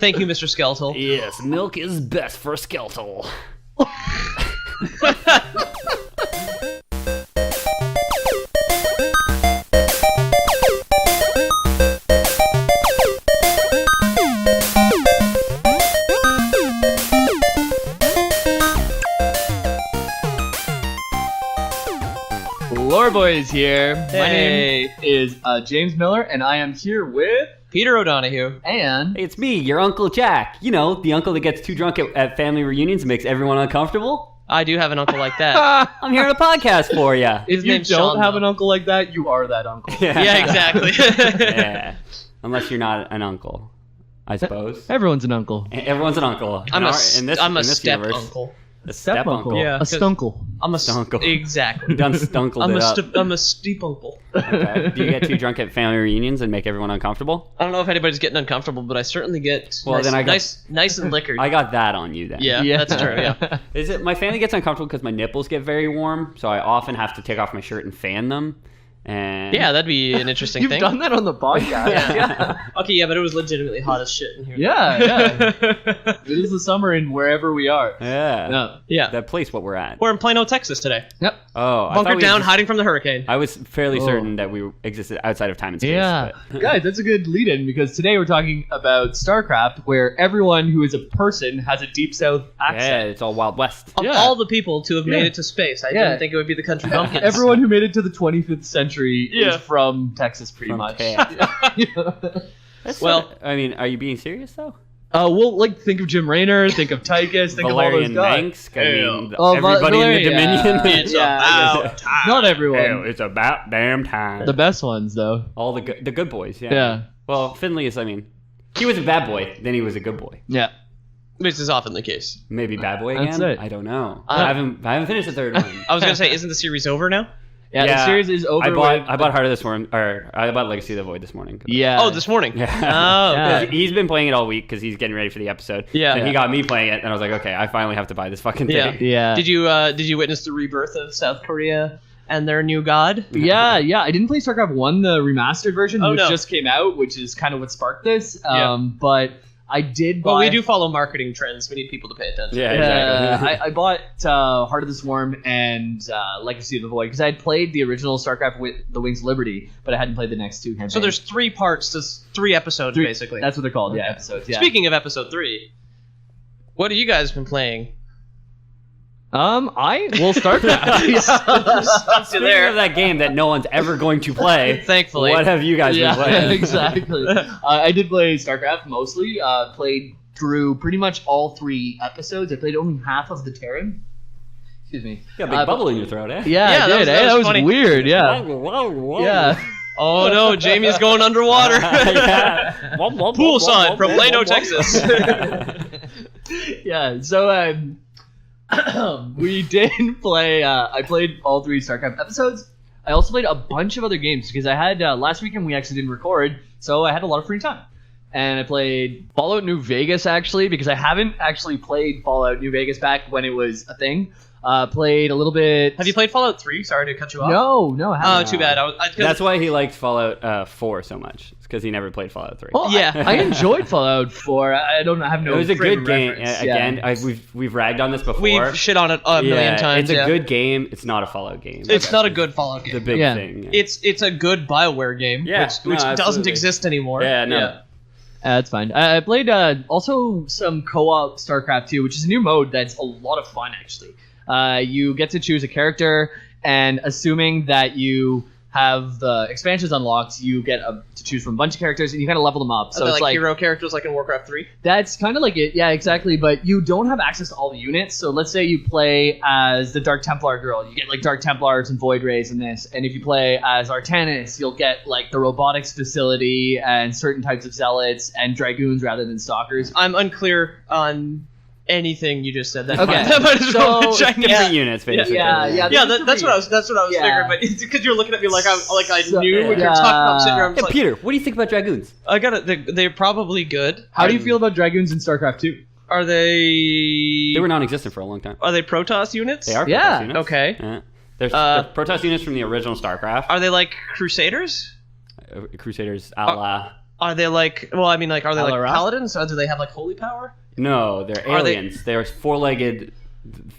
Thank you, Mr. Skeletal. Yes, milk is best for skeletal. Lore Boys here. Hey. My name is James Miller, and I am here with Peter O'Donohue. and Hey, it's me, your Uncle Jack. You know, the uncle that gets too drunk at family reunions and makes everyone uncomfortable. I do have an uncle like that. I'm here on a podcast for you. if His you name's don't Sean, have though. an uncle like that, you are that uncle. Yeah, exactly. Yeah. Unless you're not an uncle, I suppose. Everyone's an uncle. Everyone's an uncle. I'm a in this step universe. uncle. A step uncle. Yeah. A stunkle. I'm a Stunkle. Exactly. Done stunkled I'm it up. I'm a steep uncle. Okay. Do you get too drunk at family reunions and make everyone uncomfortable? I don't know if anybody's getting uncomfortable, but I certainly get Well, then I got- nice and liquored. I got that on you then. Yeah, that's true. Yeah. Is it my family gets uncomfortable because my nipples get very warm, so I often have to take off my shirt and fan them. And Yeah, that'd be an interesting You've thing. done that on the podcast. Yeah. Okay, yeah, but it was legitimately hot as shit in here. yeah. It is the summer in wherever we are. Yeah. No. Yeah. That place what we're at. We're in Plano, Texas today. Yep. Oh, I thought Bunkered we down, just- hiding from the hurricane. I was fairly Oh. certain that we existed outside of time and space. Yeah. but- Guys, that's a good lead-in because today we're talking about Starcraft, where everyone who is a person has a deep south Yeah, accent. it's all Wild West. Of Yeah. all the people to have made Yeah. it to space, I Yeah. didn't think it would be the country bumpkins. Everyone who made it to the 25th century Yeah. is from Texas, pretty From much. Texas. Yeah. Well- I mean, are you being serious though? We'll think of Jim Raynor, think of Tychus, think Valerian of all those guys. Manx. I mean, Oh, everybody in the Valerian, Dominion. It's about time. Not everyone. Hell, it's about damn time. The best ones, though. All the good boys. Yeah. Yeah. Well, Finley is. I mean, he was a bad boy. Then he was a good boy. Yeah. This is often the case. Maybe bad boy again. That's it. I don't know. Uh, I haven't finished the third one. I was gonna say, isn't the series over now? Yeah, the series is over. I bought Heart of the Swarm, or I bought Legacy of the Void this morning. Yeah. Oh, this morning. Yeah. Oh, Yeah. okay. He's been playing it all week because he's getting ready for the episode. Yeah. And he got me playing it, and I was like, okay, I finally have to buy this fucking Yeah. thing. Yeah. Did you witness the rebirth of South Korea and their new god? Yeah. I didn't play StarCraft 1, the remastered version, Oh, which no. just came out, which is kind of what sparked this. Yeah. But I did buy... Well, we do follow marketing trends. We need people to pay attention. Yeah, exactly. I bought Heart of the Swarm and Legacy of the Void because I had played the original StarCraft with the Wings of Liberty, but I hadn't played the next two campaigns. So there's 3 parts to 3 episodes, basically. That's what they're called, yeah, Okay. episodes. Yeah. Speaking of episode 3, what have you guys been playing? I will start that. Stumped you Speaking there. of that game that no one's ever going to play, Thankfully. what have you guys been Yeah, playing? exactly. I did play StarCraft mostly. Played through pretty much all 3 episodes. I played only half of the Terran. Excuse me. You got a big bubble in your throat, eh? Yeah, Yeah, I that did. was That was funny. weird. Yeah. Yeah. Oh no, Jamie's going underwater. Yeah. Poolside from Plano, Texas. Yeah. So we did play. I played all 3 StarCraft episodes. I also played a bunch of other games because I had last weekend we actually didn't record, so I had a lot of free time. And I played Fallout New Vegas actually because I haven't actually played Fallout New Vegas back when it was a thing. Played a little bit. Have you played Fallout 3? Sorry to cut you off. No, I Oh, haven't. too bad. That's why he liked Fallout 4 so much. It's because he never played Fallout 3. Well, Yeah. I enjoyed Fallout 4. I don't have no. It was a frame good of game. reference. Again, we've ragged on this before. We've shit on it a million times. It's a yeah. good game. It's not a Fallout game. It's not a good Fallout the game. big Yeah. thing. It's a good BioWare game, Yeah, which no, doesn't absolutely. exist anymore. Yeah, no. That's fine. I played also some co-op StarCraft 2, which is a new mode that's a lot of fun, actually. You get to choose a character, and assuming that you have the expansions unlocked, you get to choose from a bunch of characters, and you kind of level them up. So Are they it's like hero characters like in Warcraft 3? that's kind of like it. Yeah, exactly. But you don't have access to all the units. So let's say you play as the Dark Templar girl. You get like Dark Templars and Void Rays in this. And if you play as Artanis, you'll get like the robotics facility and certain types of zealots and dragoons rather than stalkers. I'm unclear on anything you just said. That Okay. that might as well be So- checking Different out. units, basically. Yeah. Yeah, that's what I was Yeah. figuring, but it's because you're looking at me like I So- knew what yeah. you're talking about. I'm sitting here, I'm Hey, just like, Peter, what do you think about dragoons? I got it. They're probably good. How do you feel about dragoons in StarCraft 2? Are they? They were non-existent for a long time. Are they Protoss units? They are Yeah. Protoss units. Okay. Yeah. They're Protoss units from the original StarCraft. Are they like Crusaders? Crusaders a la Are they like? Well, I mean, like, are they like Alarak? paladins? Or do they have like holy power? No, they're Are they- aliens. They're four-legged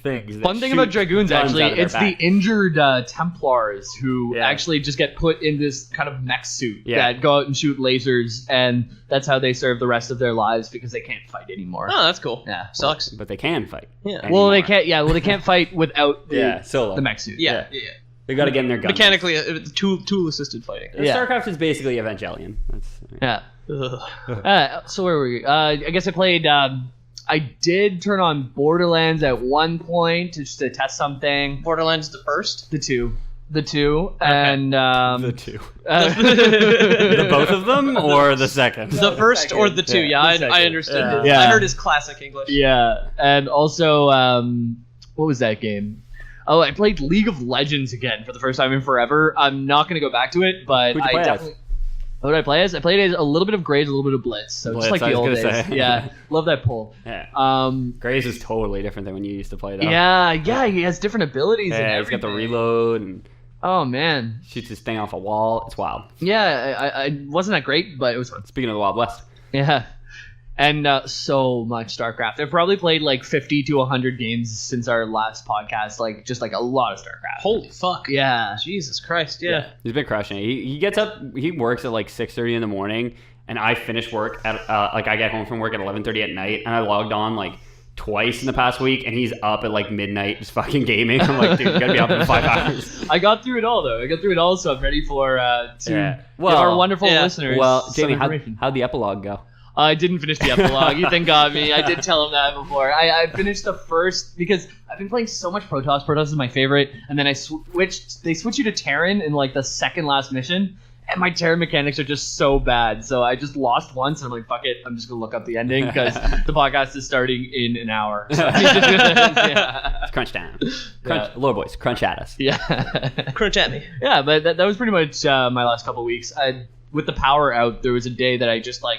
things. that Fun thing shoot about dragoons, guns actually, out of their it's back. the injured Templars who Yeah. actually just get put in this kind of mech suit Yeah. that go out and shoot lasers, and that's how they serve the rest of their lives because they can't fight anymore. Oh, that's cool. Yeah. Sucks. But they can fight. Yeah. Well, they anymore. can't. Yeah. Well, they can't fight without Solo. the mech suit. Yeah. They got to get in their guns. Mechanically, tool assisted fighting. Yeah. Starcraft is basically Evangelion. That's, Yeah. Ugh. So where were we? I guess I played. I did turn on Borderlands at one point just to test something. Borderlands the first. The two, and the two. the The both of them or the second? The first second. or the two? Yeah, Yeah, the second. I understood. Yeah. His, Yeah. I heard his classic English. Yeah, and also, what was that game? Oh, I played League of Legends again for the first time in forever. I'm not going to go back to it, but Who'd you I play as? definitely. What did I play as? I played as a little bit of Graves, a little bit of Blitz. So Blitz, just like I the was old gonna days. say. Yeah, love that pull. Yeah. Graves is totally different than when you used to play, though. Yeah, he has different abilities and Yeah, he's everything. got the reload and Oh, man. shoots his thing off a wall. It's wild. Yeah, I wasn't that great, but it was fun. Speaking of the Wild West. Yeah. And so much StarCraft. I've probably played like 50 to 100 games since our last podcast. Like, just like a lot of StarCraft. Holy fuck. Yeah. Jesus Christ. Yeah. He's been crushing it. He gets up, he works at like 6:30 in the morning, and I finish work at, like, I get home from work at 11:30 at night, and I logged on like twice in the past week, and he's up at like midnight just fucking gaming. I'm like, dude, you gotta be up in 5 hours. I got through it all, though. I got through it all, so I'm ready for Yeah. give Well, our wonderful yeah. listeners Well, some Jamie, information. how'd the epilogue go? I didn't finish the epilogue. Ethan got me. I did tell him that before. I finished the first because I've been playing so much Protoss. Protoss is my favorite, and then I switched. They switch you to Terran in like the second last mission, and my Terran mechanics are just so bad. So I just lost once, and I'm like, fuck it. I'm just gonna look up the ending because the podcast is starting in an hour. So yeah. It's crunch time. Crunch, Lord boys, crunch at us. Yeah. Crunch at me. Yeah, but that was pretty much my last couple weeks. With the power out, there was a day that I just like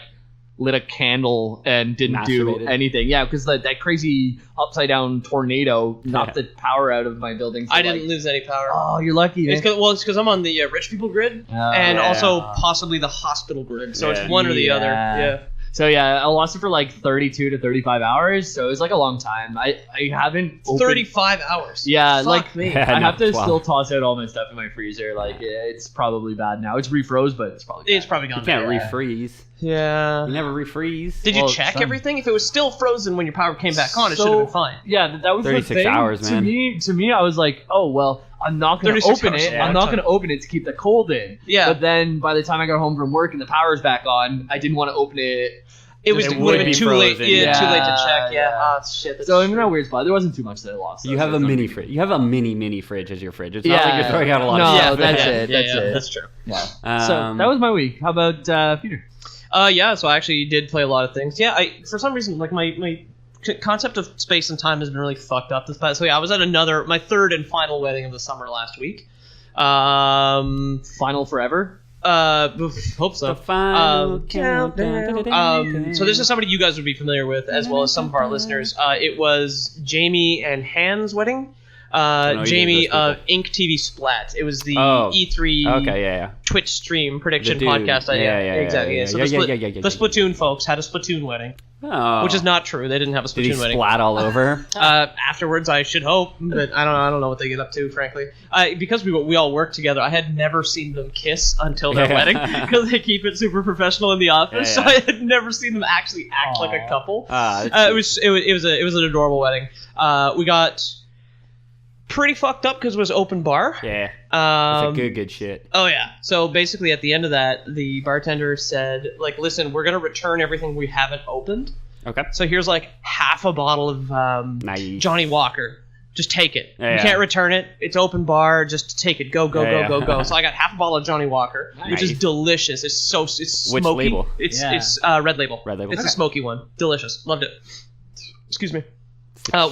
lit a candle and didn't do Masturbated. anything. Yeah, because that crazy upside down tornado knocked the power out of my building. So I didn't lose any power. Oh, you're lucky. It's because I'm on the rich people grid and yeah. also possibly the hospital grid. So Yeah. it's one or the other. Yeah. So yeah, I lost it for like 32 to 35 hours. So it was like a long time. I haven't opened... 35 hours. Yeah, Fuck like me. Yeah. I have to Wow. still toss out all my stuff in my freezer. Like it's probably bad now. It's refroze, but it's probably bad. It's probably gone. You can't bad. refreeze. Yeah. You never refreeze. Did you Well, check son. everything? If it was still frozen when your power came back on, it So- should have been fine. Yeah, that was 36 the thing. hours, man. To me, I was like, oh well, I'm not going to 36 open hours, it. yeah. I'm not going to open it to keep the cold in. Yeah. But then by the time I got home from work and the power's back on, I didn't want to open it. It would have been be too late. frozen. Yeah, too late to Yeah, check. Yeah. yeah. Oh shit. That's So I'm in a weird spot. There wasn't too much that I lost. You have a mini fridge. You have a mini fridge as your fridge. It's Yeah. not like you're throwing out a lot No, of yeah, stuff. that's yeah, it. yeah, That's yeah, it. That's true. Yeah. So that was my week. How about Peter? Yeah, so I actually did play a lot of things. Yeah, for some reason, like my concept of space and time has been really fucked up this past. So yeah, I was at my third and final wedding of the summer last week. Final forever. Hope so. The final countdown. So this is somebody you guys would be familiar with, as well as some of our listeners. It was Jamie and Han's wedding. either Jamie of those of Ink TV Splat. It was the Oh. E3 Okay, yeah. Twitch stream prediction The dude. podcast. Yeah, Exactly. yeah. So Yeah, the, yeah. the Splatoon folks had a Splatoon wedding, Oh. which is not true. They didn't have a Did he Splatoon wedding. splat all over? Afterwards, I should hope, but I don't know what they get up to, frankly. Because we all work together, I had never seen them kiss until their Yeah. wedding because they keep it super professional in the office. Yeah, So I had never seen them actually act like a couple. It was an adorable wedding. We got pretty fucked up because it was open bar. Yeah. It's a good shit. Oh yeah. So basically, at the end of that, the bartender said, like, "Listen, we're gonna return everything we haven't opened. Okay. So here's like half a bottle of Nice. Johnny Walker. Just take it. Yeah, you yeah. can't return it. It's open bar. Just take it. Go, go, Yeah, go, yeah. go, go. So I got half a bottle of Johnny Walker, which is Nice. delicious. It's smoky. Which label? It's Yeah. it's red label. Red label. It's Okay. a smoky one. Delicious. Loved it. Excuse me.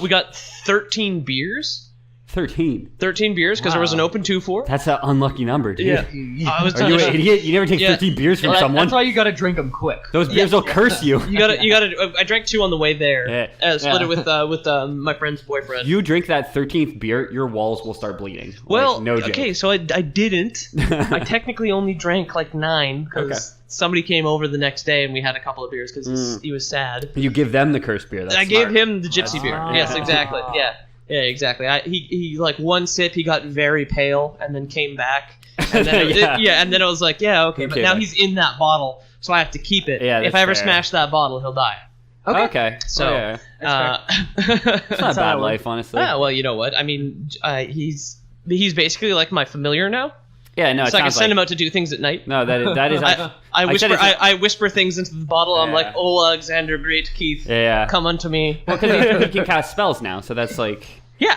We got 13 beers. 13. 13 beers because there was an open 2-4. That's an unlucky number, dude. Yeah. I was Are you an idiot? You never take 13 beers from someone. That's why you gotta drink them quick. Those beers will curse you. You gotta. I drank 2 on the way there. Split it with my friend's boyfriend. You drink that 13th beer, your walls will start bleeding. Well, like, no joke. okay, so I didn't. I technically only drank like 9 because somebody came over the next day and we had a couple of beers because he was sad. You give them the cursed beer. That's I smart. gave him the gypsy beer. Yes, exactly. Yeah, exactly. He like one sip, he got very pale and then came back. And then and then I was like, yeah, okay, but now he's in that bottle, so I have to keep it. Yeah, if I ever smash that bottle, he'll die. Okay. So it's not a bad life, honestly. Yeah, well, you know what? I mean, he's basically like my familiar now. Yeah, no, so I can send him out to do things at night. No, that is. I whisper things into the bottle. I'm like, "Oh, Alexander, great Keith, come unto me." Well, because he can cast spells now, so that's like,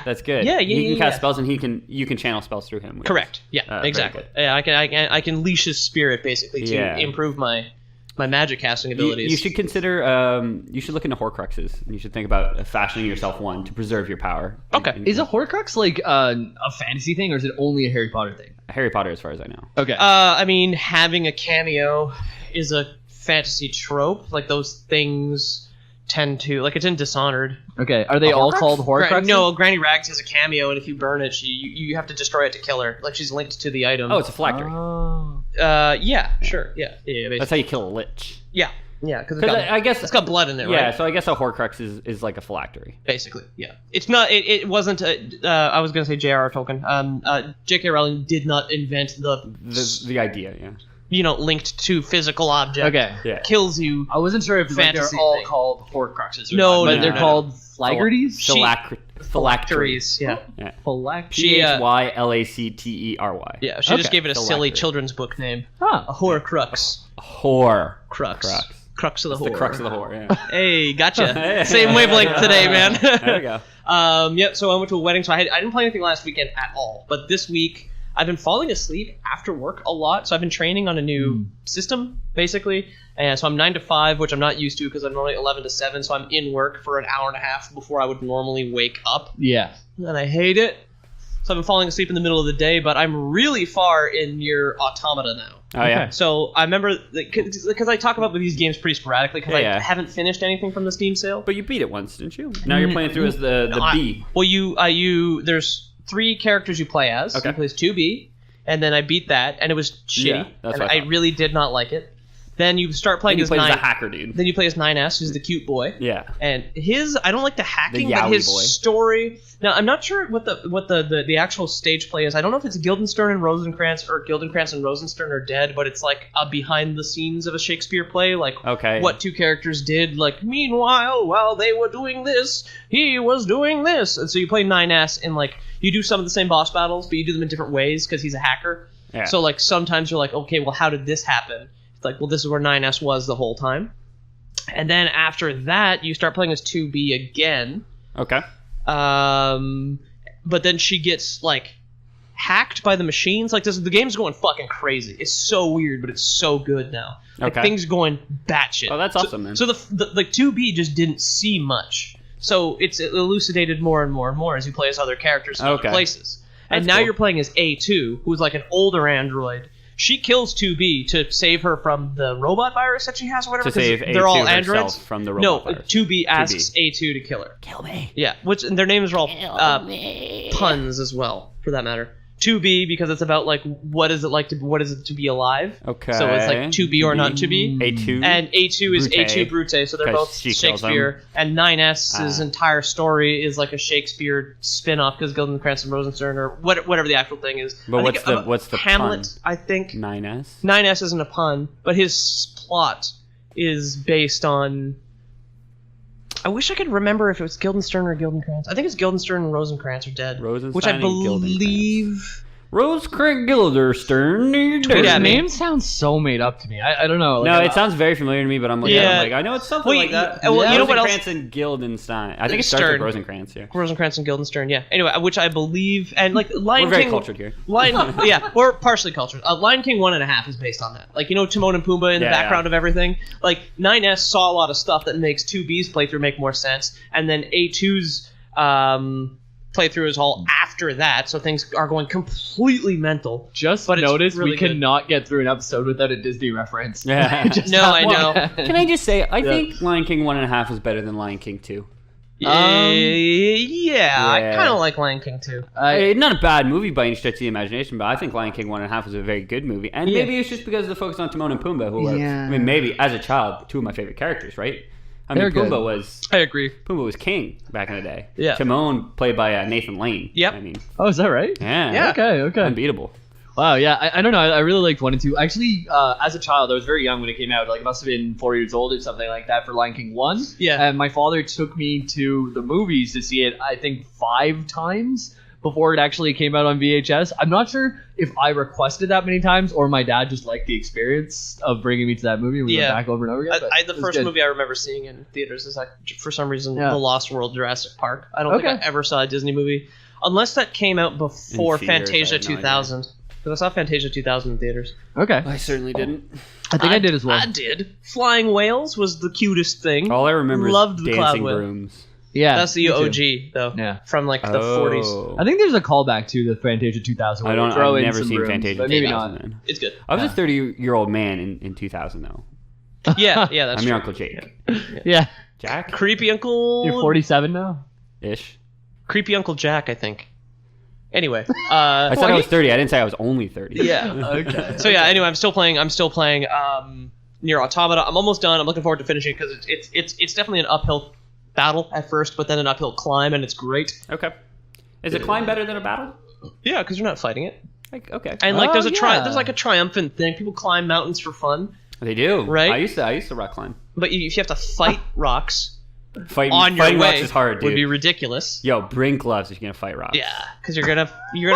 that's good. Yeah, he can cast spells, and you can channel spells through him. Correct. Yeah, exactly. Yeah, I can leash his spirit basically to improve my magic casting abilities. You should consider. You should look into Horcruxes, and you should think about fashioning yourself one to preserve your power. Okay. Is a Horcrux like a fantasy thing, or is it only a Harry Potter thing? Harry Potter, as far as I know. Okay. I mean, having a cameo is a fantasy trope. Like those things tend to it's in Dishonored. Okay. Are they all called Horcruxes? No, Granny Rags has a cameo, and if you burn it, you have to destroy it to kill her. Like she's linked to the item. Oh, it's a phylactery. Yeah, sure. Yeah. That's how you kill a lich. Yeah. Yeah, because I guess it's got blood in it, right? Yeah, so I guess a Horcrux is like a phylactery. Basically, yeah. It's not. It wasn't. I was gonna say J.R.R. Tolkien. J.K. Rowling did not invent the idea. Yeah. Linked to physical object. Okay. Yeah. Kills you. I wasn't sure if they're all called Horcruxes. No, they're called phylacteries. Phylacteries. Yeah. Phylacteries. Phylactery. Yeah. She just gave it a silly children's book name. Huh. A Horcrux. Horcrux. Crux of the whore. The crux of the whore, yeah. Hey, gotcha. Same wavelength today, man. There we go. So I went to a wedding, so I didn't play anything last weekend at all. But this week, I've been falling asleep after work a lot, so I've been training on a new system, basically. And so I'm 9 to 5, which I'm not used to because I'm normally 11 to 7, so I'm in work for an hour and a half before I would normally wake up. Yeah. And I hate it. So I've been falling asleep in the middle of the day, but I'm really far in near Automata now. Oh, yeah. So I remember, because I talk about these games pretty sporadically, because I haven't finished anything from the Steam sale. But you beat it once, didn't you? Now you're playing through as the B. Well, there's 3 characters you play as. Okay. You play as 2B, and then I beat that, and it was shitty. Yeah, that's what I really did not like it. Then you start playing as 9. As a hacker dude. Then you play as 9S, who's the cute boy. Yeah. And I don't like the hacking, the but his boy. story. Now I'm not sure what the actual stage play is. I don't know if it's Guildenstern and Rosencrantz or Guildenkrantz and Rosenstern are dead, but it's like a behind the scenes of a Shakespeare play, like what 2 characters did. Like meanwhile, while they were doing this, he was doing this, and so you play 9S and like you do some of the same boss battles, but you do them in different ways because he's a hacker. Yeah. So like sometimes you're like, okay, well how did this happen? Like, well, this is where 9S was the whole time. And then after that, you start playing as 2B again. Okay. But then she gets, like, hacked by the machines. Like, the game's going fucking crazy. It's so weird, but it's so good now. Like, things going batshit. Oh, that's awesome, man. So the 2B just didn't see much. So it's elucidated more and more and more as you play as other characters in other places. And now you're playing as A2, who's like an older android. She kills 2B to save her from the robot virus that she has or whatever. To save A2 they're all androids from the robot virus. 2B asks A2 to kill her. Kill me. Yeah, and their names are all puns as well, for that matter. 2B because it's about like what is it to be alive? Okay. So it's like 2B or not to be. A2. And A2 is Brute. A2 Brute, so they're both Shakespeare. And 9S's entire story is like a Shakespeare spin-off because Guildenkrantz and Rosenstern or whatever the actual thing is. But what's the Hamlet, pun? I think. 9S? 9S isn't a pun, but his plot is based on... I wish I could remember if it was Guildenstern or Guildenkrantz. I think it's Guildenstern and Rosencrantz are dead. Which I believe... Rosencrantz Guildenstern. His name sounds so made up to me. I don't know. No, it sounds very familiar to me, but I'm like, I know it's something like that. Well, you know what else? Rosencrantz and Guildenstein. I think it starts with Rosencrantz, yeah. Rosencrantz and Guildenstern, yeah. Anyway, which I believe, and like Lion King... We're very cultured here. We're partially cultured. Lion King 1.5 is based on that. Like, you know Timon and Pumbaa in the background of everything? Like, 9S saw a lot of stuff that makes 2B's playthrough make more sense, and then A2's... playthrough is all after that, so things are going completely mental. Just notice really we cannot get through an episode without a Disney reference. Yeah. No, I know. Can I just say, I think Lion King 1.5 is better than Lion King 2. Yeah, I kind of like Lion King too. Not a bad movie by any stretch of the imagination, but I think Lion King 1.5 is a very good movie. And maybe it's just because of the focus on Timon and Pumbaa, who are, I mean, maybe as a child, two of my favorite characters, right? I mean, Pumbaa was... I agree. Pumbaa was king back in the day. Yeah. Timon, played by Nathan Lane. Yep. I mean... Oh, is that right? Yeah. Okay. Unbeatable. Wow, yeah, I don't know. I really liked 1 and 2. Actually, as a child, I was very young when it came out. Like, I must have been 4 years old or something like that for Lion King 1. Yeah. And my father took me to the movies to see it, I think, 5 times before it actually came out on VHS. I'm not sure if I requested that many times or my dad just liked the experience of bringing me to that movie. We went back over and over again. The first movie I remember seeing in theaters is, like, for some reason, The Lost World Jurassic Park. I don't think I ever saw a Disney movie. Unless that came out before Fantasia 2000. Because I saw Fantasia 2000 in theaters. Okay. I certainly didn't. I think I did as well. I did. Flying Whales was the cutest thing. All I remember Loved is the Dancing Cloud Brooms. Yeah. That's the OG, though. Yeah. From, like, the 40s. I think there's a callback to the Fantasia 2000. I've never seen Fantasia 2000. Maybe not. Then. It's good. I was a 30-year-old man in 2000, though. Yeah, that's I'm your Uncle Jake. Yeah. Jack? Creepy Uncle... You're 47 now? Ish. Creepy Uncle Jack, I think. Anyway, I said I was 30. I didn't say I was only 30. Yeah. Okay. So yeah. Anyway, I'm still playing. Nier Automata. I'm almost done. I'm looking forward to finishing because it's definitely an uphill battle at first, but then an uphill climb, and it's great. Okay. Is a climb better than a battle? Yeah, because you're not fighting it. Okay. And like there's like a triumphant thing. People climb mountains for fun. They do. Right. I used to rock climb. But if you have to fight rocks. Fighting way rocks is hard, dude. Would be ridiculous. Yo, bring gloves if you're gonna fight rocks. Yeah, because you're gonna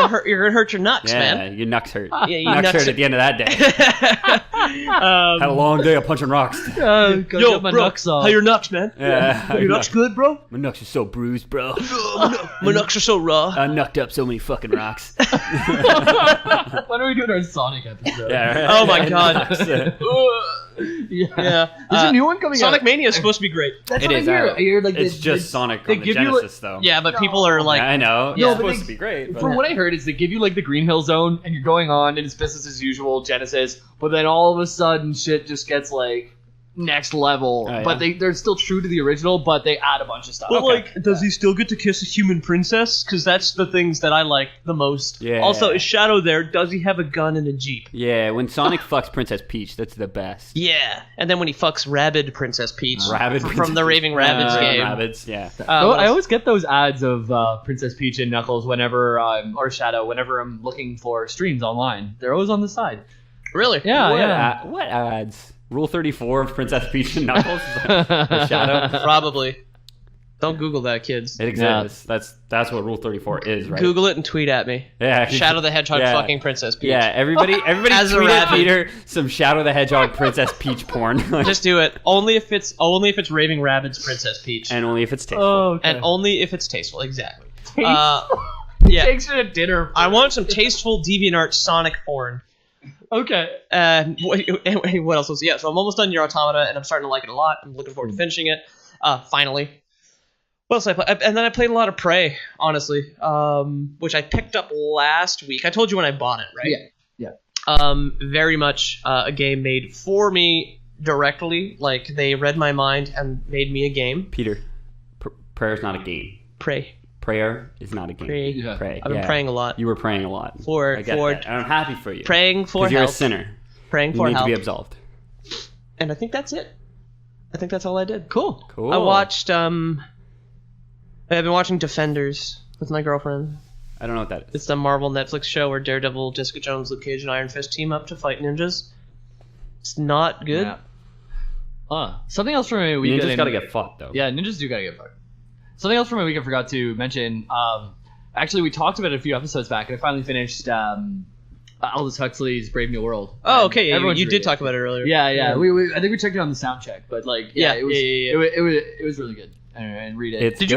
hurt your knucks, man. Yeah, your knucks hurt. Yeah, your knucks hurt at the end of that day. Had a long day of punching rocks. Yo, my bro, knucks off. how your knucks, man? Yeah, your knucks good, bro? My knucks are so bruised, bro. My knucks are so raw. I knucked up so many fucking rocks. When are we doing our Sonic episode? Yeah, right. Oh my god. Yeah. There's a new one coming Sonic out. Mania is supposed to be great. That's it what is. I hear. Like it's just Sonic on the give you, Genesis, though. Yeah, but people are like... I know. Yeah. It's supposed to be great. But... From what I heard, is they give you like the Green Hill Zone, and you're going on, and it's business as usual, Genesis, but then all of a sudden shit just gets like next level. Oh, yeah. But they're still true to the original, but they add a bunch of stuff. But like, does he still get to kiss a human princess? Because that's the things that I like the most. Yeah. Also, is Shadow there? Does he have a gun and a jeep? Yeah, when Sonic fucks Princess Peach, that's the best. Yeah, and then when he fucks Rabid Princess Peach from the Raving Peach. Rabbids game. Rabbids, yeah. I always get those ads of Princess Peach and Knuckles whenever, or Shadow, whenever I'm looking for streams online. They're always on the side. Really? Yeah, What ads? Rule 34 of Princess Peach and Knuckles? The Shadow? Probably. Don't Google that, kids. It exists. That's what Rule 34 is, right? Google it and tweet at me. Yeah. Shadow the Hedgehog fucking Princess Peach. Yeah, everybody As tweet at Peter some Shadow the Hedgehog Princess Peach porn. Just do it. Only if it's Raving Rabbids Princess Peach. And only if it's tasteful. Oh, okay. And only if it's tasteful, exactly. Tasteful? Yeah. Takes you to dinner. I want some tasteful DeviantArt Sonic porn. Okay. What else was... Yeah, so I'm almost done Nier Automata, and I'm starting to like it a lot. I'm looking forward to finishing it. Finally. What else did I play? And then I played a lot of Prey, honestly, which I picked up last week. I told you when I bought it, right? Yeah. Very much a game made for me directly. Like, they read my mind and made me a game. Peter, prayer is not a game. Pray. Prayer is not a game. Pray. Yeah. Pray. I've been praying a lot. You were praying a lot. I get that. And I'm happy for you. Praying for help. Because you're a sinner. Praying You for need help. to be absolved. And I think that's it. I think that's all I did. Cool. Cool. I watched, I've been watching Defenders with my girlfriend. I don't know what that is. It's the Marvel Netflix show where Daredevil, Jessica Jones, Luke Cage, and Iron Fist team up to fight ninjas. It's not good. Yeah. Something else from a weekend. Ninjas gotta get fucked, though. Yeah, ninjas do gotta get fucked. Something else from my week I forgot to mention. Actually, we talked about it a few episodes back, and I finally finished Aldous Huxley's Brave New World. Oh, okay. Everyone You should did read talk about it earlier. Yeah. We I think we checked it on the sound check, but like, it was really good. And read it. It's Did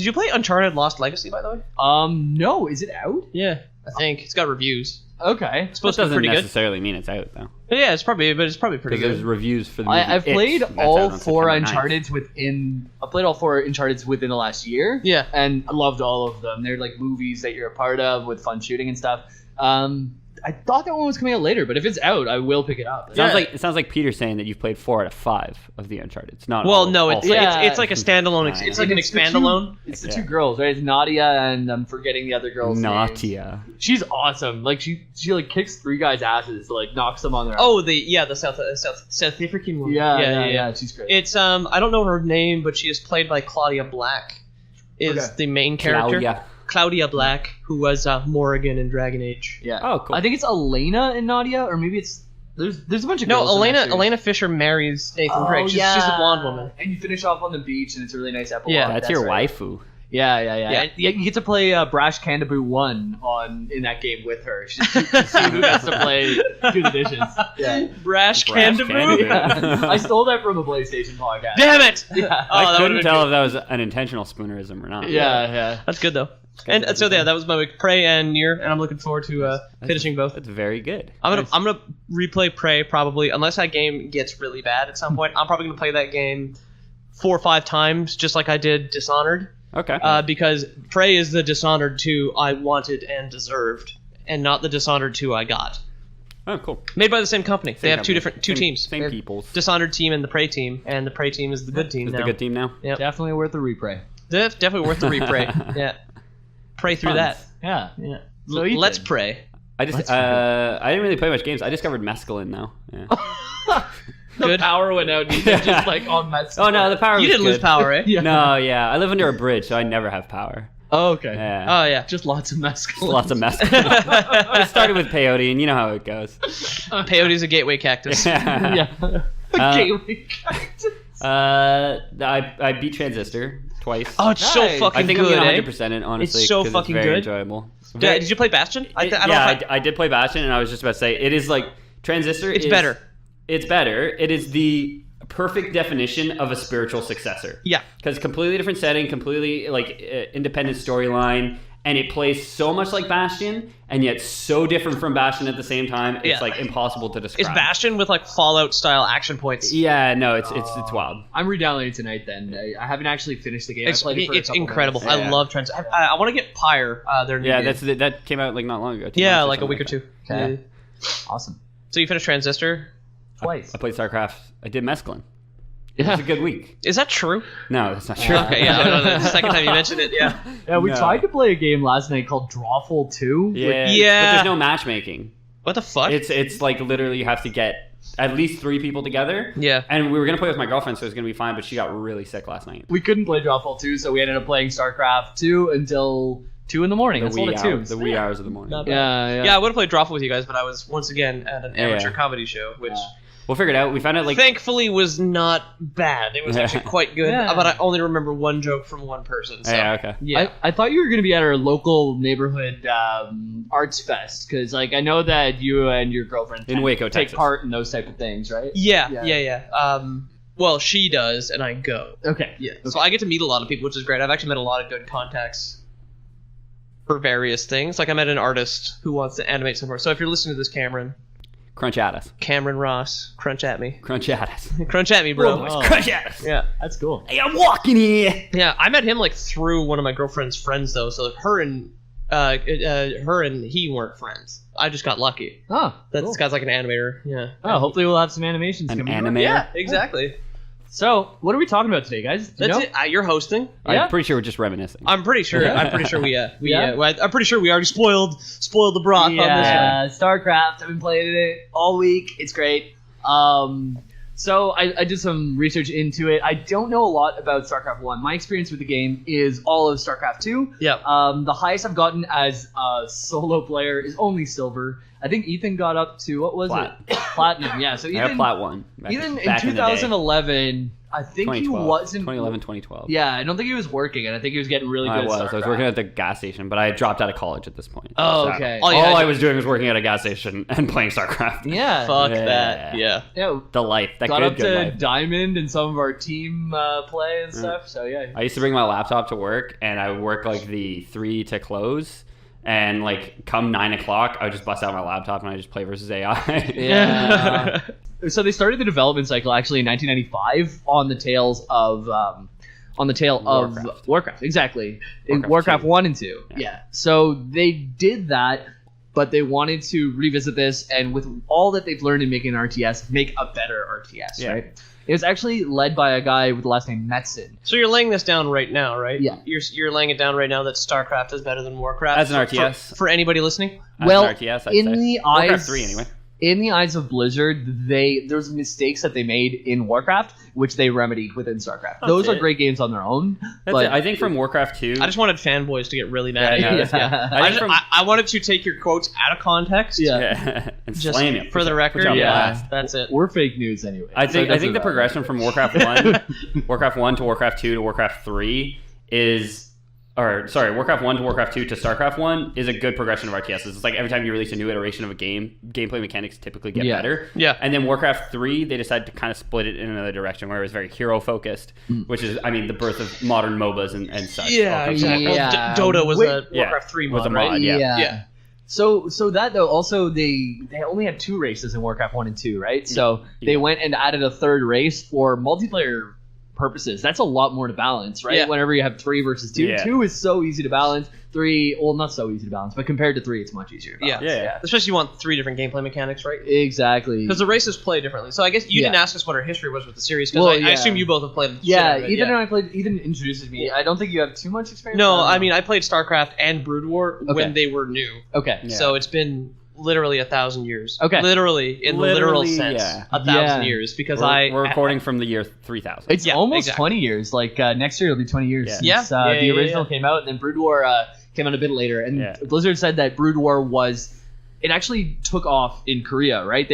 you play Uncharted Lost Legacy, by the way? No, is it out? Yeah, I think it's got reviews. Okay. It's supposed That to be doesn't pretty good. necessarily mean it's out, though. Yeah, it's probably pretty Because good. there's reviews for the movie. I've played That's all out on four September 9th. Uncharted's within. I played all four Uncharted's within the last year. Yeah. And I loved all of them. They're like movies that you're a part of with fun shooting and stuff. I thought that one was coming out later, but if it's out, I will pick it up. It sounds like Peter saying that you've played 4 out of 5 of the Uncharted. It's not. Well, all, no, all it's, five. it's like a standalone. It's like an expandalone. It's the two girls, right? It's Nadia and I'm forgetting the other girl's name. Natia. She's awesome. Like she like kicks 3 guys' asses, like knocks them on their. Oh, the South African one. Yeah. She's great. It's I don't know her name, but she is played by Claudia Black. Is the main character. Claudia Black, who was Morrigan in Dragon Age. Yeah. Oh, cool. I think it's Elena and Nadia, or maybe it's there's a bunch of girls. No, in that series. Elena Fisher marries Nathan Drake. She's a blonde woman. And you finish off on the beach, and it's a really nice epilogue. Yeah, That's your right. waifu. Yeah. And you get to play Brash Candaboo 1 in that game with her. She's see who gets to play do the dishes. Yeah. Brash Candaboo? Yeah. I stole that from a PlayStation podcast. Damn it! Yeah. I couldn't tell if that was an intentional spoonerism or not. Yeah. That's good though. And so that was my week. Prey and Nier, and I'm looking forward to finishing both. That's very good. I'm gonna replay Prey probably, unless that game gets really bad at some point. I'm probably gonna play that game 4 or 5 times, just like I did Dishonored. Okay. Because Prey is the Dishonored 2 I wanted and deserved, and not the Dishonored 2 I got. Oh, cool. Made by the same company. They have company. two teams. Same peoples. Dishonored team and the Prey team, and the Prey team is the good team Is now. the good team now? Yep. Definitely worth the replay. Definitely worth the replay. Yeah. Pray through that. Yeah. So Let's pray. I didn't really play much games. I discovered mescaline now. Yeah. The power went out. And you're just like on mescaline. Oh no, the power. You was didn't lose good. power, eh? Yeah. No, yeah. I live under a bridge, so I never have power. Oh, okay. Yeah. Oh yeah. Just lots of mescaline. Lots of mescaline. It started with peyote, and you know how it goes. Peyote's a gateway cactus. Yeah. Gateway cactus. I beat Transistor twice. Oh, it's so Nice. fucking I think good, I'm eh? gonna 100% it, honestly. It's so 'cause fucking it's very good. enjoyable. Did you play Bastion? I did play Bastion, and I was just about to say it is like Transistor. It's better. It's better. It is the perfect definition of a spiritual successor. Yeah. Because completely different setting, completely independent storyline, and it plays so much like Bastion, and yet so different from Bastion at the same time. It's like impossible to describe. It's Bastion with like Fallout style action points. Yeah, no, it's wild. I'm re-downloading it tonight. Then I haven't actually finished the game. It's I played it for a couple incredible. minutes. I love Trans. I want to get Pyre. Their new game. That came out like not long ago. 2 yeah, months like a week or something two. Okay. Yeah. Awesome. So you finished Transistor? Twice. I played Starcraft. I did mescaline. It Yeah. was a good week. Is that true? No, that's not true. Okay, yeah. No, the second time you mentioned it, yeah. Yeah, we No. tried to play a game last night called Drawful 2. Yeah, Yeah. but there's no matchmaking. What the fuck? It's like literally you have to get at least 3 people together. Yeah. And we were gonna play with my girlfriend, so it was gonna be fine. But she got really sick last night. We couldn't play Drawful 2, so we ended up playing StarCraft 2 until 2 in the morning. The That's all it took. the wee hours of the morning. Yeah, yeah. Yeah, I would have played Drawful with you guys, but I was once again at an amateur comedy show, which We'll figure it out. We found out like thankfully was not bad. It was actually quite good, Yeah. but I only remember one joke from one person. So. yeah, okay. Yeah. I thought you were going to be at our local neighborhood arts fest, because like I know that you and your girlfriend In Waco, take Texas. part in those type of things, right? Yeah. Well, she does, and I go. Okay. Yeah. So I get to meet a lot of people, which is great. I've actually met a lot of good contacts for various things. Like I met an artist who wants to animate somewhere. So if you're listening to this, Crunch at us. Cameron Ross, crunch at me. Crunch at us. Crunch at me, bro. Oh. Crunch at us. Yeah. That's cool. Hey, I'm walking here. Yeah, I met him like through one of my girlfriend's friends though. So her and he weren't friends. I just got lucky. Oh, This guy's like an animator. Yeah. Oh, hopefully we'll have some animations An coming. animator? Yeah, exactly. So, what are we talking about today, guys? Do you That's know? it. You're hosting. Yeah. I'm pretty sure we're just reminiscing. I'm pretty sure we Yeah. I'm pretty sure we already spoiled the broth on this one. Yeah, StarCraft. I've been playing it all week. It's great. So I did some research into it. I don't know a lot about StarCraft 1. My experience with the game is all of StarCraft 2. Yep. The highest I've gotten as a solo player is only silver. I think Ethan got up to, what was Plat. it? Platinum, yeah. So I got Ethan, Plat 1. Ethan in back the day. 2011, I think he 2012. wasn't... 2011, 2012. Yeah, I don't think he was working, and I think he was getting really good I at was. StarCraft. I was working at the gas station, but I had dropped out of college at this point. Oh, So okay. Oh, yeah, all I I was doing was working at a gas station and playing StarCraft. Yeah. Fuck Yeah. that. Yeah. Yeah, The life. That got good, up good to life. Diamond in some of our team play and stuff, so yeah. I used to bring my laptop to work, and I would work like the 3 to close, And like come 9 o'clock, I would just bust out my laptop and I just play versus AI. Yeah. So they started the development cycle actually in 1995 on the tail of Warcraft. Exactly. In Warcraft 1 and 2. Yeah. So they did that, but they wanted to revisit this, and with all that they've learned in making an RTS, make a better RTS, right? It was actually led by a guy with the last name Metzen. So you're laying this down right now, right? Yeah. You're laying it down right now that StarCraft is better than Warcraft. As an RTS. For anybody listening? As an RTS, I'd say. Warcraft 3 anyway. In the eyes of Blizzard, there's mistakes that they made in Warcraft, which they remedied within StarCraft. Those are great games on their own. But I think from Warcraft 2... I just wanted fanboys to get really mad. I wanted to take your quotes out of context. Yeah. And just slam you. For the record, that's it. We're fake news anyway. I think the progression from Warcraft 1, Warcraft 1 to Warcraft 2 to Warcraft 3 is... Warcraft 1 to Warcraft 2 to Starcraft 1 is a good progression of RTSs. It's like every time you release a new iteration of a game, gameplay mechanics typically get better. Yeah. And then Warcraft 3, they decided to kind of split it in another direction where it was very hero-focused, which is, the birth of modern MOBAs and such. Yeah, exactly. Yeah. Dota was a Warcraft 3 mod, was a mod, right? Yeah. So that though, also they only had 2 races in Warcraft 1 and 2, right? So they went and added a 3rd race for multiplayer purposes. That's a lot more to balance, right? Whenever you have 3 versus 2, 2 is so easy to balance. 3, well, not so easy to balance, but compared to 3, it's much easier to balance. Yeah. Especially you want 3 different gameplay mechanics, right? Exactly. Because the races play differently. So I guess you didn't ask us what our history was with the series, because I assume you both have played. Ethan and I played. Ethan introduced me. I don't think you have too much experience. No, I played StarCraft and Brood War when they were new. Okay. Yeah. So it's been literally 1,000 years. Okay. Literally, in the literal sense, 1,000 years. Because we're recording from the year 3000. It's almost 20 years. Like next year, it'll be 20 years since the original came out, and then Brood War came out a bit later. And Blizzard said that Brood War it actually took off in Korea, right?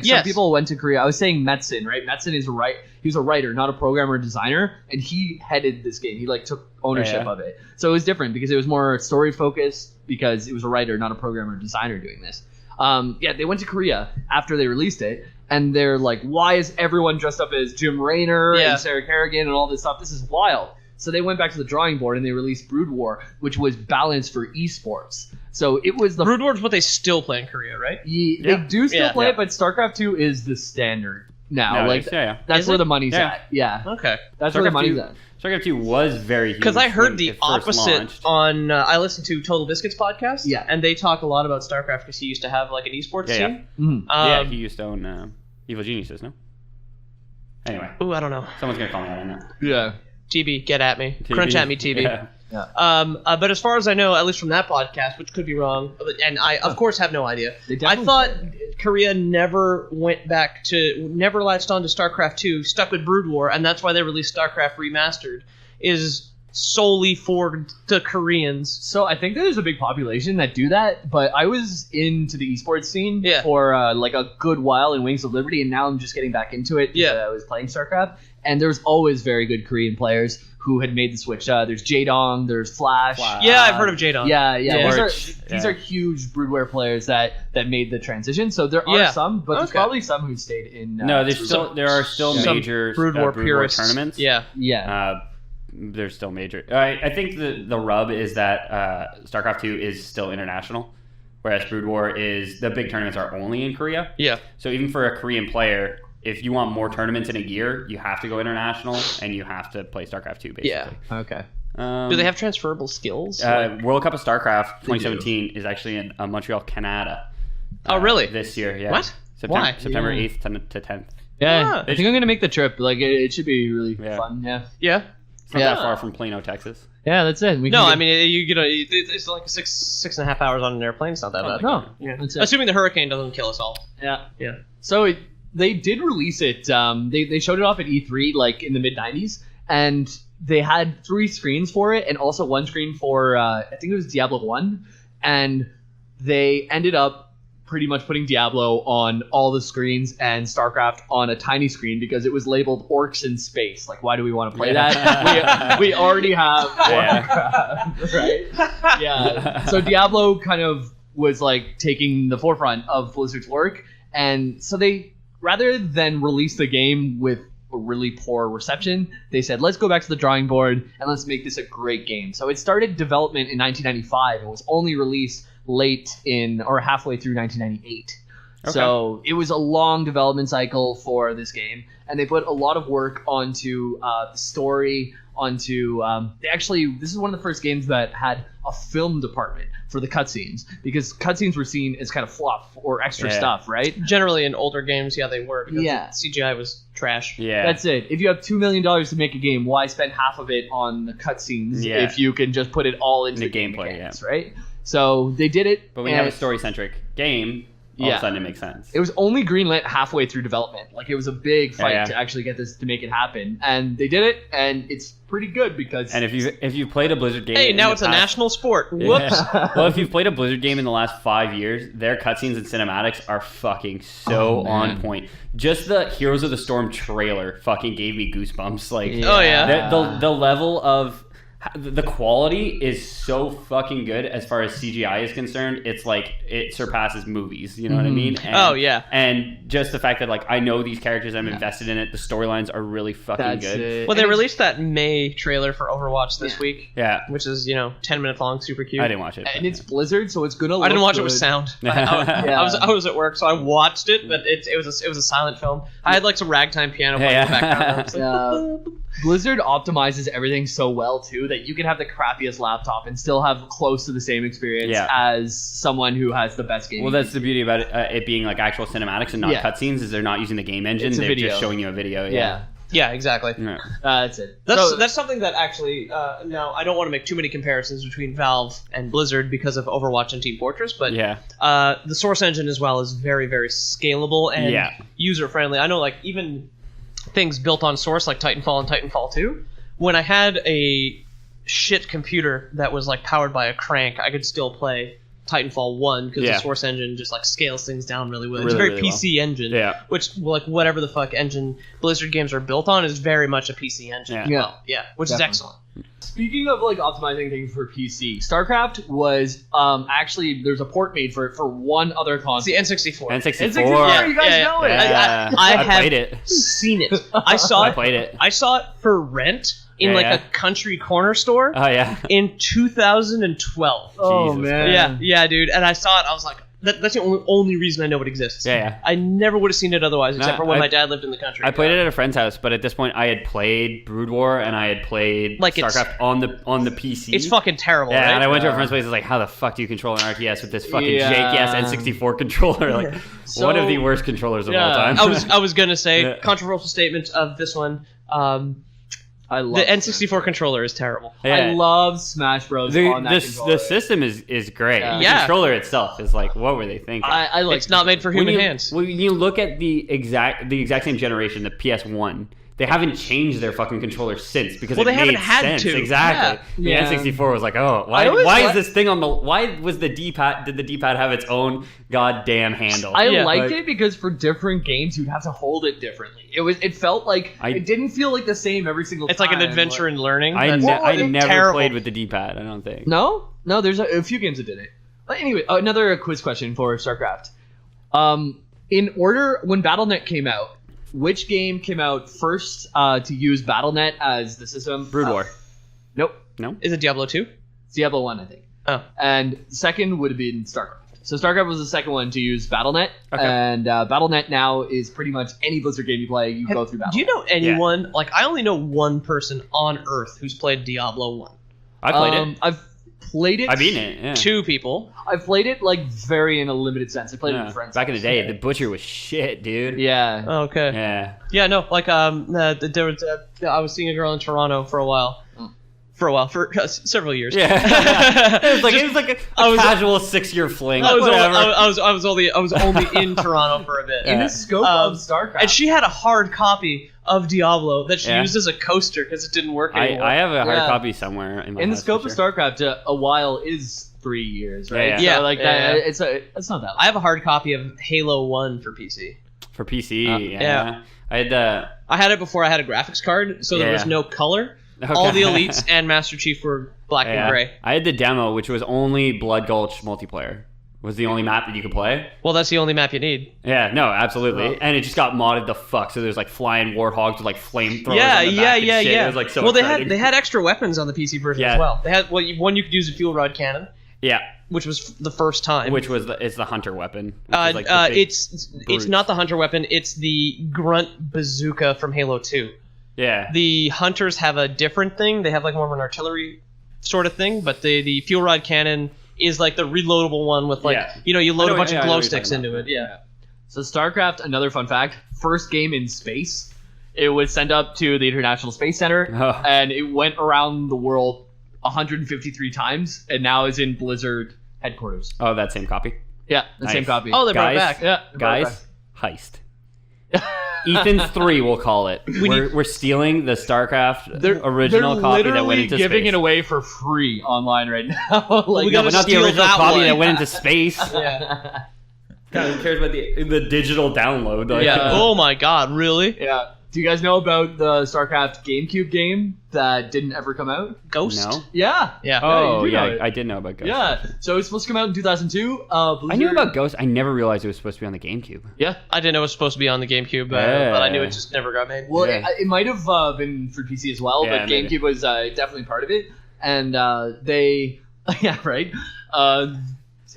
Some people went to Korea. I was saying Metzen, right? Metzen is he was a writer, not a programmer or designer, and he headed this game. He took ownership of it. So it was different because it was more story focused because it was a writer, not a programmer or designer doing this. They went to Korea after they released it, and they're like, why is everyone dressed up as Jim Raynor and Sarah Kerrigan and all this stuff? This is wild. So they went back to the drawing board and they released Brood War, which was balanced for esports. So it was Brood War is what they still play in Korea, right? They do still play it, but StarCraft 2 is the standard now. That's where the money's at. Yeah. Okay. That's where the money's at. StarCraft 2 was very huge. Because I heard the opposite on... I listened to Total Biscuits podcast, and they talk a lot about StarCraft because he used to have an esports team. Mm-hmm. He used to own Evil Geniuses, no? Anyway. Ooh, I don't know. Someone's going to call me out on that. Yeah. TB, get at me. TB. Crunch at me, TB. Yeah. But as far as I know, at least from that podcast, which could be wrong, and I, of course, have no idea, I thought Korea never never latched on to StarCraft 2, stuck with Brood War, and that's why they released StarCraft Remastered, is solely for the Koreans. So I think there's a big population that do that, but I was into the esports scene for a good while in Wings of Liberty, and now I'm just getting back into it because I was playing StarCraft, and there's always very good Korean players who had made the switch. There's Jaedong, there's Flash. Yeah, I've heard of Jaedong. Yeah. These are huge Broodware players that made the transition. So there are some, but there's probably some who stayed in. No, there are still major Brood War purists. tournaments. Yeah. There's still major. I think the rub is that StarCraft 2 is still international, whereas Brood War the big tournaments are only in Korea. Yeah. So even for a Korean player, if you want more tournaments in a year, you have to go international and you have to play StarCraft 2, basically. Yeah. Okay. Do they have transferable skills? World Cup of StarCraft 2017 is actually in Montreal, Canada. Oh, really? This year, yeah. What? Why? September 8th to 10th. Yeah, I think I'm going to make the trip. It should be really fun, Yeah? It's not that far from Plano, Texas. Yeah, that's it. It's like 6.5 hours on an airplane. It's not that bad. No. Yeah. Assuming the hurricane doesn't kill us all. Yeah. So they did release it. They showed it off at E3 in the mid 90s, and they had 3 screens for it, and also 1 screen for I think it was Diablo 1, and they ended up pretty much putting Diablo on all the screens and StarCraft on a tiny screen because it was labeled Orcs in Space. Why do we want to play that? we already have Warcraft, right? Yeah. So Diablo kind of was taking the forefront of Blizzard's work, and so they, rather than release the game with a really poor reception, they said, let's go back to the drawing board and let's make this a great game. So it started development in 1995 and was only released halfway through 1998. Okay. So it was a long development cycle for this game, and they put a lot of work onto the story, this is one of the first games that had a film department for the cutscenes, because cutscenes were seen as kind of fluff or extra stuff, right? Generally in older games, they were. CGI was trash. Yeah. That's it. If you have $2 million to make a game, why spend half of it on the cutscenes if you can just put it all into the gameplay, right? So they did it. But when you have a story-centric game, all of a sudden it makes sense. It was only greenlit halfway through development. Like, it was a big fight to actually get this to make it happen. And they did it, and it's pretty good because... And if you've played a Blizzard game... Hey, now it's a national sport. Whoops. Well, if you've played a Blizzard game in the last 5 years, their cutscenes and cinematics are fucking so on point. Just the Heroes of the Storm trailer fucking gave me goosebumps. Like, the level of... The quality is so fucking good as far as CGI is concerned. It's like it surpasses movies. You know what I mean? And, And just the fact that I know these characters, I'm invested in it. The storylines are really fucking good. Well, they released that May trailer for Overwatch this week. Yeah, which is 10 minutes long, super cute. I didn't watch it, and it's Blizzard, so it's gonna. I didn't watch it with sound. I was at work, so I watched it, but it was a silent film. I had some ragtime piano playing in the background. Blizzard optimizes everything so well too that you can have the crappiest laptop and still have close to the same experience as someone who has the best game. Well, that's the beauty about it being actual cinematics and not cutscenes, is they're not using the game engine. They're just showing you a video. Yeah, exactly. That's it. That's something that actually, now I don't want to make too many comparisons between Valve and Blizzard because of Overwatch and Team Fortress, but the Source engine as well is very, very scalable and user-friendly. I know even things built on Source like Titanfall and Titanfall 2, when I had a shit computer that was powered by a crank, I could still play Titanfall 1 because the Source engine just scales things down really well. It's a very PC engine, which whatever the fuck engine Blizzard games are built on is very much a PC engine. Which is excellent. Speaking of optimizing things for PC, Starcraft was actually there's a port made for it for one other console. It's the N64. N64, you guys know it. I have played it. Seen it. I saw it. I played it. I saw it for rent in a country corner store. Oh yeah. In 2012. Oh Jesus man. Yeah, dude. And I saw it. I was like, that's the only reason I know it exists. Yeah. I never would have seen it otherwise, except for when my dad lived in the country. I played it at a friend's house, but at this point, I had played Brood War and I had played Starcraft on the PC. It's fucking terrible. Yeah, right? and I went to a friend's place. I was like, "How the fuck do you control an RTS with this fucking janky ass N64 controller? One of the worst controllers of all time." I was gonna say controversial statement of this one. I love the N64 controller is terrible. Yeah. I love Smash Bros. On that controller. The system is great. The controller itself is what were they thinking? I like it's not made for human hands. When you look at the exact same generation, the PS1, they haven't changed their fucking controller since because it made sense. Exactly. The N64 was like, why is this thing on the? Why was the D-pad? Did the D-pad have its own goddamn handle? I liked it because for different games you'd have to hold it differently. It felt like it didn't feel like the same every single time. It's like an adventure in learning. I never played with the D-pad. I don't think. No, there's a few games that did it. But anyway, another quiz question for StarCraft. In order, when BattleNet came out, which game came out first to use BattleNet as the system? Brood War. Nope. No? Is it Diablo 2? It's Diablo 1, I think. Oh. And second would have been StarCraft. So StarCraft was the second one to use BattleNet. Okay. And BattleNet now is pretty much any Blizzard game you play, you go through BattleNet. Do you know anyone, I only know one person on Earth who's played Diablo 1. I played it. I've played it. I've beaten it, yeah. 2 people. I've played it very in a limited sense. I played it with friends. Back in the day, the Butcher was shit, dude. Yeah. Oh, okay. Yeah. Yeah, no, there was, I was seeing a girl in Toronto for a while. For several years. Yeah. it was like a casual 6-year fling. I was only in Toronto for a bit. In the scope of StarCraft. And she had a hard copy of Diablo that she used as a coaster because it didn't work anymore. I have a hard copy somewhere in my house. In the scope of StarCraft, a while is 3 years, right? Yeah. So it's not that long. I have a hard copy of Halo 1 for PC. For PC, yeah. I had it before I had a graphics card, so there was no color. Okay. All the elites and Master Chief were black and gray. I had the demo, which was only Blood Gulch multiplayer. was the only map that you could play. Well, that's the only map you need. Yeah, no, absolutely. And it just got modded the fuck. So there's like flying warthogs with like flamethrowers. Yeah. It was like so exciting. They had extra weapons on the PC version as well. They had one you could use a fuel rod cannon. Yeah. Which was the first time. Which was it's the hunter weapon. It's not the hunter weapon. It's the grunt bazooka from Halo 2. Yeah. The hunters have a different thing. They have like more of an artillery sort of thing, but the fuel rod cannon is like the reloadable one with like you load a bunch of glow sticks into it. Yeah. So StarCraft, another fun fact, first game in space. It was sent up to the International Space Center and it went around the world 153 times and now is in Blizzard headquarters. Oh, that same copy? Yeah, the same copy. Oh, they brought it back. Yeah, guys, heist. Ethan's 3, we'll call it. We're stealing the StarCraft original copy that went into space. They're giving it away for free online right now. But not the original copy that went into space. Yeah. God, who cares about the digital download? Like, Oh my God, really? Yeah. Do you guys know about the StarCraft GameCube game that didn't ever come out? Ghost? No. Yeah. Oh, yeah, I did know about Ghost. Yeah. So it's supposed to come out in 2002. I knew about Ghost. I never realized it was supposed to be on the GameCube. Yeah. I didn't know it was supposed to be on the GameCube, but I knew it just never got made. Well, it might have been for PC as well, but GameCube was definitely part of it. And they... Yeah, right?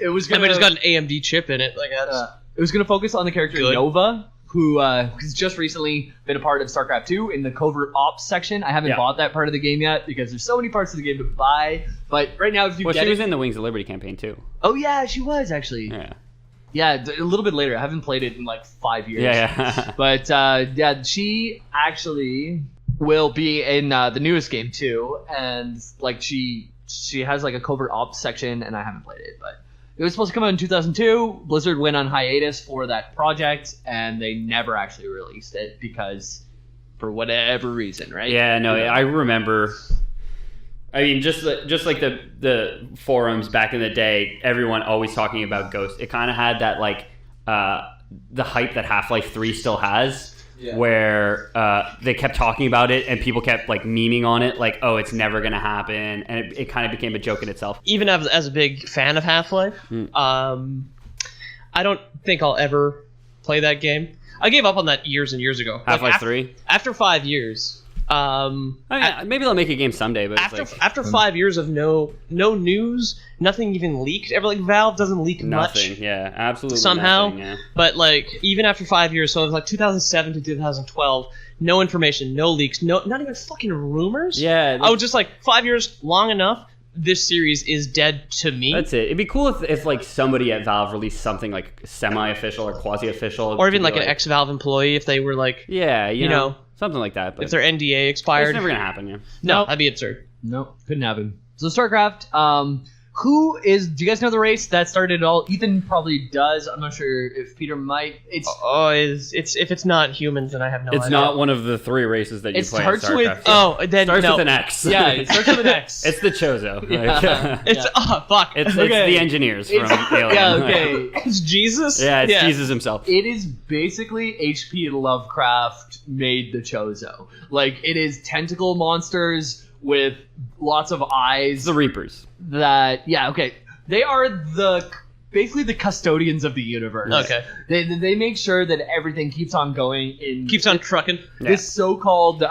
It was gonna... it's got an AMD chip in it. Like it was going to focus on the character Nova, who has just recently been a part of StarCraft 2 in the Covert Ops section. I haven't bought that part of the game yet because there's so many parts of the game to buy. But right now, if you she was in the Wings of Liberty campaign too. Oh yeah, she was actually. Yeah, a little bit later. I haven't played it in like 5 years. Yeah. But she actually will be in the newest game too, and like she has like a Covert Ops section, and I haven't played it, but. It was supposed to come out in 2002. Blizzard went on hiatus for that project, and they never actually released it because, for whatever reason, right? Yeah, no, I remember. I mean, just like the forums back in the day, everyone always talking about Ghost. It kind of had that like the hype that Half-Life 3 still has. Yeah. Where they kept talking about it and people kept like memeing on it like, oh, it's never gonna happen, and it kind of became a joke in itself. Even as a big fan of Half-Life, I don't think I'll ever play that game. I gave up on that years and years ago. Half-Life 3? After 5 years. Maybe they'll make a game someday, but after 5 years of no news, nothing even leaked. Valve doesn't leak nothing. Much. Yeah, absolutely. Somehow, nothing, yeah. But like even after 5 years, so it was like 2007 to 2012, no information, no leaks, not even fucking rumors. Yeah, I was just like 5 years long enough. This series is dead to me. That's it. It'd be cool if like somebody at Valve released something like semi-official or quasi-official, or even like an ex-Valve employee if they were like, you know. Something like that. But if their NDA expired. It's never going to happen, yeah. No, that'd be absurd. No, couldn't happen. So StarCraft, do you guys know the race that started it all? Ethan probably does. I'm not sure if Peter might. It's if it's not humans, then I have no idea. It's not one of the 3 races that you play in StarCraft. Then starts no. with an X. Yeah, it starts with an X. It's the Chozo. Yeah. It's the engineers from Alien. Yeah, okay. It's Jesus? Yeah, it's Jesus himself. It is basically H.P. Lovecraft made the Chozo. Like, it is tentacle monsters with lots of eyes. The Reapers. They are basically the custodians of the universe. Okay. They make sure that everything keeps on going keeps on trucking. This so-called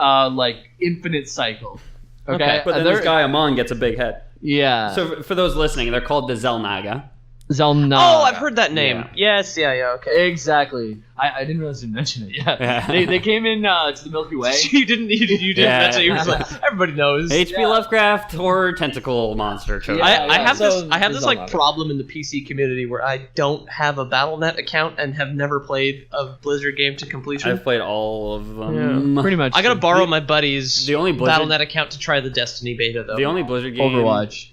infinite cycle. Okay. But then this guy Amon gets a big head. Yeah. So for those listening, they're called the Zelnaga. Zelnaga. Oh, I've heard that name. Yeah. Yes, okay. Exactly. I didn't realize you mentioned it. Yeah. They came in to the Milky Way. You didn't mention it. You were like, everybody knows. H.P. Lovecraft horror tentacle monster. I have this like problem in the PC community where I don't have a Battle.net account and have never played a Blizzard game to completion. I've played all of them. Yeah, pretty much. I gotta borrow my buddy's the only Battle.net account to try the Destiny beta though. The only Blizzard game Overwatch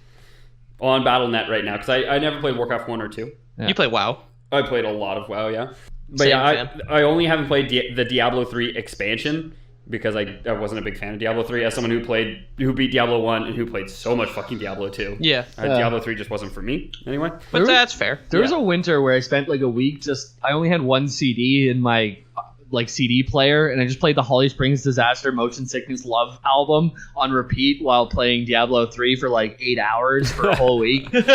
on Battle.net right now, because I never played Warcraft 1 or 2. Yeah. You play WoW? I played a lot of WoW, yeah. But I only haven't played the Diablo 3 expansion because I wasn't a big fan of Diablo 3 as someone who beat Diablo 1 and who played so much fucking Diablo 2. Yeah. Diablo 3 just wasn't for me, anyway. But that's fair. There was a winter where I spent like a week I only had one CD in my like CD player, and I just played the Holly Springs Disaster Motion Sickness Love album on repeat while playing Diablo 3 for like 8 hours for a whole week. And it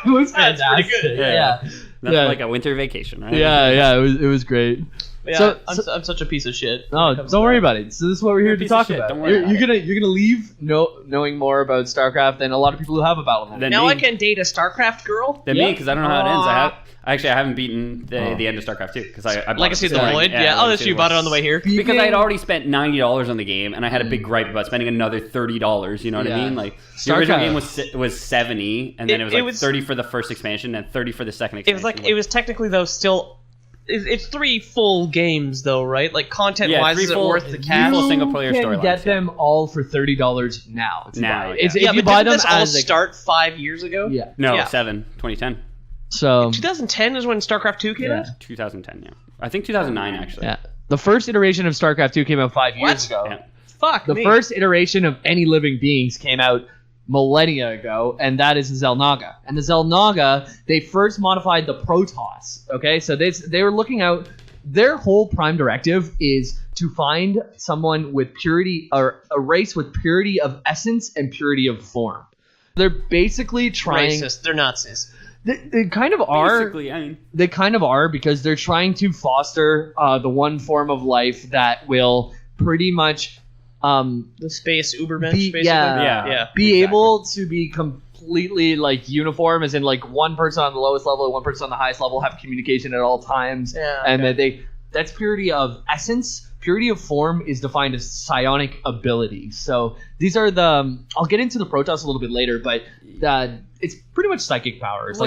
was fantastic. Good. Yeah. That's like a winter vacation, right? Yeah, it was great. Yeah, I'm such a piece of shit. No, don't worry about it. So this is what we're here to talk about. You're gonna leave knowing more about StarCraft than a lot of people who have a Battle. Now I can date a StarCraft girl. Than me, because I don't know how it ends. I haven't beaten the end of StarCraft 2 because I Legacy of the Void. Yeah, oh, that's you bought it on the way here. Because I had already spent $90 on the game, and I had a big gripe about spending another $30. You know what I mean? Like the original game was $70, and then it was $30 for the first expansion and $30 for the second expansion. It was technically though still. It's 3 full games though, right? Like content-wise, is it worth the cash? You single-player can storylines, get them all for $30 now. If you buy them as start 5 years ago. Yeah. No, 2010. So 2010 is when StarCraft 2 came out? 2010, yeah. I think 2009, actually. Yeah. The first iteration of StarCraft 2 came out 5 years ago. Yeah. Fuck The first iteration of any living beings came out millennia ago, and that is the Xel'Naga. And the Xel'Naga, they first modified the Protoss. Okay? So they were looking out... Their whole prime directive is to find someone with purity... or a race with purity of essence and purity of form. They're basically trying... Racist. They're Nazis. They kind of are. Basically, I mean, they kind of are because they're trying to foster the one form of life that will pretty much the space Ubermensch, basically. Yeah. Be able to be completely like uniform, as in like one person on the lowest level and one person on the highest level have communication at all times. Yeah, and that's purity of essence. Purity of form is defined as psionic ability. So these are I'll get into the Protoss a little bit later, but it's pretty much psychic powers.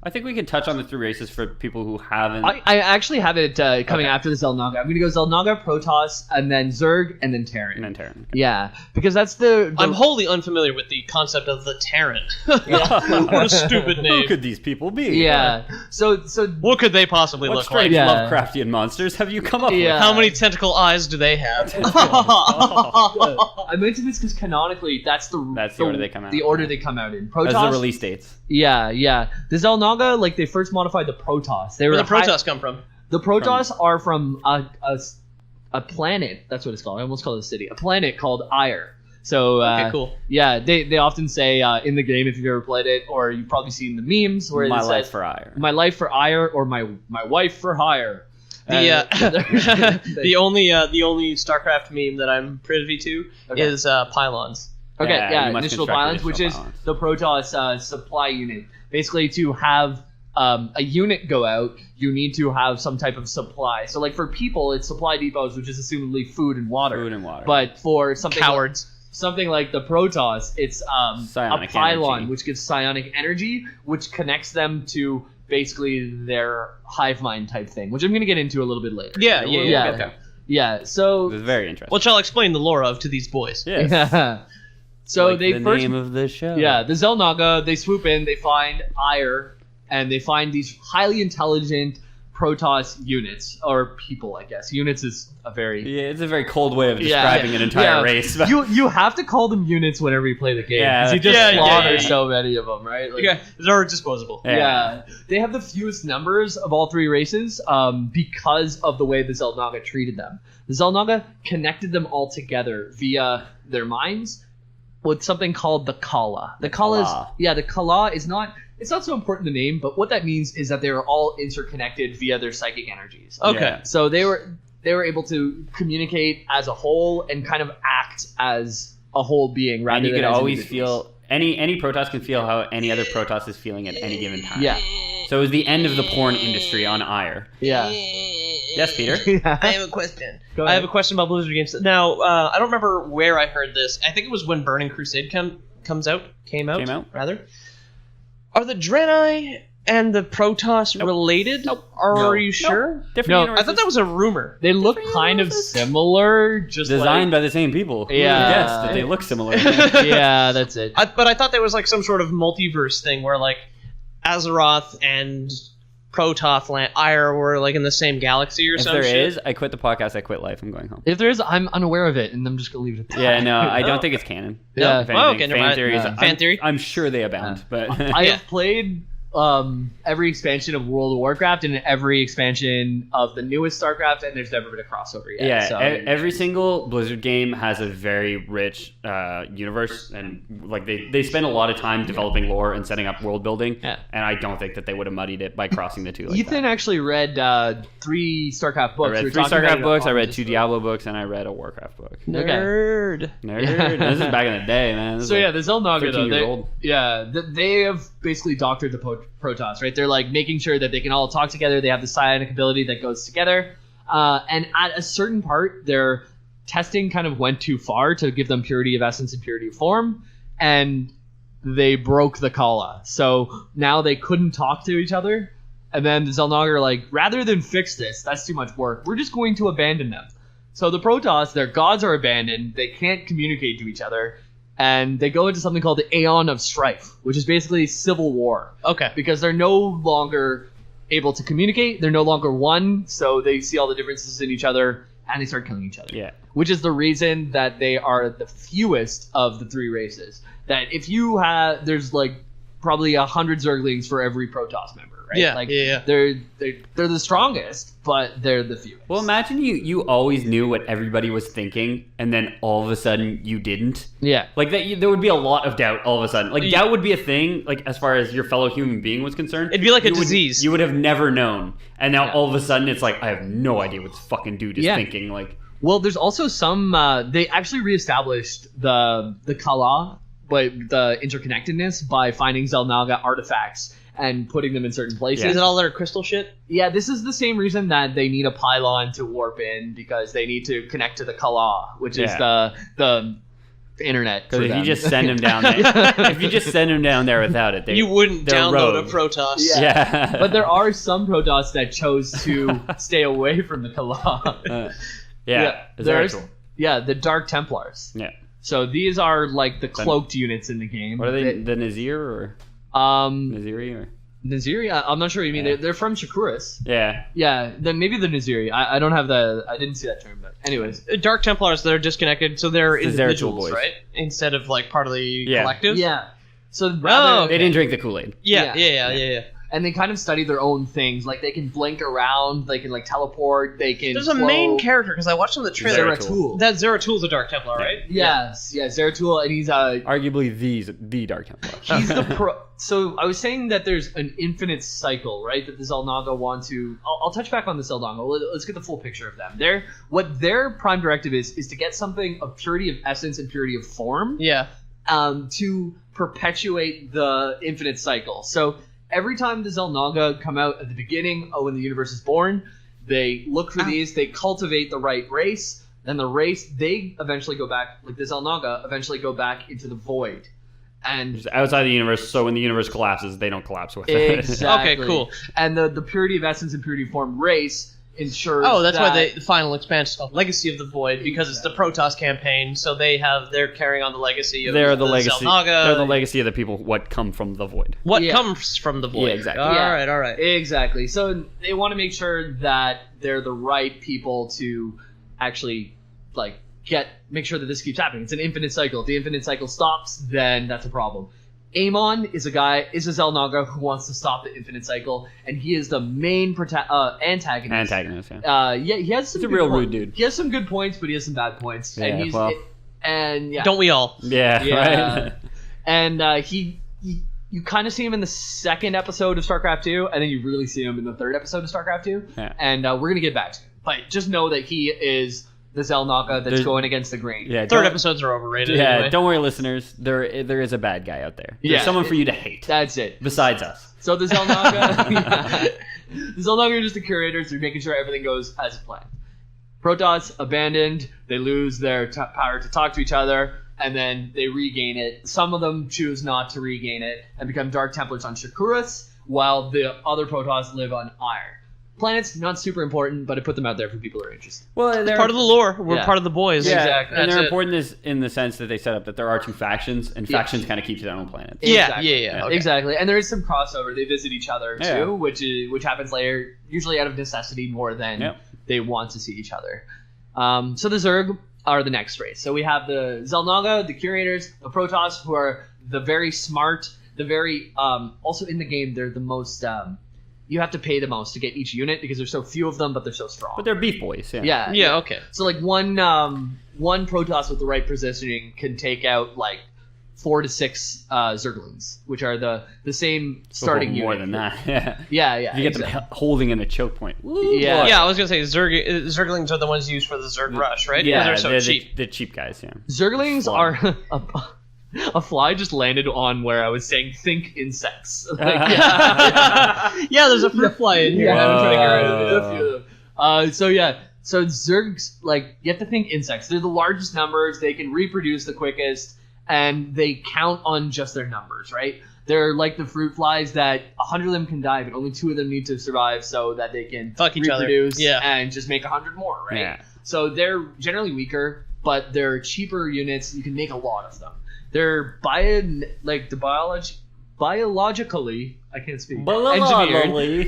I think we can touch on the 3 races for people who haven't. I actually have it coming after the Xel'Naga. I'm going to go Xel'Naga, Protoss, and then Zerg, and then Terran. Okay. Yeah, because that's the... I'm wholly unfamiliar with the concept of the Terran. What a stupid name. Who could these people be? Yeah. So what could they possibly what look strange like? Lovecraftian monsters have you come up with? How many tentacle eyes do they have? I mentioned this because canonically, that's the order they come out. The order they come out in. Protoss. As the release dates. Yeah. The Xel'Naga, like they first modified the Protoss. Where the Protoss come from? The Protoss are from a planet. That's what it's called. I almost called it a city. A planet called Ire. So okay, cool. Yeah, they often say in the game, if you've ever played it, or you've probably seen the memes where my it life says, for Ire. My life for Ire, or my wife for hire. The only StarCraft meme that I'm privy to is pylons. Okay, initial pylons, which is the Protoss supply unit. Basically, to have a unit go out, you need to have some type of supply. So, like for people, it's supply depots, which is assumably food and water. But for something like the Protoss, it's a pylon, energy, which gives psionic energy, which connects them to basically their hive mind type thing, which I'm going to get into a little bit later. Yeah. So this is very interesting. Which I'll explain the lore of to these boys. Yes. Yeah. So like the name of the show. Yeah, the Xel'Naga, they swoop in, they find Ire, and they find these highly intelligent Protoss units, or people, I guess. Units is it's a very cold way of describing an entire race. You have to call them units whenever you play the game, because you just slaughter so many of them, right? Like, they're disposable. Yeah. They have the fewest numbers of all 3 races because of the way the Xel'Naga treated them. The Xel'Naga connected them all together via their minds with something called the Kala. The Kala is not... It's not so important to name, but what that means is that they are all interconnected via their psychic energies. Okay. Yeah. So they were able to communicate as a whole and kind of act as a whole being rather than as individuals. And you can always feel... Any Protoss can feel how any other Protoss is feeling at any given time. Yeah. So it was the end of the porn industry on Ire. Yeah. Yes, Peter? I have a question. I have a question about Blizzard games. Now, I don't remember where I heard this. I think it was when Burning Crusade came out. Are the Draenei and the Protoss related? Nope. Are you sure? Nope. Different universes. I thought that was a rumor. They look kind of similar, just designed by the same people. Yeah, yes, that they look similar. Yeah, that's it. But I thought there was like some sort of multiverse thing where like Azeroth and Protoss Ire were like in the same galaxy or something. If there is, I quit the podcast, I quit life, I'm going home. If there is, I'm unaware of it, and I'm just going to leave it at that. Yeah, no, I don't think it's canon. Yeah. Fan theories, fan theory? I'm sure they abound. But I have played every expansion of World of Warcraft and every expansion of the newest Starcraft, and there's never been a crossover yet. Yeah, so, every single Blizzard game has a very rich universe, and like they spend a lot of time developing lore and setting up world building. Yeah. And I don't think that they would have muddied it by crossing the two. Like Ethan actually read 3 Starcraft books. I read 3 Starcraft books. I read 2 Diablo books, and I read a Warcraft book. Nerd. Nerd. This is back in the day, man. So yeah, the Xel'Naga though, they have basically doctored the Protoss, right? They're like making sure that they can all talk together. They have the psionic ability that goes together, and at a certain part, their testing kind of went too far to give them purity of essence and purity of form, and they broke the Kala. So now they couldn't talk to each other, and then the Xel'Naga are like, rather than fix this, that's too much work. We're just going to abandon them. So the Protoss, their gods are abandoned. They can't communicate to each other. And they go into something called the Aeon of Strife, which is basically civil war. Okay. Because they're no longer able to communicate. They're no longer one. So they see all the differences in each other, and they start killing each other. Yeah. Which is the reason that they are the fewest of the 3 races. That if you have, there's like probably 100 Zerglings for every Protoss member. Right? Yeah, like, yeah. They're the strongest, but they're the fewest. Well, imagine you always knew what everybody was thinking, and then all of a sudden you didn't. Yeah. Like that, there would be a lot of doubt all of a sudden. Like doubt would be a thing. Like as far as your fellow human being was concerned, It'd be like a disease. You would have never known, and now all of a sudden it's like I have no idea what this fucking dude is thinking. Like, well, there's also some. They actually reestablished the Kala, but the interconnectedness by finding Xel'Naga artifacts and putting them in certain places. Is it all their crystal shit? Yeah, this is the same reason that they need a pylon to warp in, because they need to connect to the Kala, which is the internet. Because if you just send them down there, if you just send them down there without it, you wouldn't download rogue. a Protoss. Yeah. But there are some Protoss that chose to stay away from the Kala. There's the Dark Templars. Yeah. So these are like the cloaked units in the game. What are they? The Nazir or Naziri or Naziri? I'm not sure what you mean. They're from Shakuras. Yeah. Yeah. Then maybe the Naziri. I don't have I didn't see that term, but anyways. Dark Templars, they're disconnected, so they're individuals, boys. right? Instead of like part of the collective. Yeah. So they didn't drink the Kool-Aid. Yeah. And they kind of study their own things. Like they can blink around, they can like teleport, they can. There's a main character because I watched on the trailer. Zeratul. That Zeratool's a Dark Templar, right? Yes, Zeratul, and he's arguably the Dark Templar. He's the So I was saying that there's an infinite cycle, right? That the Xel'Naga want to. I'll touch back on the Xel'Naga. Let's get the full picture of them. What their prime directive is to get something of purity of essence and purity of form. Yeah. To perpetuate the infinite cycle. So every time the Xel'Naga come out at the beginning, when the universe is born, they look for these, they cultivate the right race, then the race, they eventually go back, like the Xel'Naga, eventually go back into the void. And just outside the universe, so when the universe collapses, they don't collapse with it. Exactly. Okay, cool. And the purity of essence and purity of form race ensures that's why the final expansion is called Legacy of the Void, because it's the Protoss campaign, so they're carrying on the legacy of the legacy. Xel'Naga. They're the legacy of the people what come from the void. What comes from the void. Yeah, exactly. All right. Exactly. So they want to make sure that they're the right people to actually make sure that this keeps happening. It's an infinite cycle. If the infinite cycle stops, then that's a problem. Amon is a Xel'Naga who wants to stop the infinite cycle, and he is the main antagonist. He has some. He's a real rude dude. He has some good points, but he has some bad points. Yeah, and don't we all? Yeah. Right. And you kind of see him in the second episode of Starcraft 2, and then you really see him in the third episode of Starcraft 2. Yeah. And we're gonna get back to him, but just know that he is the Xel'Naga that's going against the grain. Yeah, third episodes are overrated. Yeah, anyway. Don't worry, listeners. There is a bad guy out there. There's someone for you to hate. That's it. Besides us. So the Xel'Naga, the Xel'Naga are just the curators. They're making sure everything goes as planned. Protoss abandoned. They lose their power to talk to each other, and then they regain it. Some of them choose not to regain it and become Dark Templars on Shakuras, while the other Protoss live on Iron. Planets, not super important, but I put them out there for people who are interested. Well, they're part of the lore. We're part of the boys. Yeah, exactly. And they're important in the sense that they set up that there are 2 factions, and factions kind of keep their own planets. Exactly. Okay. Exactly. And there is some crossover. They visit each other, too, which happens later, usually out of necessity more than they want to see each other. So the Zerg are the next race. So we have the Xel'Naga, the Curators, the Protoss, who are the very smart, the very also in the game they're the most you have to pay the most to get each unit because there's so few of them, but they're so strong. But they're beef boys. Yeah. Okay. So like one Protoss with the right positioning can take out like 4 to 6 Zerglings, which are the same starting more unit. than that. Yeah. You get them holding in a choke point. Yeah, I was gonna say Zerglings are the ones used for the Zerg rush, right? Yeah, because they're so cheap. The cheap guys. Yeah. Zerglings are a fly just landed on where I was saying think insects. Like, yeah, there's a fruit fly in here. Yeah, I'm trying to get rid of it. There's a few of them. So Zergs, like, you have to think insects. They're the largest numbers. They can reproduce the quickest, and they count on just their numbers, right? They're like the fruit flies that 100 of them can die, but only 2 of them need to survive so that they can fuck each reproduce other. and just make 100 more, right? Yeah. So they're generally weaker, but they're cheaper units. You can make a lot of them. They're biologically, I can't speak.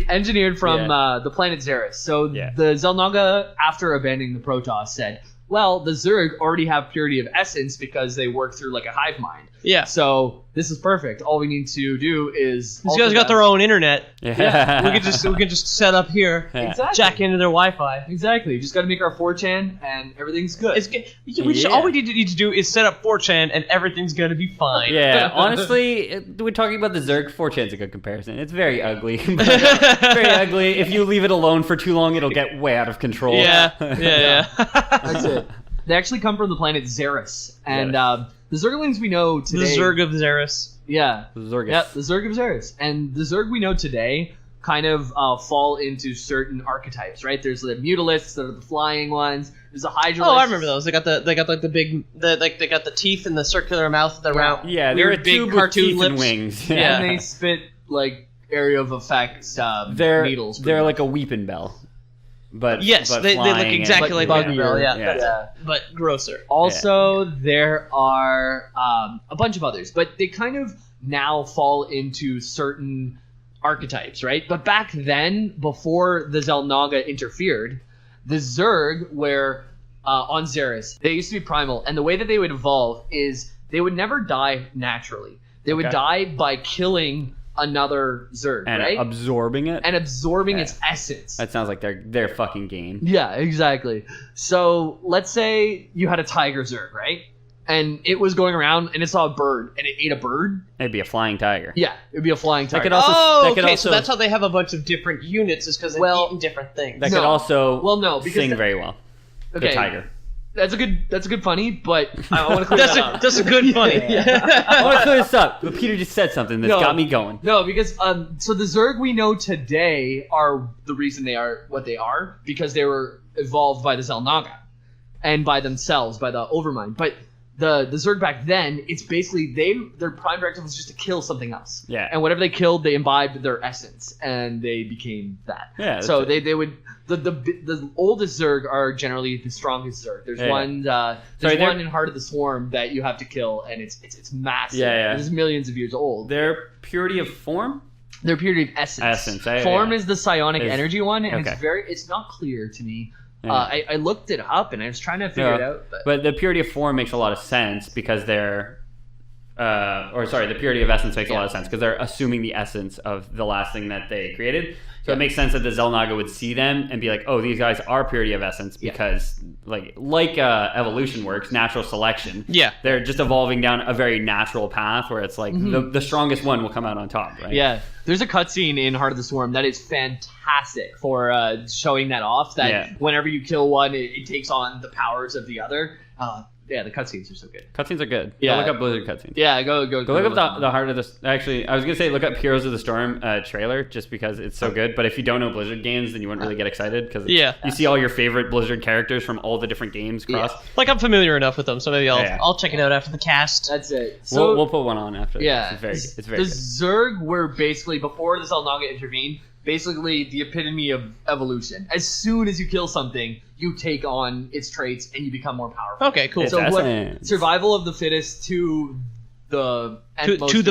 Engineered from the planet Xeris. So the Xel'Naga, after abandoning the Protoss, said, well, the Zerg already have purity of essence because they work through like a hive mind. Yeah. So this is perfect. All we need to do is these guys got their own internet. Yeah. we can just set up here. Yeah. Exactly. Jack into their Wi-Fi. Exactly. Just got to make our 4chan and everything's good. All we need to do is set up 4chan and everything's gonna be fine. Yeah, honestly, we're talking about the Zerg. 4chan's a good comparison. It's very ugly. Very ugly. If you leave it alone for too long, it'll get way out of control. Yeah. That's it. They actually come from the planet Xeris, and the Zerglings we know today. The Zerg of Xeris. Yeah. Zergus. Yeah, the Zerg of Xeris, and the Zerg we know today kind of fall into certain archetypes, right? There's the Mutalisks that are the flying ones. There's the Hydralisks. Oh, I remember those. They got they got the teeth and the circular mouth. The round. Yeah, they're a big tube cartoon with teeth lips. and wings. And they spit like area of effect needles. They're like a weeping bell. But yes, but they look exactly like buggier. Bell, Yeah. but grosser. Also, there are a bunch of others, but they kind of now fall into certain archetypes, right? But back then, before the Xel'Naga interfered, the Zerg were on Xeris. They used to be primal, and the way that they would evolve is they would never die naturally. They would die by killing another Zerg, and right? absorbing it. And absorbing its essence. That sounds like their fucking game. Yeah, exactly. So let's say you had a tiger Zerg, right? And it was going around and it saw a bird and it ate a bird. It'd be a flying tiger. Yeah, it'd be a flying tiger. So that's how they have a bunch of different units, is because they've eaten different things. That could also because sing very well. Okay, the tiger. That's a good funny, but I want to clear that up. That's a good funny. I want to clear this up, but Peter just said something that's got me going. No, because so the Zerg we know today are the reason they are what they are because they were evolved by the Xel'Naga and by themselves, by the Overmind. But the Zerg back then, it's basically their prime directive was just to kill something else. Yeah. And whatever they killed, they imbibed their essence, and they became that. Yeah. So they would. The oldest Zerg are generally the strongest Zerg. There's one in Heart of the Swarm that you have to kill, and it's massive. Yeah. It's millions of years old. Their purity of form? Their purity of essence. Form is the psionic energy one, and it's not clear to me. Yeah. I looked it up, and I was trying to figure it out. But the purity of form makes a lot of sense because they're... the purity of essence makes a lot of sense because they're assuming the essence of the last thing that they created. So it makes sense that the Xel'Naga would see them and be like, "Oh, these guys are purity of essence," because like evolution works, natural selection. Yeah, they're just evolving down a very natural path where it's like the strongest one will come out on top, right? Yeah, there's a cutscene in Heart of the Swarm that is fantastic for showing that off. That whenever you kill one, it takes on the powers of the other. Yeah, the cutscenes are so good. Cutscenes are good. Yeah. Go look up Blizzard cutscenes. Yeah, go look up the Heart of the... Actually, I was going to say look up Heroes of the Storm trailer just because it's so good. But if you don't know Blizzard games, then you wouldn't really get excited because you see all your favorite Blizzard characters from all the different games cross. Yeah. Like, I'm familiar enough with them, so maybe I'll check it out after the cast. That's it. So we'll put one on after. Yeah. It's very good. The Zerg were basically, before the Xel'Naga intervened, basically the epitome of evolution. As soon as you kill something, you take on its traits and you become more powerful. Okay, cool. So survival of the fittest to the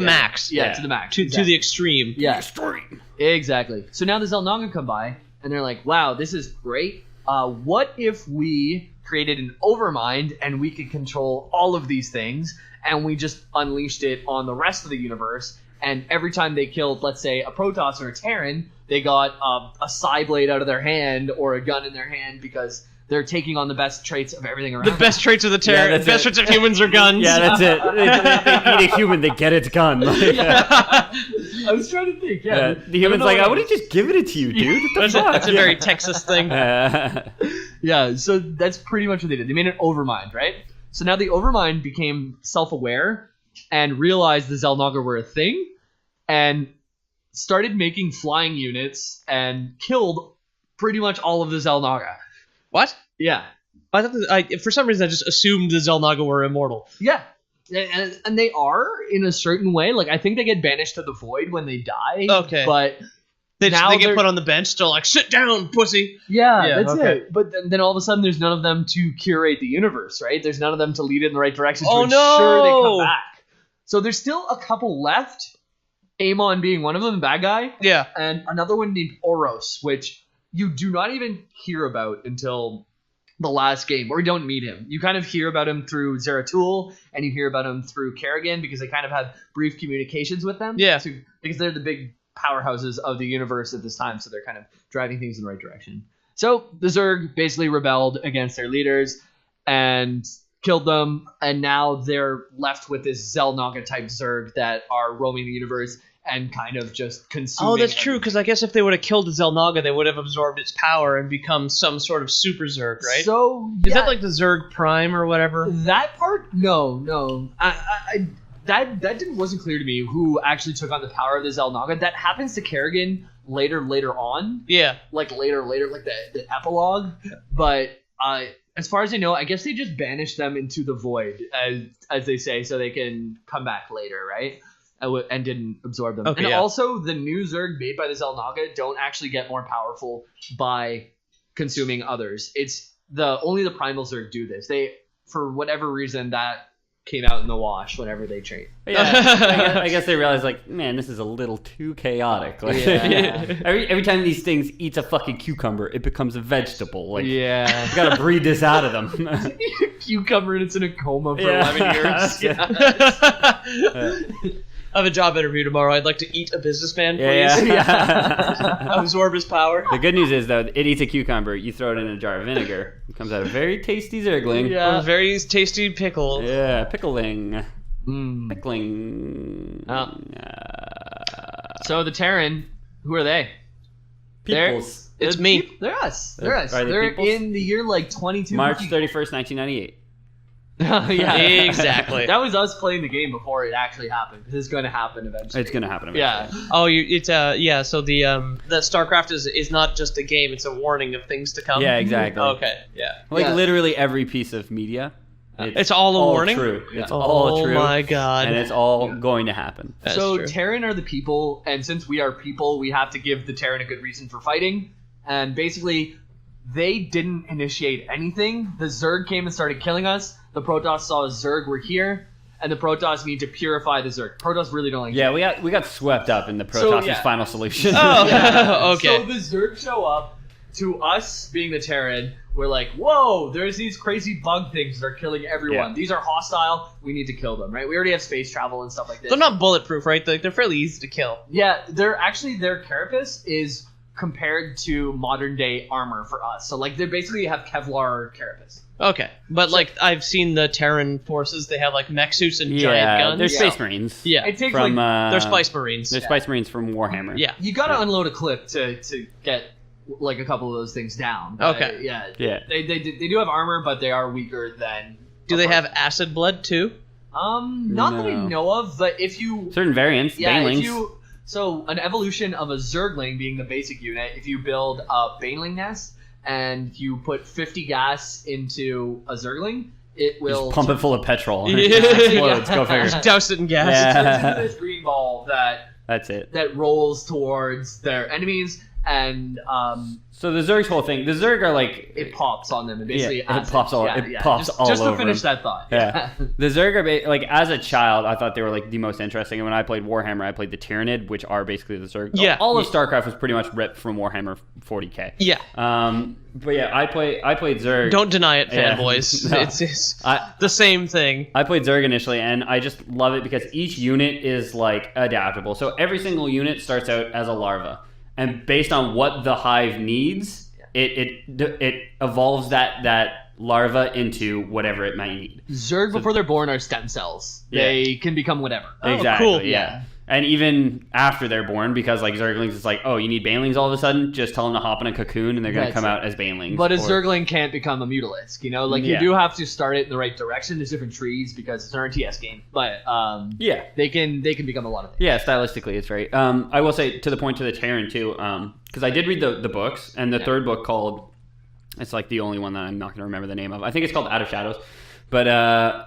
max. Yeah, to the max. To the extreme. Yeah. Extreme. Exactly. So now the Xel'Naga come by and they're like, "Wow, this is great. What if we created an Overmind and we could control all of these things and we just unleashed it on the rest of the universe?" and every time they killed, let's say, a Protoss or a Terran, they got a Psy blade out of their hand or a gun in their hand because they're taking on the best traits of everything around. The best traits of the Terran, the best traits of humans are guns. Yeah, that's it. They eat a human, they get its gun. I was trying to think. Yeah, the human's like, I would have just given it to you, dude. That's a very Texas thing. Yeah, so that's pretty much what they did. They made an Overmind, right? So now the Overmind became self-aware and realized the Xel'Naga were a thing and started making flying units and killed pretty much all of the Xel'Naga. What? Yeah. I thought for some reason I just assumed the Xel'Naga were immortal. Yeah. And they are in a certain way. Like, I think they get banished to the void when they die. Okay. But they get put on the bench, still like, sit down, pussy. Yeah, that's it. But then all of a sudden, there's none of them to curate the universe, right? There's none of them to lead it in the right direction to ensure they come back. So there's still a couple left. Amon being one of them, bad guy. Yeah. And another one named Oros, which you do not even hear about until the last game, or you don't meet him. You kind of hear about him through Zeratul, and you hear about him through Kerrigan, because they kind of have brief communications with them. Yeah. Because they're the big powerhouses of the universe at this time, so they're kind of driving things in the right direction. So the Zerg basically rebelled against their leaders and killed them, and now they're left with this Xel'Naga type Zerg that are roaming the universe and kind of just consuming. Oh, that's true, because I guess if they would have killed the Xel'Naga, they would have absorbed its power and become some sort of super Zerg, right? So is that like the Zerg Prime or whatever? That part, no. That wasn't clear to me who actually took on the power of the Xel'Naga. That happens to Kerrigan later on. Yeah, like later, like the epilogue. But as far as I know, I guess they just banished them into the void, as they say, so they can come back later, right? And didn't absorb them. Okay, and also, the new Zerg made by the Xel'Naga don't actually get more powerful by consuming others. It's only the Primal Zerg do this. They, for whatever reason, that came out in the wash whenever they train. Yeah, I guess they realized, like, man, this is a little too chaotic. Like, every time these things eats a fucking cucumber, it becomes a vegetable. Like, you gotta breed this out of them. Cucumber, and it's in a coma for 11 years. I have a job interview tomorrow. I'd like to eat a businessman, please. Absorb his power. The good news is, though, it eats a cucumber. You throw it in a jar of vinegar. It comes out a very tasty Zergling. Yeah. Very tasty pickle. Yeah, pickling. Pickling. Oh. So the Terran, who are they? Peoples. It's me. They're us. They're in the year like 22. March 31st, 1998. Yeah, exactly. That was us playing the game before it actually happened. Because it's going to happen eventually. It's going to happen eventually. Yeah. Oh, So the Starcraft is not just a game; it's a warning of things to come. Yeah, exactly. Okay. Yeah. Literally every piece of media. It's all a warning. True. It's all true. Oh my god. And it's all going to happen. That's so true. Terran are the people, and since we are people, we have to give the Terran a good reason for fighting. And basically, they didn't initiate anything. The Zerg came and started killing us. The Protoss saw a Zerg were here, and the Protoss need to purify the Zerg. Protoss really don't like it. We got swept up in the Protoss' final solution. Oh, okay. So the Zerg show up to us being the Terran. We're like, whoa, there's these crazy bug things that are killing everyone. Yeah. These are hostile. We need to kill them, right? We already have space travel and stuff like this. They're not bulletproof, right? They're fairly easy to kill. Yeah, their carapace is compared to modern day armor for us. So like they basically have Kevlar carapace. Okay, but like I've seen the Terran forces, they have like mech suits and giant guns. They're Space Marines. Yeah, it takes from, they're Spice Marines. They're Spice Marines from Warhammer. Yeah, you gotta unload a clip to get like a couple of those things down. Okay, yeah. They do have armor, but they are weaker than. Do they have acid blood too? Not that I know of, but if you certain variants, banelings. So an evolution of a Zergling being the basic unit, if you build a Baneling nest and you put 50 gas into a Zergling, it will just pump it full of petrol. And it explodes. Go figure. Just douse it in gas. It turns into this green ball that's it. That rolls towards their enemies, and so the Zerg's whole thing, the Zerg are like it pops on them and basically it pops all just over to finish them. that thought. Yeah. The Zerg are like, as a child, I thought they were like the most interesting. And when I played Warhammer, I played the Tyranid, which are basically the Zerg. Yeah. All of StarCraft was pretty much ripped from Warhammer 40k. Yeah. But yeah, I played Zerg. Don't deny it, Yeah. fanboys. No. It's the same thing. I played Zerg initially, and I just love it because each unit is like adaptable. So every single unit starts out as a larva, and based on what the hive needs, it evolves that larva into whatever it might need. Zerg before they're born are stem cells. Yeah. They can become whatever. Exactly. cool. Yeah. And even after they're born, because like Zerglings, it's like, oh, you need banelings all of a sudden. Just tell them to hop in a cocoon, and they're going to come out as banelings. But a Zergling can't become a Mutalisk. You know, like you Yeah. do have to start it in the right direction. There's different trees because it's an RTS game, but yeah, they can become a lot of things. yeah. Stylistically, it's very. I will say to the point to the Terran too, because I did read the books, and the third book called. It's like the only one that I'm not going to remember the name of. I think it's called Out of Shadows. But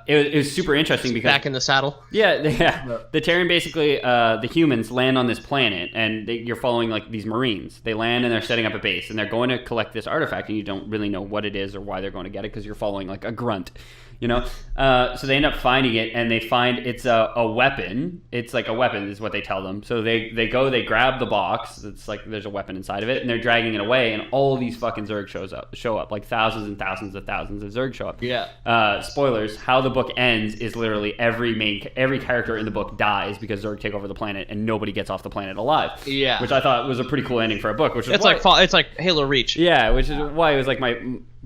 it was super interesting because... Back in the saddle. Yeah. The Terran basically, the humans land on this planet, and you're following like these Marines. They land and they're setting up a base, and they're going to collect this artifact, and you don't really know what it is or why they're going to get it because you're following like a grunt. You know, so they end up finding it, and they find it's a weapon. It's like a weapon is what they tell them. So they grab the box. It's like there's a weapon inside of it, and they're dragging it away. And all of these fucking Zerg show up, like thousands and thousands of Zerg show up. Yeah. Spoilers: how the book ends is literally every character in the book dies because Zerg take over the planet, and nobody gets off the planet alive. Yeah. Which I thought was a pretty cool ending for a book. Which is It's like Halo Reach. Yeah, which is why it was like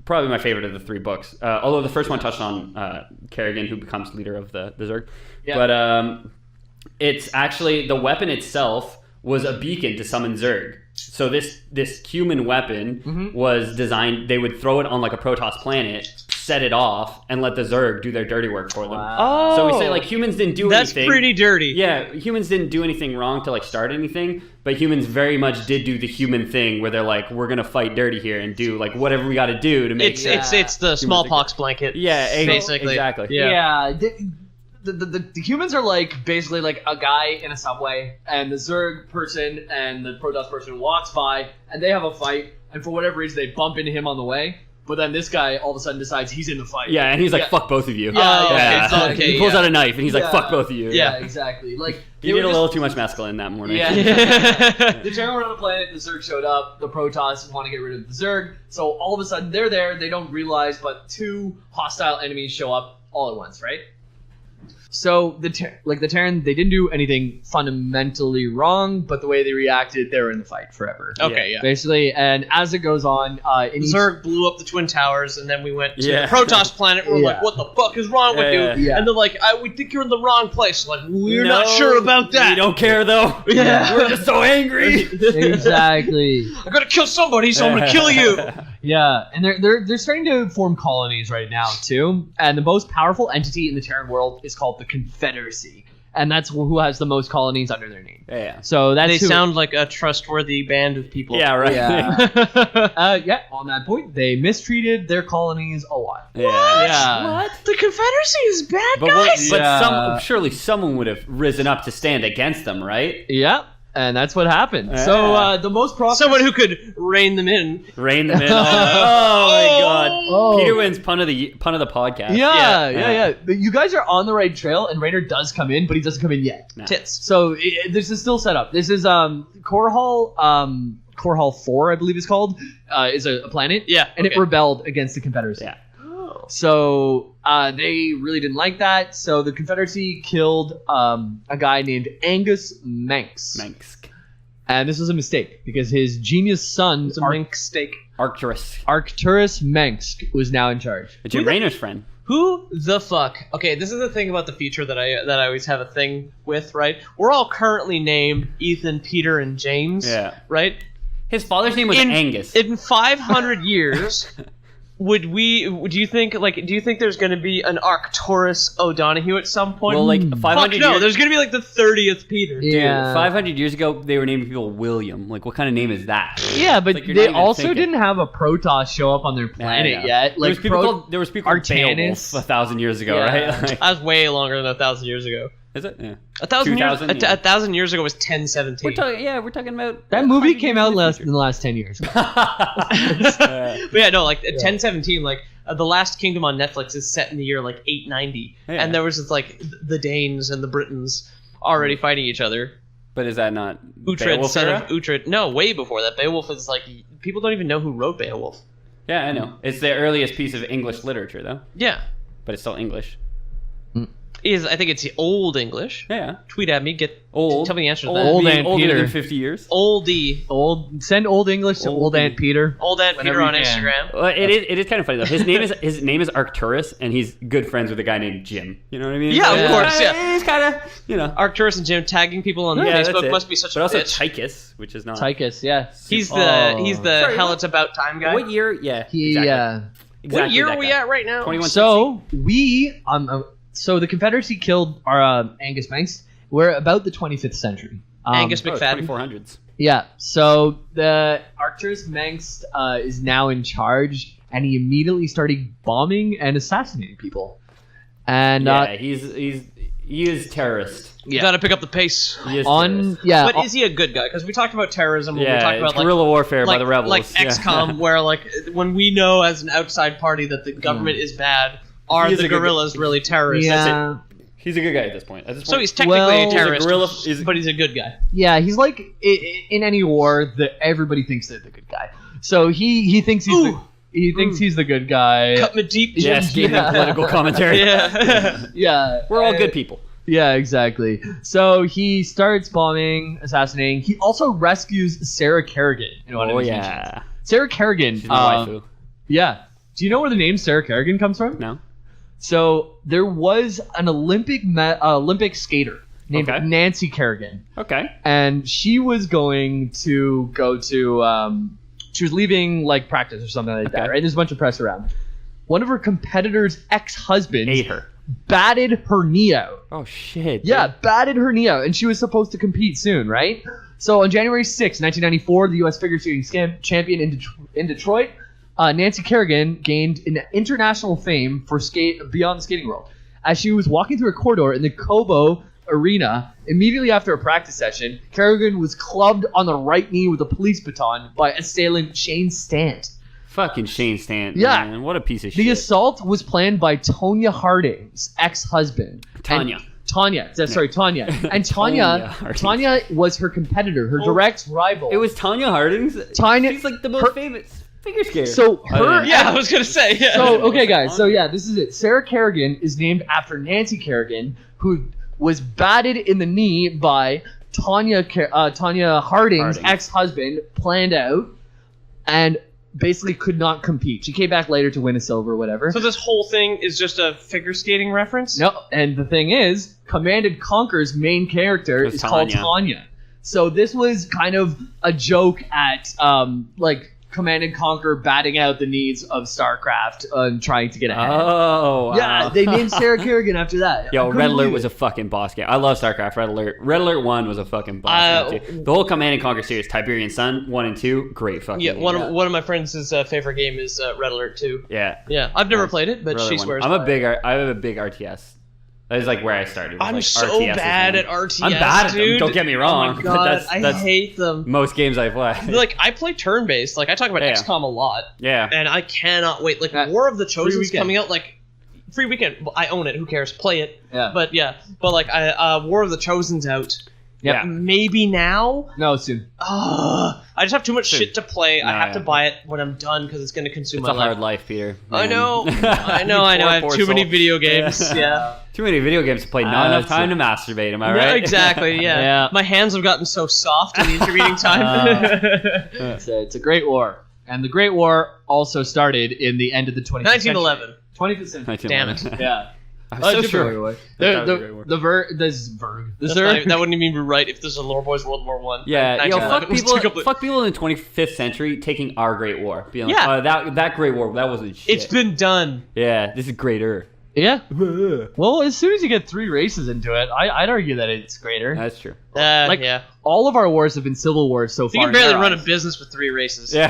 probably my favorite of the three books. Although the first one touched on Kerrigan, who becomes leader of the Zerg. Yeah. But it's actually, the weapon itself was a beacon to summon Zerg. So this human weapon was designed, they would throw it on like a Protoss planet, set it off, and let the Zerg do their dirty work for them. Wow. So we say like humans didn't do anything. That's pretty dirty. Yeah, humans didn't do anything wrong to like start anything, but humans very much did do the human thing where they're like, we're gonna fight dirty here and do like whatever we got to do to make. It's the smallpox blanket. Yeah, basically. Exactly. Yeah. The humans are like basically like a guy in a subway, and the Zerg person and the Protoss person walks by, and they have a fight, and for whatever reason they bump into him on the way. But then this guy all of a sudden decides he's in the fight. Yeah, and he's like, "Fuck both of you." Okay, he pulls out a knife and he's like, "Fuck both of you." Yeah, exactly. Like he did a little too much mescaline that morning. Yeah. The Terran were on the planet. The Zerg showed up. The Protoss want to get rid of the Zerg. So all of a sudden they're there. They don't realize, but two hostile enemies show up all at once, right? So the Terran, they didn't do anything fundamentally wrong, but the way they reacted, they were in the fight forever. Okay, yeah. Basically, and as it goes on, Zerg blew up the Twin Towers, and then we went to the Protoss planet. We're like, what the fuck is wrong with you? Yeah. And they're like, we think you're in the wrong place. Like, we're not sure about that. We don't care, though. Yeah. We're just so angry. Exactly. I gotta kill somebody, so I'm gonna kill you. Yeah, and they're starting to form colonies right now, too. And the most powerful entity in the Terran world is called the Confederacy. And that's who has the most colonies under their name. Yeah. So they sound like a trustworthy band of people. Yeah, right. Yeah. On that point, they mistreated their colonies a lot. Yeah. What? The Confederacy is bad, guys? But surely someone would have risen up to stand against them, right? Yeah. And that's what happened. So the most prosperous... Someone who could rein them in. Rein them in. Oh my god. Oh. Peter wins pun of the podcast. Yeah. You guys are on the right trail, and Rainer does come in, but he doesn't come in yet. No. Tits. So this is still set up. This is Core Hall 4, I believe it's called, is a planet. Yeah. And it rebelled against the Confederacy. Yeah. So they really didn't like that. So the Confederacy killed a guy named Angus Manx. And this was a mistake because his genius son, Arcturus Manx, was now in charge. Jim Raynor's friend. Who the fuck? Okay, this is the thing about the future that I always have a thing with, right? We're all currently named Ethan, Peter, and James. Yeah. Right? His father's name was Angus. In 500 years... Do you think there's going to be an Arcturus O'Donoghue at some point? Well, like 500 years... there's going to be like the 30th Peter. Yeah. Dude, 500 years ago, they were naming people William. Like, what kind of name is that? Yeah, but like they also didn't have a Protoss show up on their planet yet. Like there was people called Beowulf 1,000 years ago, right? That was way longer than 1,000 years ago. Is it? Yeah. 1,000 years. 2000, yeah. 1,000 years ago was 1017. We're talking about That movie came out in the last 10 years. But yeah, no, like 1017, like the Last Kingdom on Netflix is set in the year like 890, and there was just like the Danes and the Britons already fighting each other. But is that not Uhtred, Beowulf son era? of Uhtred? No, way before that. Beowulf is like people don't even know who wrote Beowulf. Yeah, I know. It's the earliest piece of English literature, though. Yeah, But it's still English. I think it's the Old English. Yeah. Tweet at me. Old. Tell me the answer to Old that. Old being Aunt older Peter. than 50 years. Oldie. Send Old English to Old Aunt Peter. Old Aunt Peter Whenever on you can. Instagram. Well, it is kind of funny though. His name is Arcturus, and he's good friends with a guy named Jim. You know what I mean? Yeah, of course. Yeah. He's kind of Arcturus and Jim tagging people on Yeah, that's Facebook it. must be such But a also bitch. Tychus, which is not. Tychus, yeah. He's the Sorry, hell what? it's about time guy. What year? Yeah. He, exactly. What Exactly year that are we guy. at right now? 21. So the Confederacy killed our Angus Manx. We're about the 25th century. Angus Oh, McFadden. 2400s. Yeah. So the Arcturus Manx is now in charge, and he immediately started bombing and assassinating people. And Yeah, he is terrorist. You gotta pick up the pace. He is terrorist. But is he a good guy? Because we talked about terrorism when we Yeah, talked it's about like guerrilla warfare by the rebels. like Yeah. XCOM, where like when we know as an outside party that the government is bad, are He is the a good- guerrillas really terrorists? yeah. He's a good guy at this point. So he's technically Well, a terrorist, he's a gorilla- but he's a good guy. Yeah, he's like in any war that everybody thinks they're the good guy. So he thinks he's the good guy. Cut me deep. Yes, gave him political commentary. Yeah. Yeah, We're all good people. Yeah, exactly. So he starts bombing, assassinating. He also rescues Sarah Kerrigan in one of his missions. Yeah. Sarah Kerrigan. She's my waifu. Yeah. Do you know where the name Sarah Kerrigan comes from? No? So there was an Olympic skater named Okay. Nancy Kerrigan, Okay. and she was going to go to. She was leaving like practice or something like that. Okay. Right? There's a bunch of press around. One of her competitor's ex-husbands Ate her. batted her knee out. Oh, shit. Yeah, batted her knee out, and she was supposed to compete soon, right? So on January 6, 1994, the U.S. figure skating champion in Detroit, Nancy Kerrigan gained an international fame for beyond the skating world. As she was walking through a corridor in the Cobo Arena, immediately after a practice session, Kerrigan was clubbed on the right knee with a police baton by assailant Shane Stant. Fucking Shane Stanton. Yeah. Man. What a piece of The shit. assault was planned by Tonya Harding's ex-husband. Tanya. Tanya. And Tonya Harding. Tanya was her competitor, her direct rival. It was Tanya Harding's. Tanya. She's like the most famous figure skater. So Other her. than- Yeah, I was gonna say. Yeah. So okay, guys. So yeah, this is it. Sarah Kerrigan is named after Nancy Kerrigan, who was batted in the knee by Tanya Harding's Harding. ex-husband, planned out, and basically could not compete. She came back later to win a silver, whatever. So this whole thing is just a figure skating reference? No, and the thing is, Command and Conquer's main character Was is called Tanya. Tanya. So this was kind of a joke at like Command and Conquer batting out the needs of Starcraft and trying to get ahead. Oh, wow. Yeah, they named Sarah Kerrigan after that. Yo, I couldn't Red Alert believe was it. a fucking boss game. I love StarCraft. Red Alert. Red Alert 1 was a fucking boss game too. The whole Command and Conquer series, Tiberian Sun 1 and 2, great fucking Yeah, game. one of my friends' favorite game is Red Alert 2. Yeah. Yeah, I've never played it, but Red she Alert 1. swears. I by have a big RTS. That is like where I started. I'm like, so RTS is bad one. at RTS. I'm bad at them. dude. Don't get me wrong. Oh my but god, that's I hate them. most games I play. Like I play turn-based. Like I talk about Yeah. XCOM a lot, Yeah. and I cannot wait. Like Yeah. War of the Chosen's Weekend. coming out. Like free weekend. I own it. Who cares? Play it. Yeah. But like War of the Chosen's out. Yeah. Maybe now. No, soon. I just have too much Dude. shit to play. I No, have yeah. to buy it when I'm done because it's going to consume It's my a life. hard life, Peter. I Man. know. I know. I have too many soul. video games. Yeah. Too many video games to play. Not enough that's time to masturbate. Am I No, right? exactly. Yeah. Yeah. My hands have gotten so soft in the intervening time. It's a great war. And the Great War also started in the end of the 20th 1911. 20th century. Damn it. Yeah. I'm so different sure. way. That was a great war. The Zerg. That wouldn't even be right if this was Lore Boys World War One. Yeah, yo, 1911 was fuck people in the 25th century taking our Great War. Being like, Yeah. that Great War, that wasn't shit. It's been done. Yeah, this is greater. Yeah. Well, as soon as you get 3 races into it, I'd argue that it's greater. That's true. Yeah. All of our wars have been civil wars so You far. can barely in our run a eyes. business with 3 races. Yeah.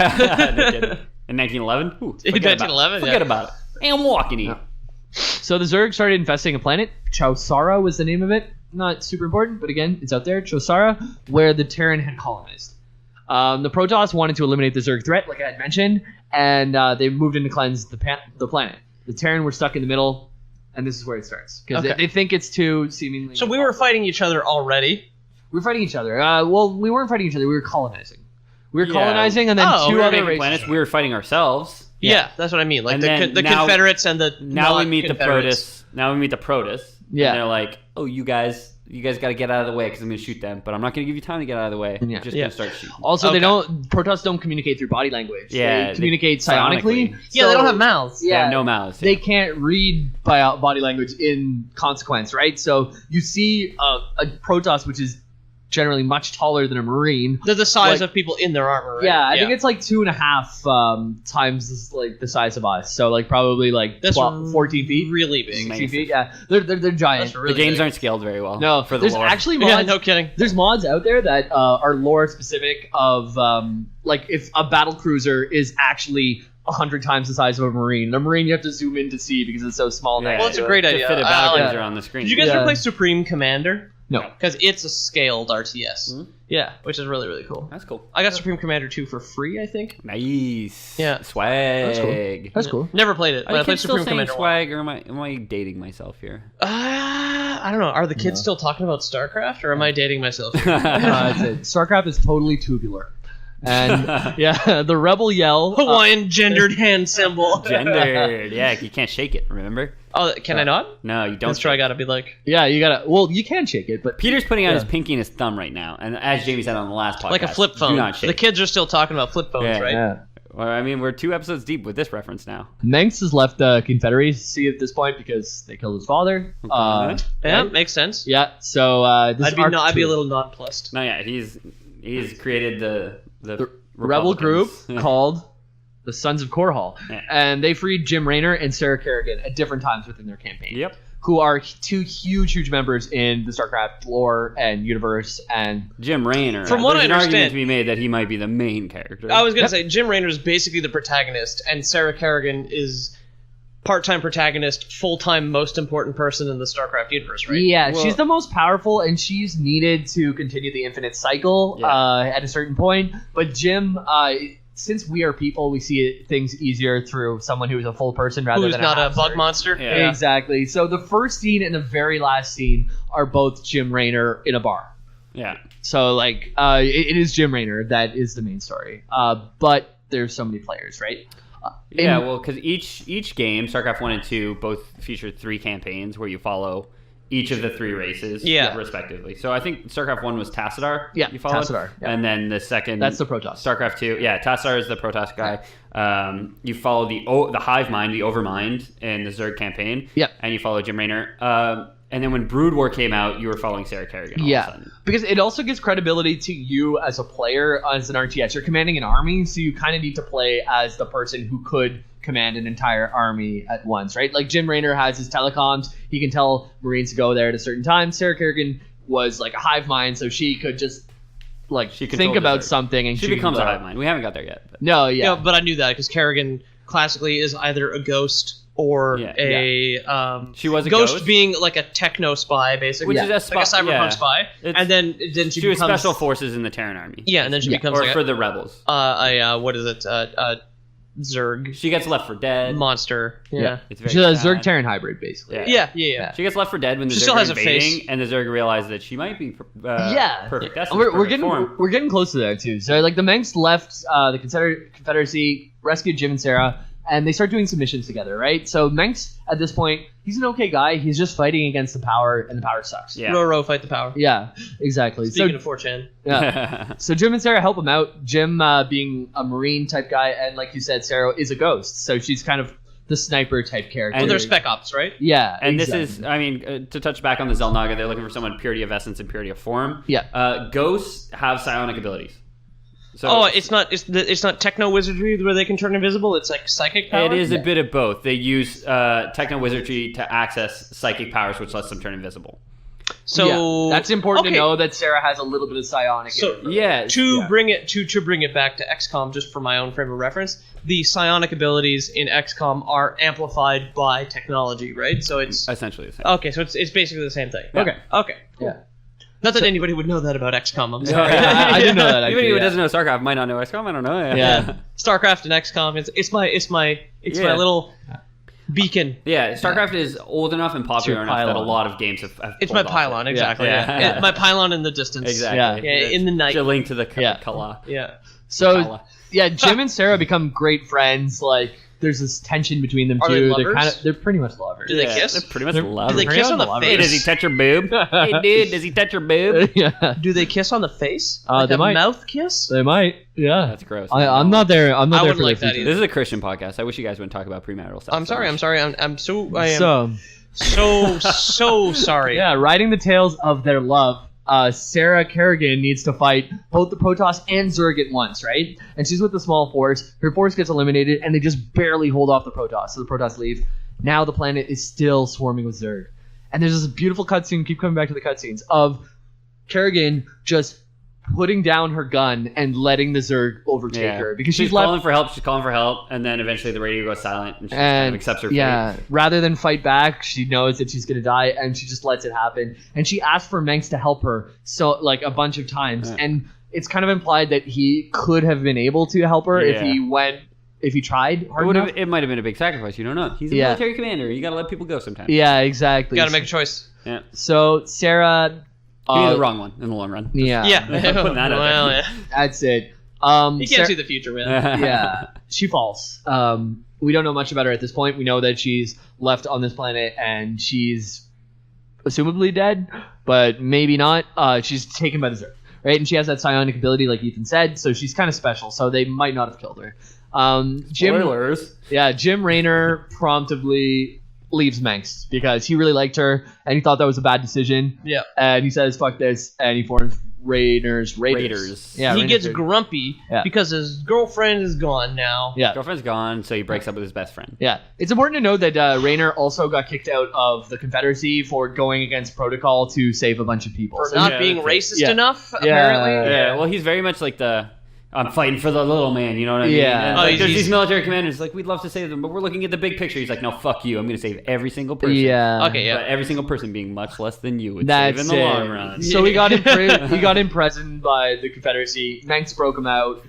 No kidding. In 1911? Ooh, In forget 1911, Forget yeah. about it. And I'm walking here. So the Zerg started infesting a planet. Chowsara was the name of it. not super important, but again, it's out there. Chosara, where the Terran had colonized. The Protoss wanted to eliminate the Zerg threat, like I had mentioned, and they moved in to cleanse the planet. The Terran were stuck in the middle, and this is where it starts. Because they think it's too seemingly... So we were fighting each other already? We were fighting each other. Well, we weren't fighting each other. We were colonizing. We were colonizing, and then two other races. Planets. We were fighting ourselves. Yeah, that's what I mean. Like the Confederates and the now we meet the Protoss. Now we meet the Protoss. Yeah, and they're like, "Oh, you guys got to get out of the way because I'm going to shoot them, but I'm not going to give you time to get out of the way. Yeah. I'm just going to start shooting." Also, Protoss don't communicate through body language. Yeah, they communicate psionically. Yeah, they don't have mouths. Yeah, no mouths. They can't read body language in consequence, right? So you see a Protoss, which is generally much taller than a Marine. They're the size of people in their armor, right? Yeah, I think it's like 2.5 times like the size of us. So like probably like 14 feet. Really big. 16 feet, yeah. They're giant. Really the games aren't scaled very well. No, for the there's lore. actually mods. Yeah, no kidding. There's mods out there that are lore specific of like if a battle cruiser is actually 100 times the size of a Marine. The Marine you have to zoom in to see because it's so small. Well, it's a great idea. To fit a battle cruiser on the screen. Did you guys ever play Supreme Commander? No. Because it's a scaled RTS. Mm-hmm. Yeah, which is really, really cool. That's cool. I got Supreme Commander 2 for free, I think. Nice. Yeah. Swag. That's cool. Never played it, but I played Supreme Commander swag, or am I dating myself here? I don't know. Are the kids still talking about Starcraft, or am I dating myself? Starcraft is totally tubular. And yeah, the Rebel yell. Hawaiian gendered hand symbol. Gendered. Yeah, you can't shake it, remember? Oh, can I not? No, you don't. That's true. I gotta be like... Yeah, you gotta... Well, you can shake it, but... Peter's putting out his pinky and his thumb right now. And as Jamie said on the last podcast... Like a flip phone. Do not shake. The kids are still talking about flip phones, right? Yeah. Well, I mean, we're 2 episodes deep with this reference now. Mengsk has left the Confederacy at this point because they killed his father. Okay. Yeah, makes sense. Yeah, so... I'd be a little nonplussed. No, yeah, he's created the rebel group called the Sons of Korhal. Yeah. And they freed Jim Raynor and Sarah Kerrigan at different times within their campaign. Yep. Who are 2 huge members in the StarCraft lore and universe. And Jim Raynor. From what I understand, an argument to be made that he might be the main character. I was going to say, Jim Raynor is basically the protagonist, and Sarah Kerrigan is part-time protagonist, full-time most important person in the StarCraft universe, right? Yeah, she's the most powerful, and she's needed to continue the infinite cycle at a certain point. But Jim, since we are people, we see things easier through someone who's a full person rather who's than not a bug monster. Yeah. Exactly. So the first scene and the very last scene are both Jim Raynor in a bar. Yeah. So like, it is Jim Raynor that is the main story. But there's so many players, right? Yeah, well, because each game, StarCraft 1 and 2, both feature 3 campaigns where you follow each of the 3 races, respectively. So I think StarCraft 1 was Tassadar. Yeah, you followed? Tassadar. Yeah. And then the second... That's the Protoss. StarCraft 2. Yeah, Tassadar is the Protoss guy. You follow the Hive Mind, the Overmind, in the Zerg campaign. Yeah. And you follow Jim Raynor. And then when Brood War came out, you were following Sarah Kerrigan all of a sudden. Because it also gives credibility to you as a player, as an RTS. You're commanding an army, so you kind of need to play as the person who could command an entire army at once, right? Like Jim Raynor has his telecoms. He can tell Marines to go there at a certain time. Sarah Kerrigan was like a hive mind, so she could just think about something and she becomes a hive mind. We haven't got there yet. But. No, yeah. But I knew that because Kerrigan classically is either a ghost or she was a ghost being like a techno spy, basically, which is like a cyberpunk spy, and then she was becomes special forces in the Terran army. Yeah, and then she becomes or for the rebels. What is it? Zerg. She gets left for dead. Monster. Yeah. It's very She's a Zerg Terran hybrid, basically. Yeah. She gets left for dead when the Zerg are invading, and the Zerg realize that she might be perfect. We're getting close to that too. So like the Mengsk left the Confederacy, rescued Jim and Sarah, and they start doing some missions together, right? So Mengsk, at this point, he's an okay guy. He's just fighting against the power, and the power sucks. Yeah. Row, fight the power. Yeah, exactly. Speaking of 4chan. Yeah. So Jim and Sarah help him out. Jim being a Marine type guy, and like you said, Sarah is a ghost. So she's kind of the sniper type character. Well, they're spec ops, right? Yeah. And this is, I mean, to touch back on the Xel'Naga, they're looking for someone purity of essence and purity of form. Yeah. Ghosts have psionic abilities. So it's not techno wizardry where they can turn invisible. It's like psychic power. It is a bit of both. They use techno wizardry to access psychic powers, which lets them turn invisible. So that's important to know that Sarah has a little bit of psionic. So bring it back to XCOM, just for my own frame of reference, the psionic abilities in XCOM are amplified by technology, right? So it's essentially the same. Okay, so it's basically the same thing. Okay. Okay. Cool. Yeah. Not that anybody would know that about XCOM. I'm sorry. I didn't know that. Even Actually, who doesn't know StarCraft might not know XCOM. I don't know. Yeah. Starcraft and XCOM. It's my little beacon. Yeah, StarCraft is old enough and popular enough that a lot of games have It's my pylon, exactly. Yeah. My pylon in the distance. Exactly. Yeah, in the night. The link to the Yeah. Kala. Yeah. So, yeah, Jim and Sarah become great friends. Like, there's this tension between them Are two. they lovers? They're pretty much lovers. Do they kiss? They're pretty much Do lovers. they kiss on the lovers. Hey, face? does he touch your boob? Hey, dude, does he touch your boob? Yeah, Do they kiss on the face? They Like a might. mouth kiss? they might. Yeah, That's gross. I'm not there. I'm not I there wouldn't for like the that future. This is a Christian podcast. I wish you guys wouldn't talk about premarital stuff. I'm sorry. I am so sorry. Yeah, riding the tails of their love, Sarah Kerrigan needs to fight both the Protoss and Zerg at once, right? And she's with a small force. Her force gets eliminated, and they just barely hold off the Protoss. So the Protoss leave. Now the planet is still swarming with Zerg. And there's this beautiful cutscene, keep coming back to the cutscenes, of Kerrigan just putting down her gun and letting the Zerg overtake her. Because she's left, calling for help, and then eventually the radio goes silent, and she kind of accepts her fate. Yeah, rather than fight back, she knows that she's gonna die, and she just lets it happen. And she asks for Manx to help her, so like a bunch of times, and it's kind of implied that he could have been able to help her if he tried hard enough. It might have been a big sacrifice. You don't know. He's a military commander. You got to let people go sometimes. Yeah, exactly. You gotta make a choice. Yeah. So Sarah, You made the wrong one in the long run. Yeah, Yeah. Putting that out Well, there. yeah. that's it. You can't see the future, man. Yeah, she falls. We don't know much about her at this point. We know that she's left on this planet and she's assumably dead, but maybe not. She's taken by the Zerg, right? And she has that psionic ability, like Ethan said, so she's kind of special. So they might not have killed her. Spoilers. Jim Raynor promptly leaves Manx because he really liked her and he thought that was a bad decision. Yeah. And he says, "Fuck this," and he forms Raiders. Yeah, He Raiders. gets grumpy because his girlfriend is gone now. Yeah. Girlfriend's gone, so he breaks up with his best friend. Yeah, it's important to note that Raynor also got kicked out of the Confederacy for going against protocol to save a bunch of people. For So not being that's racist enough, apparently. Yeah, well, he's very much like I'm fighting for the little man, you know what I mean? Yeah. And, Oh, like, there's he's- these military commanders, like, we'd love to save them, but we're looking at the big picture. He's like, no, fuck you. I'm going to save every single person. Yeah. Okay, yeah. But every single person being much less than you would That's save in the it. long run. So he got imprisoned by the Confederacy. Manx broke him out,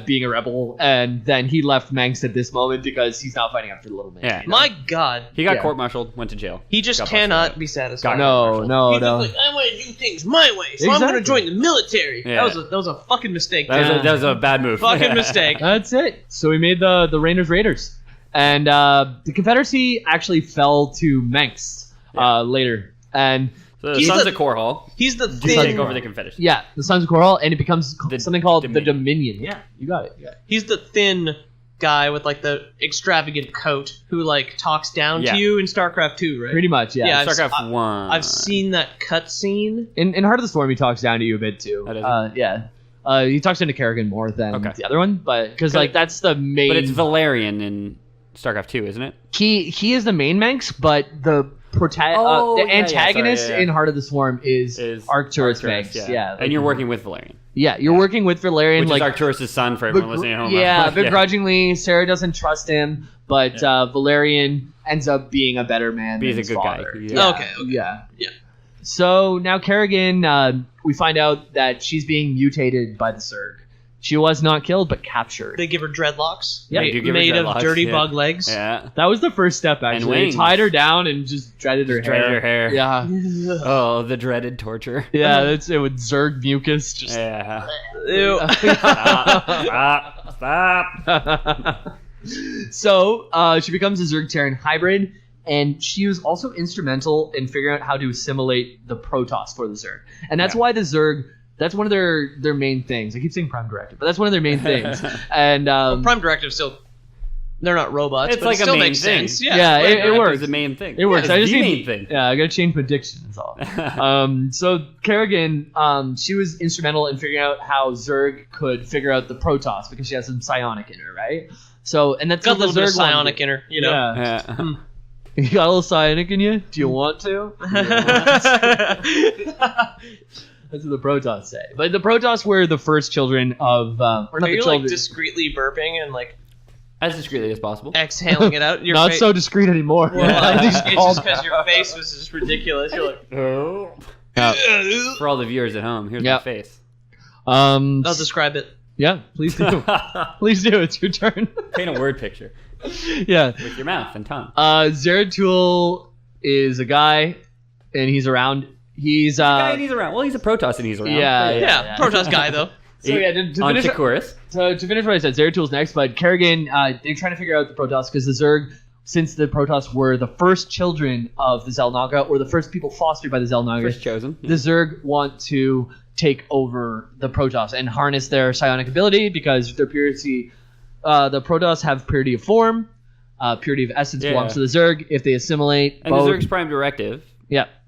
being a rebel, and then he left Manx at this moment because he's now fighting after the little man. Yeah. My God. He got Yeah. court-martialed, went to jail. He just Got busted cannot out. be satisfied. No. He's just like, I want to do things my way, so I'm going to Exactly. join the military. Yeah. That was a fucking mistake. That was a bad move. Fucking mistake. That's it. So we made the Raiders. And the Confederacy actually fell to Manx later. And So the He's Sons the- of Korhal He's the take thin. over the Confederacy. yeah, the Sons of Coral, and it becomes something called the Dominion. Dominion. Yeah, you got it. Yeah. He's the thin guy with like the extravagant coat who like talks down Yeah. to you in StarCraft 2, right? Pretty much, yeah. Yeah, I've- StarCraft 1. I've seen that cutscene. In Heart of the Storm, he talks down to you a bit too. Oh, does he? Yeah. He talks into Kerrigan more than Okay. the other one, but because like that's the main. But it's Valerian in StarCraft 2, isn't it? he is the main Manx, but the Oh, the yeah, antagonist sorry, yeah. in Heart of the Swarm is Arcturus Manx. Yeah, And you're working with Valerian. Yeah, you're working with Valerian, Which like is Arcturus' son for everyone listening at home. yeah, begrudgingly. Sarah doesn't trust him, but Valerian ends up being a better man. He's than a his good guy. father. Yeah. Okay. Yeah. Yeah. So now Kerrigan, we find out that she's being mutated by the Zerg. She was not killed, but captured. They give her dreadlocks. Yeah, they do give her made of dreadlocks, dirty yeah. bug legs. Yeah. That was the first step, actually. They wings. tied her down and just dreaded her Dreaded hair. her hair. Yeah. Oh, the dreaded torture. Yeah, that's it with Zerg mucus. Just Yeah. Ew. Stop. So she becomes a Zerg Terran hybrid, and she was also instrumental in figuring out how to assimilate the Protoss for the Zerg. And that's why the Zerg, that's one of their main things. I keep saying Prime Directive, but that's one of their main things. And Prime Directive still. They're not robots, It's but like it a still main makes thing. sense. Yeah, Yeah. it works. It's the main thing. It works. Yeah, I it's just the need, main thing. Yeah, I gotta change my diction. That's all. So Kerrigan, she was instrumental in figuring out how Zerg could figure out the Protoss because she has some psionic in her, right? So, and that's Got a what little the bit of Zerg wanted. psionic in her, you know. Yeah. Yeah. You got a little psionic in you? Do you want to? That's what the Protoss say. But the Protoss were the first children of, or not Are the you children. like discreetly burping and like? As discreetly as possible. Exhaling it out. Your Not so discreet anymore. Well, it's just because your face was just ridiculous. You're like, For all the viewers at home, here's my face. I'll describe it. Yeah, please do. Please do. It's your turn. Paint a word picture. Yeah. With your mouth and tongue. Zeratul is a guy, and he's around. He's around. Well, he's a Protoss and he's around. Yeah. Protoss guy though. So yeah, to finish what I said, Zeratul's next, but Kerrigan, they're trying to figure out the Protoss because the Zerg, since the Protoss were the first children of the Xel'Naga, or the first people fostered by the Xel'Naga, first chosen, the Zerg want to take over the Protoss and harness their psionic ability because their purity, the Protoss have purity of form, purity of essence belongs to the Zerg. If they assimilate, and the Zerg's prime directive,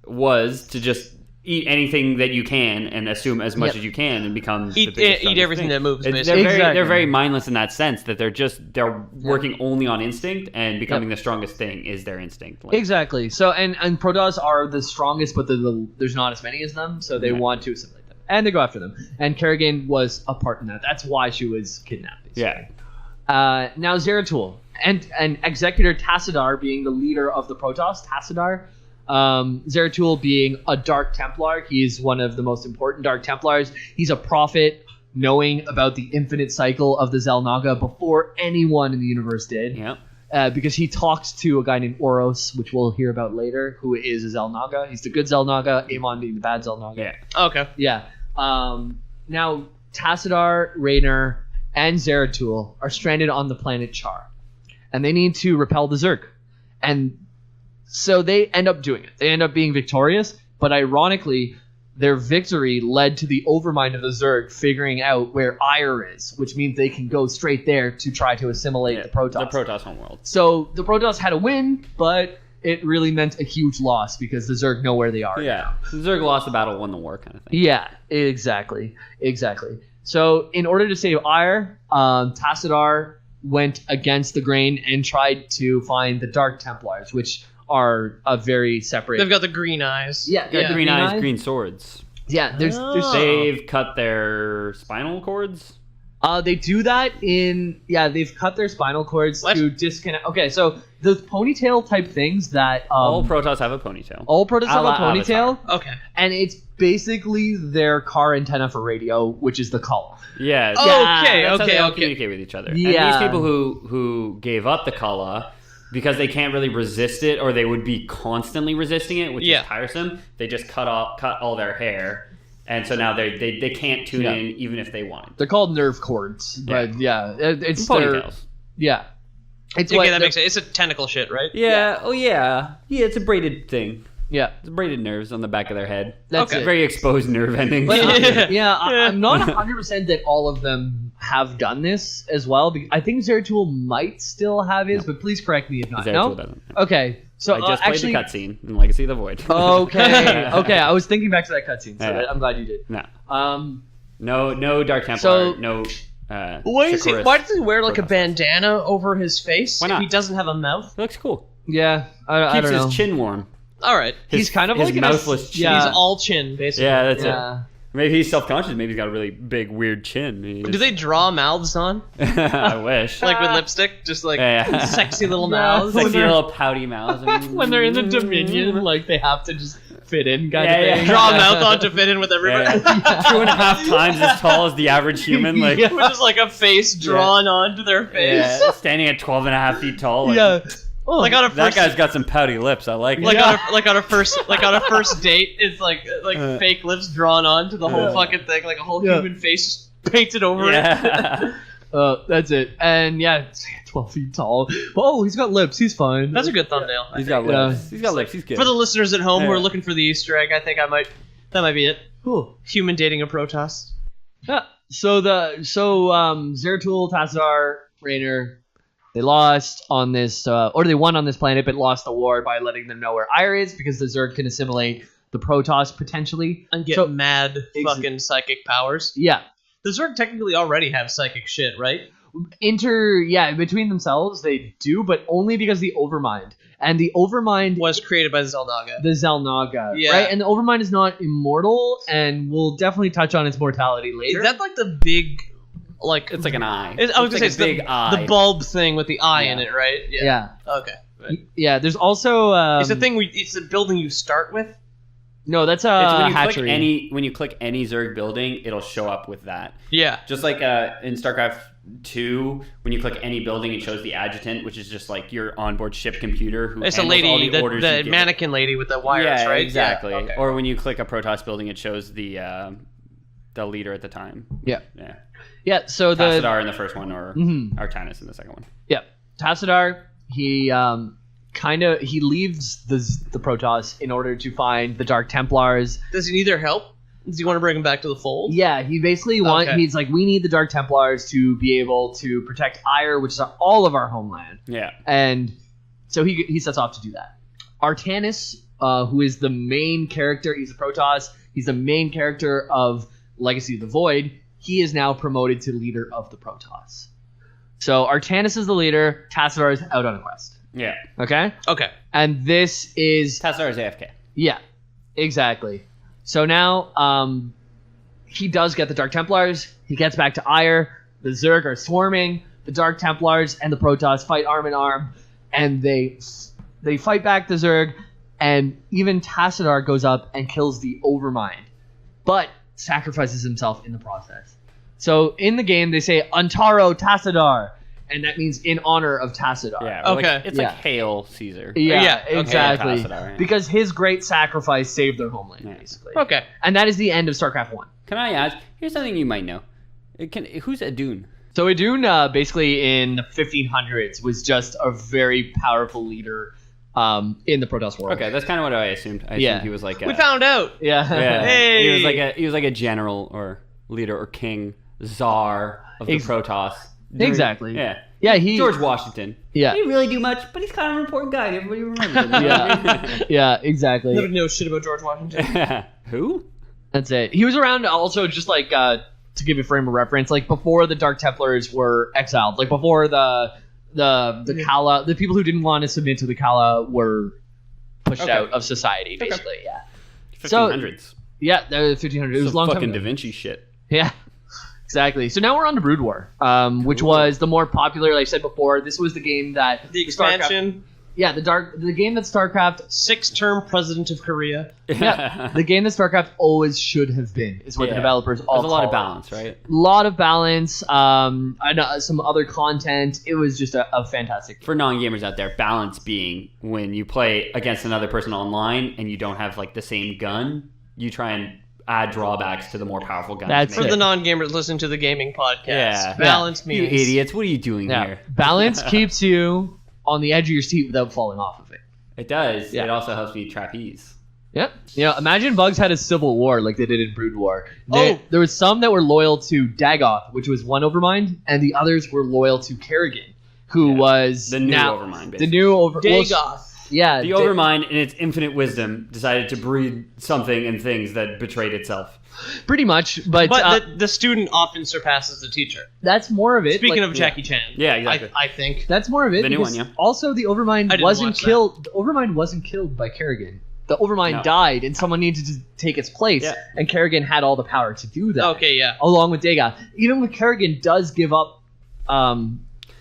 was to just eat anything that you can and assume as much as you can and become eat everything that moves. They're very mindless in that sense that they're working only on instinct, and becoming the strongest thing is their instinct. Exactly. So and Protoss are the strongest, but there's not as many as them, so they want to assimilate them and they go after them. And Kerrigan was a part in that. That's why she was kidnapped. Basically. Yeah. Now Zeratul and Executor Tassadar being the leader of the Protoss. Tassadar. Zeratul being a Dark Templar. He's one of the most important Dark Templars. He's a prophet, knowing about the infinite cycle of the Xel'Naga before anyone in the universe did. Yeah. Because he talks to a guy named Oros, which we'll hear about later, who is a Xel'Naga. He's the good Xel'Naga, Amon being the bad Xel'Naga. Yeah. Okay. Yeah. Now, Tassadar, Raynor, and Zeratul are stranded on the planet Char. And they need to repel the Zerg. And so they end up doing it. They end up being victorious, but ironically, their victory led to the overmind of the Zerg figuring out where Ire is, which means they can go straight there to try to assimilate the Protoss. The Protoss homeworld. So the Protoss had a win, but it really meant a huge loss because the Zerg know where they are. Yeah, the Zerg lost the battle, won the war kind of thing. Yeah, exactly. So in order to save Ire, Tassadar went against the grain and tried to find the Dark Templars, which are a very separate. They've got the green eyes. Yeah, the green eyes, green swords. Yeah, they've cut their spinal cords. They do that in they've cut their spinal cords to disconnect. Okay, so the ponytail type things that all Protoss have a ponytail. All Protoss have a ponytail. Avatar. Okay, and it's basically their car antenna for radio, which is the Kala. Yeah. Okay. They all communicate with each other. Yeah. And these people who gave up the Kala, because they can't really resist it, or they would be constantly resisting it, which is tiresome, they just cut all their hair. And so now they can't tune in even if they wanted. They're called nerve cords, but it's ponytails. Yeah. It's that makes sense. It's a tentacle shit, right? Yeah. Oh yeah. Yeah, it's a braided thing. Yeah. It's braided nerves on the back of their head. That's it. Very exposed nerve endings. But, I'm not 100% that all of them have done this as well. I think Zeratul might still have his, but please correct me if not. Zeratul doesn't. Okay. So I just played the cutscene in Legacy of the Void. Okay. I was thinking back to that cutscene, so I'm glad you did. No. No Dark Templar. No. Why does he wear like a bandana over his face? Why not? If he doesn't have a mouth. It looks cool. Yeah, I don't know. Keeps his chin warm. All right. He's kind of like mouthless chin. Yeah. He's all chin, basically. Yeah, that's it. Maybe he's self-conscious. Maybe he's got a really big, weird chin. Do they draw mouths on? I wish. Like with lipstick? Just like sexy little mouths? Sexy little pouty mouths. When they're in the Dominion, like they have to just fit in kind of thing. Draw a mouth on to fit in with everybody. 2.5 times as tall as the average human. Like, which is like a face drawn onto their face. Yeah, standing at 12.5 feet tall. Like, Oh, like on a first, that guy's got some pouty lips. I like it. On a first date, it's like fake lips drawn onto the whole fucking thing, like a whole human face painted over it. That's it. And 12 feet tall. Oh, he's got lips. He's fine. That's a good thumbnail. He's got lips. He's got lips. He's good. For the listeners at home who are looking for the Easter egg, I think that might be it. Cool. Human dating a Protoss. Yeah. So Zeratul, Tassadar, Raynor. They lost on this, or they won on this planet, but lost the war by letting them know where Ire is, because the Zerg can assimilate the Protoss potentially and get mad fucking psychic powers. Yeah, the Zerg technically already have psychic shit, right? Between themselves they do, but only because the Overmind, and the Overmind was created by the Xel'Naga. Right? And the Overmind is not immortal, and we'll definitely touch on its mortality later. Is that like the big like It's like an eye. I was gonna say it's big eye. the bulb thing with the eye in it, right? Yeah. Okay. Yeah. There's also it's the thing. It's the building you start with. No, that's It's when you hatchery. when you click any Zerg building, it'll show up with that. Yeah. Just like in StarCraft 2, when you click any building, it shows the adjutant, which is just like your onboard ship computer who It's a handles all lady, the orders you the give. mannequin lady with the wires, Yeah, right? exactly. Yeah, okay. Or when you click a Protoss building, it shows the leader at the time. Yeah. Yeah. Yeah. So the Tassadar in the first one, or Artanis in the second one. Yeah, Tassadar. He he leaves the Protoss in order to find the Dark Templars. Does he need their help? Does he want to bring him back to the fold? Yeah, he basically he's like, we need the Dark Templars to be able to protect Ire, which is all of our homeland. Yeah. And so he sets off to do that. Artanis, who is the main character, he's a Protoss. He's the main character of Legacy of the Void. He is now promoted to leader of the Protoss. So Artanis is the leader. Tassadar is out on a quest. Yeah. Okay? Okay. And this is... Tassadar is AFK. Yeah, exactly. So now he does get the Dark Templars. He gets back to Ire. The Zerg are swarming. The Dark Templars and the Protoss fight arm in arm. And they fight back the Zerg. And even Tassadar goes up and kills the Overmind. But sacrifices himself in the process. So in the game, they say, Antaro Tassadar. And that means in honor of Tassadar. Yeah. Okay. It's like Hail Caesar. Yeah, okay. exactly. Tassadar, yeah. Because his great sacrifice saved their homeland, basically. Okay. And that is the end of StarCraft 1. Can I ask? Here's something you might know. Who's Adun? So Idun, basically in the 1500s, was just a very powerful leader in the Protoss world. Okay, that's kind of what I assumed. I assumed he was like We found out. Yeah. Yeah. Hey! He was like a general or leader or king, czar of the Protoss. Exactly. Yeah. Yeah, George Washington. Yeah. He didn't really do much, but he's kind of an important guy. Everybody remembers him. Yeah. Yeah, exactly. Nobody knows shit about George Washington. Who? That's it. He was around also just like to give a frame of reference, like before the Dark Templars were exiled, like before the Kala, the people who didn't want to submit to the Kala were pushed out of society, basically. Yeah. 1500s. So, yeah, the 1500s. It was a long time fucking ago. Da Vinci shit. Yeah. Exactly. So now we're on to Brood War, which was the more popular. Like I said before, this was the game that The expansion. Yeah, the game that StarCraft. 6-term president of Korea. Yeah, the game that StarCraft always should have been is what the developers all There's a lot call of balance, right? A lot of balance. And some other content. It was just a fantastic game. For non-gamers out there, balance being when you play against another person online and you don't have like the same gun, you try and add drawbacks to the more powerful guns. That's For the non-gamers listening to the gaming podcast. Yeah. Balance You means... idiots, what are you doing here? Balance keeps you on the edge of your seat without falling off of it. It does. Yeah. It also helps me trapeze. Yep. Imagine Bugs had a civil war like they did in Brood War. There was some that were loyal to Dagoth, which was one Overmind, and the others were loyal to Kerrigan, who was the new Overmind, basically. The new Dagoth. Yeah. The Overmind, in its infinite wisdom, decided to breed something and things that betrayed itself. Pretty much, but the student often surpasses the teacher. that's more of it. Speaking of Jackie Chan. Yeah, exactly. I think. That's more of it. The new because one, yeah. Also, the Overmind I didn't wasn't watch that. killed. The Overmind wasn't killed by Kerrigan. The Overmind died, and someone needed to take its place. Yeah. And Kerrigan had all the power to do that. Okay, yeah. Along with Dagoth. Even when Kerrigan does give up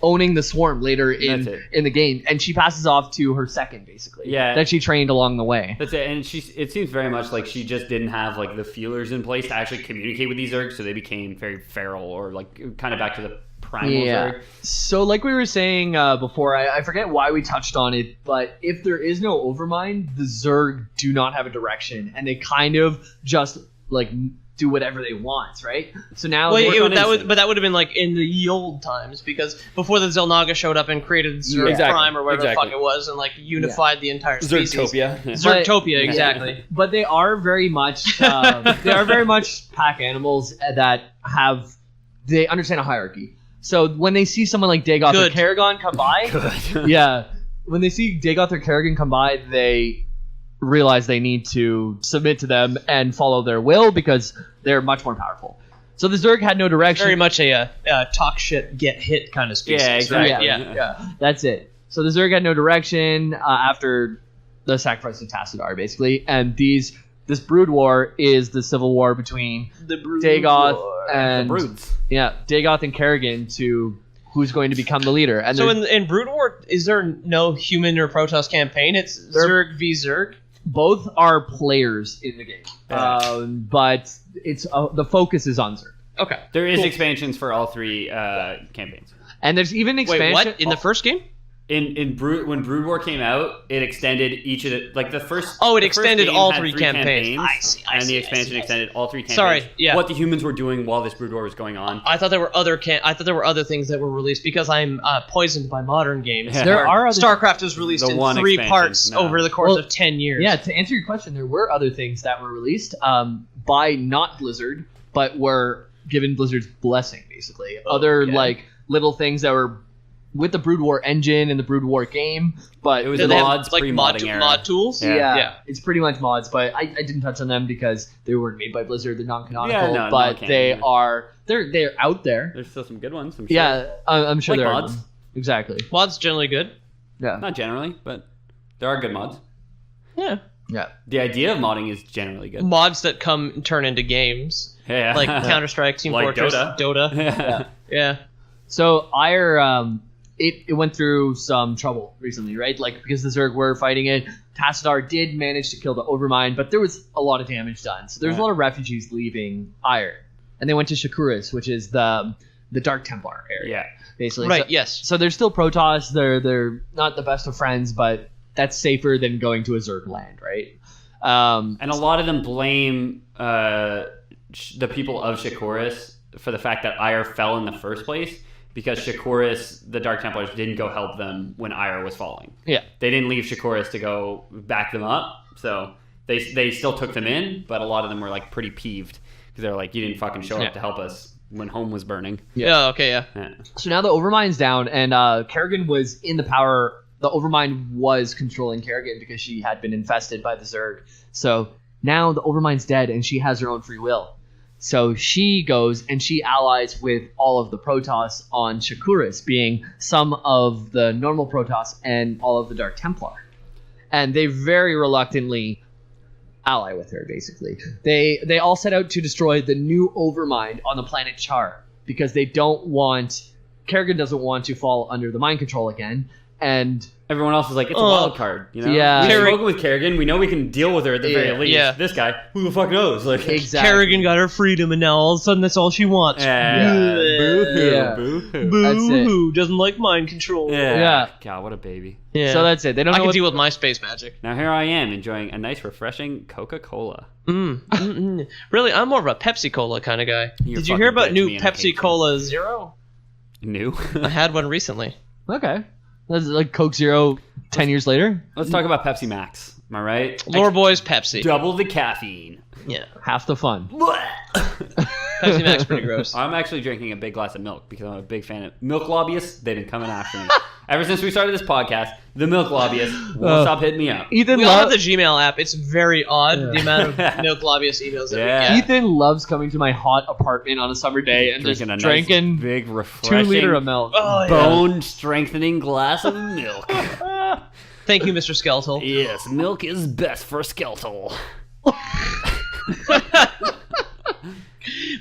owning the swarm later in the game, and she passes off to her second, basically. Yeah. That she trained along the way. That's it, and it seems very much like she just didn't have like the feelers in place to actually communicate with these Zergs, so they became very feral or like kind of back to the primal Zerg. So like we were saying before, I forget why we touched on it, but if there is no Overmind, the Zerg do not have a direction, and they kind of just like do whatever they want, right? So now that would have been like in the ye old times, because before the Zelnaga showed up and created Zerg Prime or whatever the fuck it was, and like unified the entire species. Zergtopia, exactly. But they are very much pack animals that they understand a hierarchy. So when they see someone like Dagoth or Kerrigan come by, when they see Dagoth or Kerrigan come by, they realize they need to submit to them and follow their will because they're much more powerful. So the Zerg had no direction. Very much a talk shit, get hit kind of species. Yeah, exactly. Right? Yeah. That's it. So the Zerg had no direction after the sacrifice of Tassadar, basically, and these this Brood War is the civil war between Dagoth and the Broods. Yeah, Dagoth and Kerrigan to who's going to become the leader. And so in Brood War, is there no human or Protoss campaign? It's Zerg v Zerg. Both are players in the game, but it's the focus is on Zerg. Okay, there is expansions for all 3 campaigns, and there's even expansion. Wait, what in the first game? In when Brood War came out, it extended each of the first. Oh, it extended all 3 campaigns. I see. And the expansion extended all 3 campaigns. Sorry, yeah. What the humans were doing while this Brood War was going on. I thought there were other things that were released because I'm poisoned by modern games. Yeah. There are other Starcraft was released in 3 parts over the course of 10 years. Yeah, to answer your question, there were other things that were released by not Blizzard, but were given Blizzard's blessing, basically. Other little things that were with the Brood War engine and the Brood War game, but it was mods, like mod tools. Yeah, it's pretty much mods, but I didn't touch on them because they weren't made by Blizzard. They're non-canonical, but they're out there. There's still some good ones. I'm sure. Yeah, I'm sure there mods. are. Exactly. Mods generally good. Yeah, not generally, but there are good mods. Yeah. The idea of modding is generally good. Mods that come and turn into games. Yeah. Like Counter-Strike, Team like Fortress, Dota. Yeah. So Ire, it went through some trouble recently, right? Like, because the Zerg were fighting it, Tassadar did manage to kill the Overmind, but there was a lot of damage done. So there's a lot of refugees leaving Ire. And they went to Shakuras, which is the Dark Templar area. Yeah. Basically. Right, so, yes. So they're still Protoss. They're not the best of friends, but that's safer than going to a Zerg land, right? And a lot of them blame the people of Shakuras for the fact that Ire fell in the first place. Because Shakuras, the Dark Templars, didn't go help them when Ire was falling. Yeah. They didn't leave Shakuras to go back them up. So they still took them in, but a lot of them were like pretty peeved. Because they were like, you didn't fucking show up to help us when home was burning. Yeah, okay, yeah. So now the Overmind's down, and Kerrigan was in the power. The Overmind was controlling Kerrigan because she had been infested by the Zerg. So now the Overmind's dead, and she has her own free will. So she goes and she allies with all of the Protoss on Shakuras, being some of the normal Protoss and all of the Dark Templar. And they very reluctantly ally with her, basically. They all set out to destroy the new Overmind on the planet Char, because they don't want... Kerrigan doesn't want to fall under the mind control again, and... Everyone else is like, it's a wild card, you know? Yeah. We've spoken with Kerrigan. We know we can deal with her at the very least. Yeah. This guy, who the fuck knows? Like, exactly. Kerrigan got her freedom, and now all of a sudden that's all she wants. Boo-hoo. Yeah. Boo-hoo. Boo-hoo. Doesn't like mind control. Yeah. God, what a baby. Yeah. So that's it. They don't I know can what... deal with my space magic. Now here I am, enjoying a nice, refreshing Coca-Cola. Really, I'm more of a Pepsi-Cola kind of guy. You're Did you hear fucking about dead new to me and I hate Pepsi-Cola Zero? New? I had one recently. Okay. That's like Coke Zero 10 years later? Let's talk about Pepsi Max. Am I right? Lore Boys Pepsi. Double the caffeine. Yeah. Half the fun. Pepsi Max pretty gross. I'm actually drinking a big glass of milk because I'm a big fan of milk lobbyists. They've been coming after me. Ever since we started this podcast, the milk lobbyists won't stop hitting me up. Ethan we all have the Gmail app. It's very odd, the amount of milk lobbyist emails that we get. Ethan loves coming to my hot apartment on a summer day and drinking just a nice, drinking big, refreshing, 2 liter of milk. bone-strengthening glass of milk. Thank you, Mr. Skeletal. Yes, milk is best for skeletal.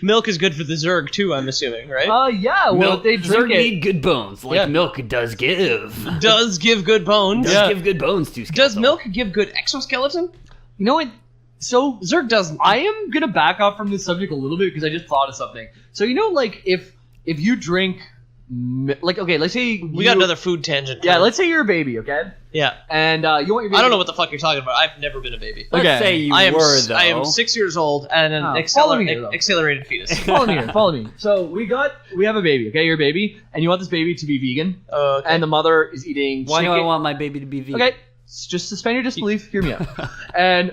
Milk is good for the Zerg too, I'm assuming, right? Yeah, well, Milk, they drink Zerg it. need good bones, like milk does give. Does give good bones. Does give good bones to skeletal. Does milk give good exoskeleton? You know what? So, Zerg doesn't. I am going to back off from this subject a little bit because I just thought of something. So, you know, like, if you drink... Like, okay, let's say... We got another food tangent. Yeah, let's say you're a baby, okay? Yeah. And you want your baby... I don't know what the fuck you're talking about. I've never been a baby. Let's say you were, though. I am 6 years old and an accelerated fetus. Follow me. So we have a baby, okay? You're a baby, and you want this baby to be vegan. Okay. And the mother is eating Why chicken. do I want my baby to be vegan? Okay, just suspend your disbelief. Hear me out. And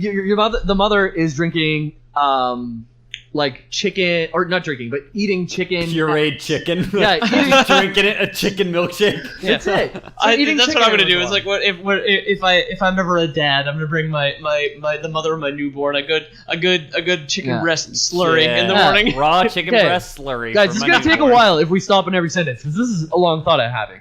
your mother, the mother is drinking like chicken, or not drinking, but eating chicken. Pureed chicken. Yeah, drinking it, a chicken milkshake. That's it. So that's what I'm gonna do. It's like, if I'm ever a dad, I'm gonna bring the mother of my newborn a good chicken breast slurry in the morning. Raw chicken breast slurry. Guys, it's gonna take a while if we stop in every sentence because this is a long thought I'm having.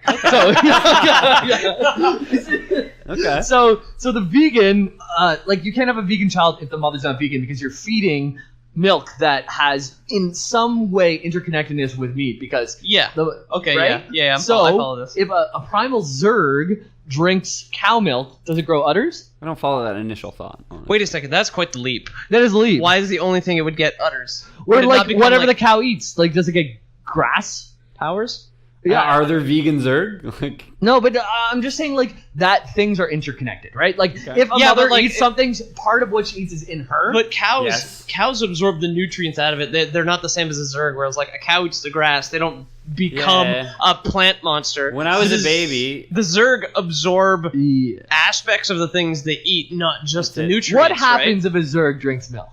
So, Okay. So the vegan, like you can't have a vegan child if the mother's not vegan because you're feeding milk that has in some way interconnectedness with meat because right? yeah. So I follow this. if a primal Zerg drinks cow milk, does it grow udders? I don't follow that initial thought. Honestly. Wait a second, that's quite the leap. That is leap. Why is the only thing it would get udders? Or Would it like not become, whatever like, the cow eats, like does it get grass? powers? Yeah. Are there vegan Zerg? Like, No, but I'm just saying like that things are interconnected, right? Like Okay. if a Yeah, mother but, like, eats something, part of what she eats is in her. But Yes. cows absorb the nutrients out of it. They're not the same as a Zerg, whereas like a cow eats the grass. They don't become Yeah. a plant monster. when I was The a baby, the Zerg absorb Yeah. aspects of the things they eat, not just the That's it. nutrients. What happens if a Zerg drinks milk?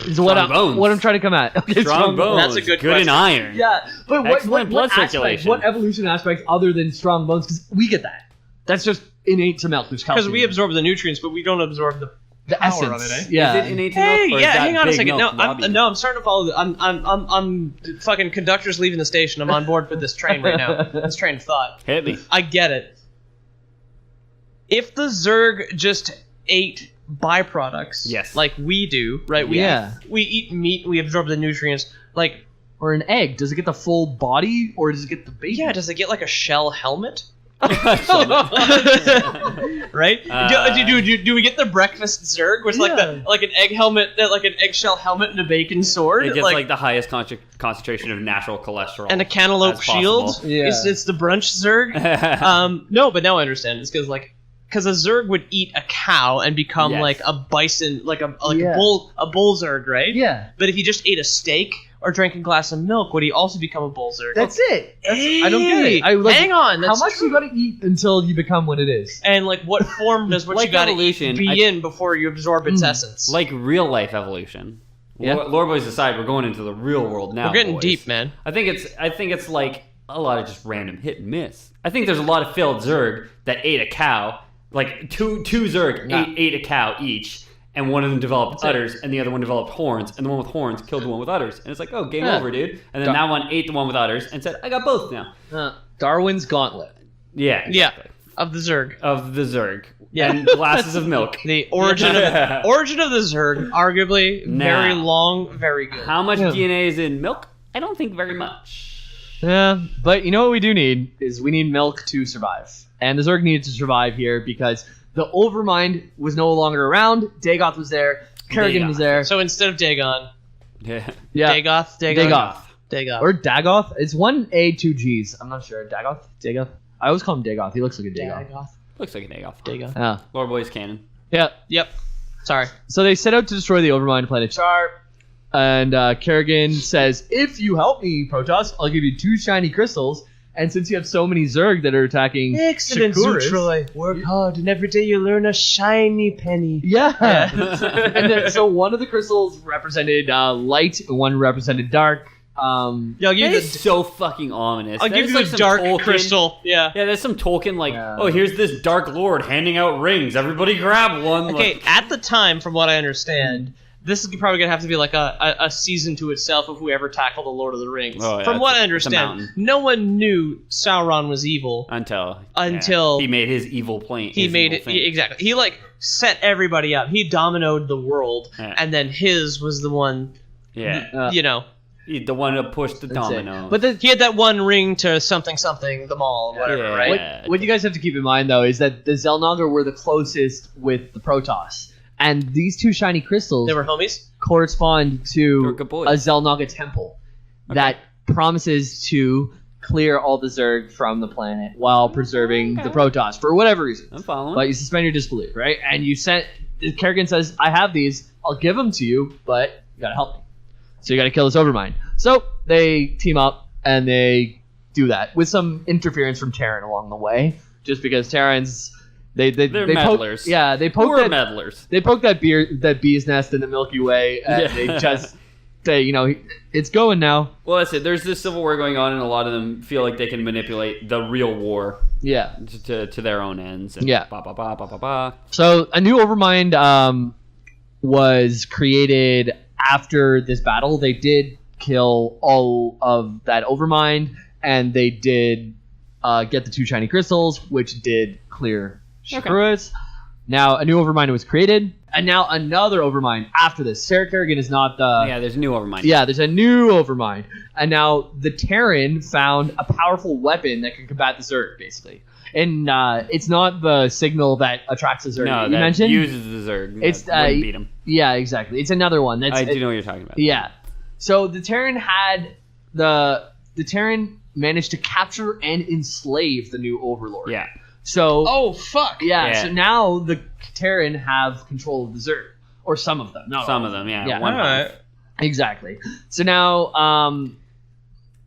Is what Strong bones. what I'm trying to come at. Okay, strong bones, That's a good question. in iron. Yeah, but Excellent blood aspect, circulation. what evolution aspects other than strong bones? Because we get that. That's just innate to milk. There's Because calcium. we absorb the nutrients, but we don't absorb the the essence. of it, eh? Yeah. Is it innate to Hey, milk, or yeah, is that hang on a big second. milk No, lobbying? I'm starting to follow. I'm fucking conductor's leaving the station. I'm on board for this train right now. This train of thought. Hit me. I get it. If the Zerg just ate byproducts, Yes. like we do, right? Yeah. We eat meat, we absorb the nutrients. Like, Or an egg. Does it get the full body, or does it get the baby? yeah, does it get like a shell helmet? It Right? Do we get the breakfast Zerg with like Yeah. an egg helmet, like an eggshell helmet and a bacon sword? gets like the highest concentration of natural cholesterol and a cantaloupe as shield. possible. Yeah. It's the brunch Zerg. No, but now I understand. It's because a Zerg would eat a cow and become Yes. like a bison, like a Yeah. bull Zerg, right? Yeah. But if he just ate a steak or drank a glass of milk, would he also become a bull Zerg? That's it. I don't get it. Hang on. How That's much true. you gotta eat until you become what it is? And like, what form does what Like you gotta evolution, be in before you absorb its essence? Like real life evolution. Yeah. Lore boys aside, we're going into the real world now. we're getting boys. deep, man. I think it's like a lot of just random hit and miss. I think there's a lot of failed Zerg that ate a cow. Like two Zerg ate a cow each, and one of them developed udders, and the other one developed horns, and the one with horns killed the one with udders. And it's like, oh, game over, dude. And then that one ate the one with udders and said, I got both now. Darwin's gauntlet. Yeah, exactly. Yeah, of the Zerg. Of the Zerg. Yeah. And glasses of milk. The origin of the Zerg, arguably very Now. long, very good. How much Yeah. DNA is in milk? I don't think very much. Yeah, but you know what we do need is we need milk to survive. And the Zerg needed to survive here because the Overmind was no longer around. Dagoth was there. Kerrigan was there. So instead of Dagon, Yeah. Yeah. Dagoth. Or Dagoth. It's one A, two G's. I'm not sure. Dagoth? I always call him Dagoth. He looks like a Dagoth. Looks like a day off. Dagoth. Yeah. Lore boys canon. Yeah. Yep. Sorry. So they set out to destroy the Overmind planet Char. And Kerrigan says, if you help me, Protoss, I'll give you 2 shiny crystals. And since you have so many Zerg that are attacking Shakuras, Work hard, and every day you learn a shiny penny. Yeah. And then, so one of the crystals represented light, and one represented dark. Yeah, I'll give That you is the so fucking ominous. I'll That give is you like the some dark Tolkien- crystal. Yeah. Yeah, there's some Tolkien like, Yeah. oh, here's this Dark Lord handing out rings. Everybody grab one. Okay, Like, at the time, from what I understand, this is probably gonna have to be like a season to itself if we ever tackle the Lord of the Rings. Oh, yeah, from what I it's a understand, mountain. no one knew Sauron was evil. until Until he made his evil plane. He made it exactly. He like set everybody up. He dominoed the world, Yeah. and then his was the one. Yeah, You know, the one that pushed the That's it. domino. But the, he had that one ring to something the mall, whatever, Yeah. right? what you guys have to keep in mind, though, is that the Zelnaga were the closest with the Protoss. And these 2 shiny crystals They were homies. correspond to They're good boys. a Zelnaga temple that promises to clear all the Zerg from the planet while preserving the Protoss for whatever reason. I'm following. But you suspend your disbelief, right? And you sent. Kerrigan says, "I have these. I'll give them to you, but you gotta help me. So you gotta kill this Overmind." So they team up and they do that with some interference from Terran along the way, just because Terrans they're meddlers. They poke We're that meddlers. they poke that bee's nest in the Milky Way, and Yeah. they just say, it's going now. Well, that's it. There's this civil war going on, and a lot of them feel like they can manipulate the real war Yeah. to their own ends. And Yeah. Ba ba ba ba ba ba. So a new Overmind was created after this battle. They did kill all of that Overmind, and they did get the 2 shiny crystals, which did clear Shakruas. Now a new Overmind was created, and now another Overmind after this. Sarah Kerrigan is not the... Yeah, there's a new Overmind. Yeah, there's a new Overmind. And now the Terran found a powerful weapon that can combat the Zerg, basically. And it's not the signal that attracts the Zerg. No, you that mentioned? uses the Zerg. It's wouldn't beat him. Yeah, exactly. It's another one. I do know what you're talking about. Yeah. So the Terran had the Terran managed to capture and enslave the new Overlord. Yeah. So oh fuck. Yeah. So now the Terran have control of the Zerg, or some of them. Not some all of them. Yeah. Yeah. One half. Exactly. So now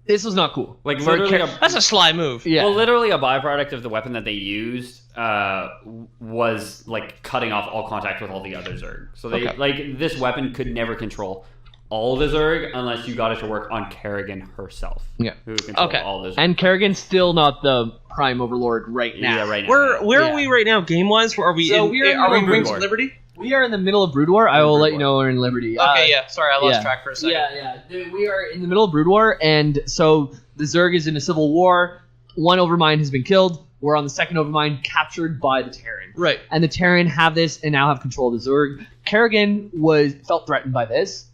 this was not cool. Like literally, that's a sly move. Yeah. Well, literally a byproduct of the weapon that they used was like cutting off all contact with all the other Zerg. So they like this weapon could never control all the Zerg unless you got it to work on Kerrigan herself. Yeah. Who controls all the Zerg. And Kerrigan's still not the Prime Overlord right now. Yeah, right now. Where are we right now, game wise? Are we So are we Wings of Liberty? We are in the middle of Brood War. I will let you know we're in Liberty. Okay, yeah. Sorry, I lost track for a second. Yeah. We are in the middle of Brood War, and so the Zerg is in a civil war. One Overmind has been killed. We're on the second Overmind, captured by the Terran. Right. And the Terran have this and now have control of the Zerg. Kerrigan felt threatened by this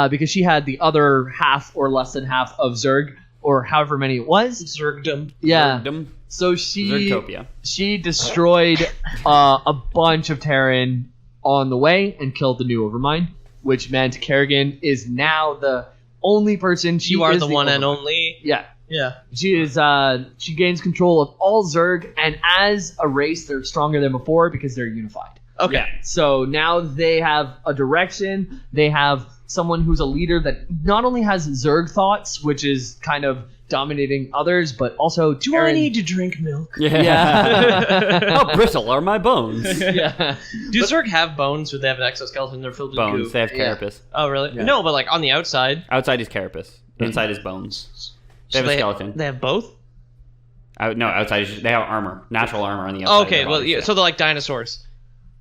because she had the other half or less than half of Zerg, or however many it was. Zergdom. Yeah. Zergdom. So she destroyed a bunch of Terran on the way and killed the new Overmind, which meant Kerrigan is now the only person. You are the one and only. Yeah. Yeah. She gains control of all Zerg, and as a race, they're stronger than before because they're unified. Okay. Yeah. So now they have a direction. They have someone who's a leader that not only has Zerg thoughts, which is kind of dominating others, but also Do I need to drink milk? Yeah. How brittle are my bones? Yeah. Do Zerg have bones, or they have an exoskeleton? They're filled with bones. goo? They have carapace. Oh, really? Yeah. No, but like on the outside. Outside is carapace. Inside is bones. They have a skeleton. They have both? No, outside is they have armor. Natural armor on the outside. Okay, well, yeah, so they're like dinosaurs.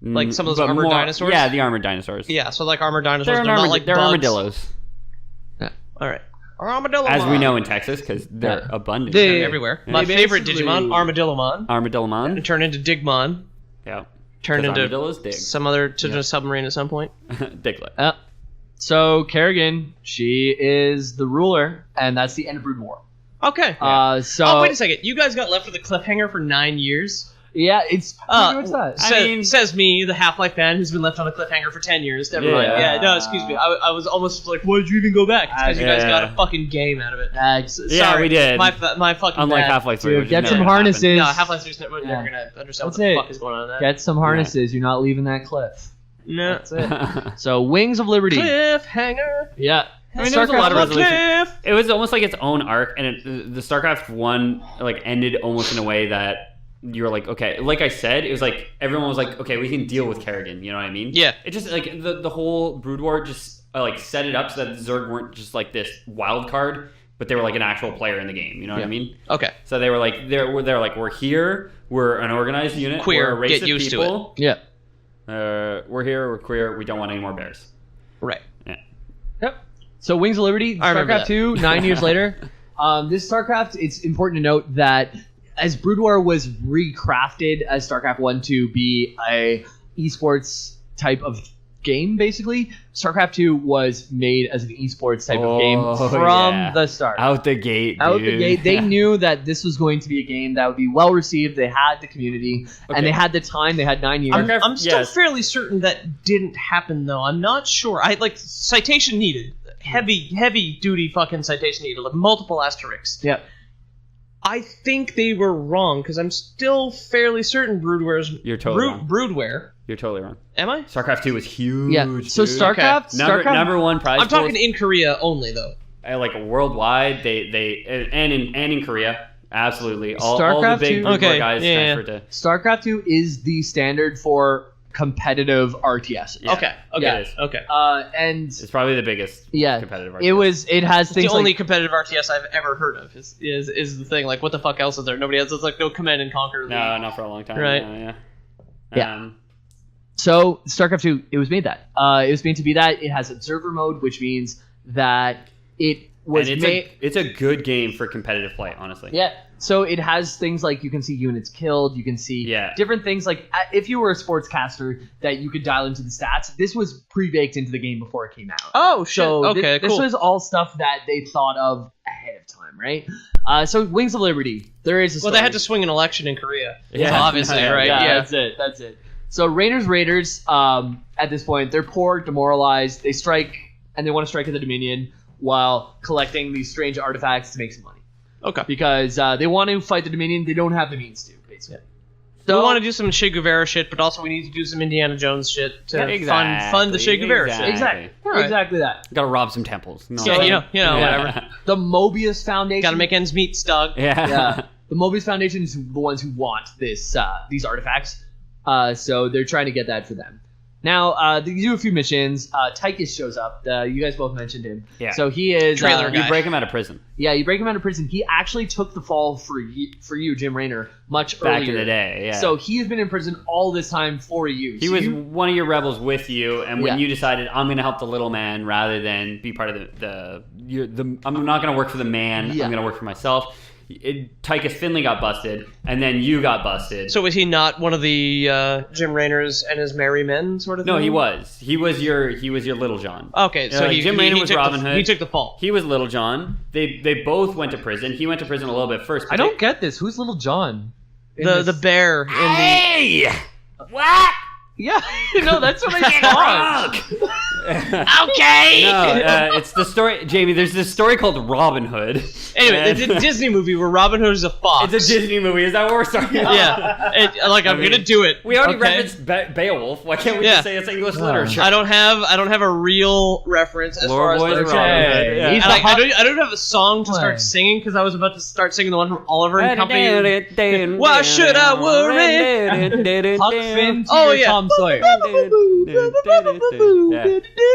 Like some of those armored dinosaurs? Yeah, the armored dinosaurs. Yeah, so like armored dinosaurs, They're not like they're bugs. armadillos. Yeah. All right. Armadillo. As we know in Texas, because they're abundant. They're everywhere. Yeah. My They favorite basically- Digimon, Armadillomon. Armadillomon. And turn into Digmon. Yeah. Turn into armadillos dig. some other to a submarine at some point. Diglett. So Kerrigan, she is the ruler, and that's the end of Brood War. Okay. So wait a second. You guys got left with a cliffhanger for 9 years? yeah, it's pretty much that. Says me, the Half-Life fan who's been left on a cliffhanger for 10 years. Never mind. Yeah. Yeah, no, excuse me. I was almost like, why did you even go back? It's because you guys got a fucking game out of it. Yeah, we did. My fucking Unlike bad. Half-Life 3, which Get never some happened. harnesses. No, Half-Life 3's never going to understand That's what the it. fuck is going on in that. Get some harnesses. You're not leaving that cliff. No. That's it. So Wings of Liberty. Cliffhanger. Yeah. I mean, there was a lot of resolution. Cliff. It was almost like its own arc, and the StarCraft 1 like ended almost in a way that you were like, okay, like I said, it was like everyone was like, okay, we can deal with Kerrigan. You know what I mean? Yeah. It just like the whole Brood War just like set it up so that the Zerg weren't just like this wild card, but they were like an actual player in the game. You know what I mean? Okay. So they were like, they're like, we're here, we're an organized unit, Queer, we're a race get of used to people. Yeah. We're here, we're queer, we don't want any more bears. Right. Yeah. Yep. So Wings of Liberty, I remember StarCraft that. 2, 9 years later. This StarCraft, it's important to note that as Brood War was recrafted as StarCraft 1 to be a esports type of game, basically, StarCraft 2 was made as an esports type of game from the start. Out the gate, Out dude. the gate, they knew that this was going to be a game that would be well received. They had the community, and they had the time. They had 9 years. I'm still fairly certain that didn't happen, though. I'm not sure. I like citation needed. Heavy duty fucking citation needed. Like multiple asterisks. Yeah. I think they were wrong because I'm still fairly certain Broodware's You're totally wrong. Broodware. You're totally wrong. Am I? StarCraft 2 was huge. Yeah. So dude. StarCraft, Number one prize. I'm talking in Korea only, though. Like worldwide, they and in Korea, absolutely. All the StarCraft big 2 Brood War guys transferred to. StarCraft 2 is the standard for competitive RTS. Yeah. Okay. Yeah, it is. Okay. And It's probably the biggest competitive RTS. it has It's things the only like competitive RTS I've ever heard of. Is the thing like what the fuck else is there? Nobody else. It's like no Command and Conquer. League. No, not for a long time. Right. Yeah. So StarCraft 2, it was made that. It was made to be that. It has observer mode, which means that it was it's a good game for competitive play, honestly. Yeah. So it has things like you can see units killed, you can see different things like if you were a sportscaster that you could dial into the stats. This was pre-baked into the game before it came out. Oh, shit. So okay, this was all stuff that they thought of ahead of time, right? So Wings of Liberty, there is a story. Well, they had to swing an election in Korea. Yeah, obviously, right? Yeah, that's it. So Raiders, at this point, they're poor, demoralized. They strike, and they want to strike at the Dominion while collecting these strange artifacts to make some money. Okay. Because they want to fight the Dominion, they don't have the means to, basically. So we want to do some Che Guevara shit, but also we need to do some Indiana Jones shit to fund the Che Guevara shit. Exactly. Right. Exactly that. Gotta rob some temples. No. So, whatever. The Mobius Foundation. Gotta make ends meet, Stug. Yeah. The Mobius Foundation is the ones who want these artifacts. So they're trying to get that for them. Now, they do a few missions. Tychus shows up. You guys both mentioned him. Yeah. So he is... Trailer guy. You break him out of prison. Yeah, you break him out of prison. He actually took the fall for you, Jim Raynor, much Back earlier. in the day, yeah. So he's been in prison all this time for you. He was one of your rebels with you, and when you decided, I'm going to help the little man rather than be part of I'm not going to work for the man, I'm going to work for myself. Tychus Finley got busted, and then you got busted. So was he not one of the Jim Raynors and his merry men sort of thing? No, he was. He was your Little John. Okay, so Jim Raynor was Robin Hood. He took the fall. He was Little John. They both went to prison. He went to prison a little bit first. I don't get this. Who's Little John? The bear in Hey! What? Yeah, no, that's what I thought. Okay. No, it's the story, Jamie. There's this story called Robin Hood. Anyway, it's a Disney movie where Robin Hood is a fox. It's a Disney movie. Is that what we're starting? Yeah. I'm gonna do it. We already referenced Beowulf. Why can't we just say it's English literature? I don't have a real reference as far as Robin Hood. Yeah. And I don't have a song to start singing because I was about to start singing the one from Oliver and Company. Why should I worry? Huck Finn Oh, Tom Sawyer.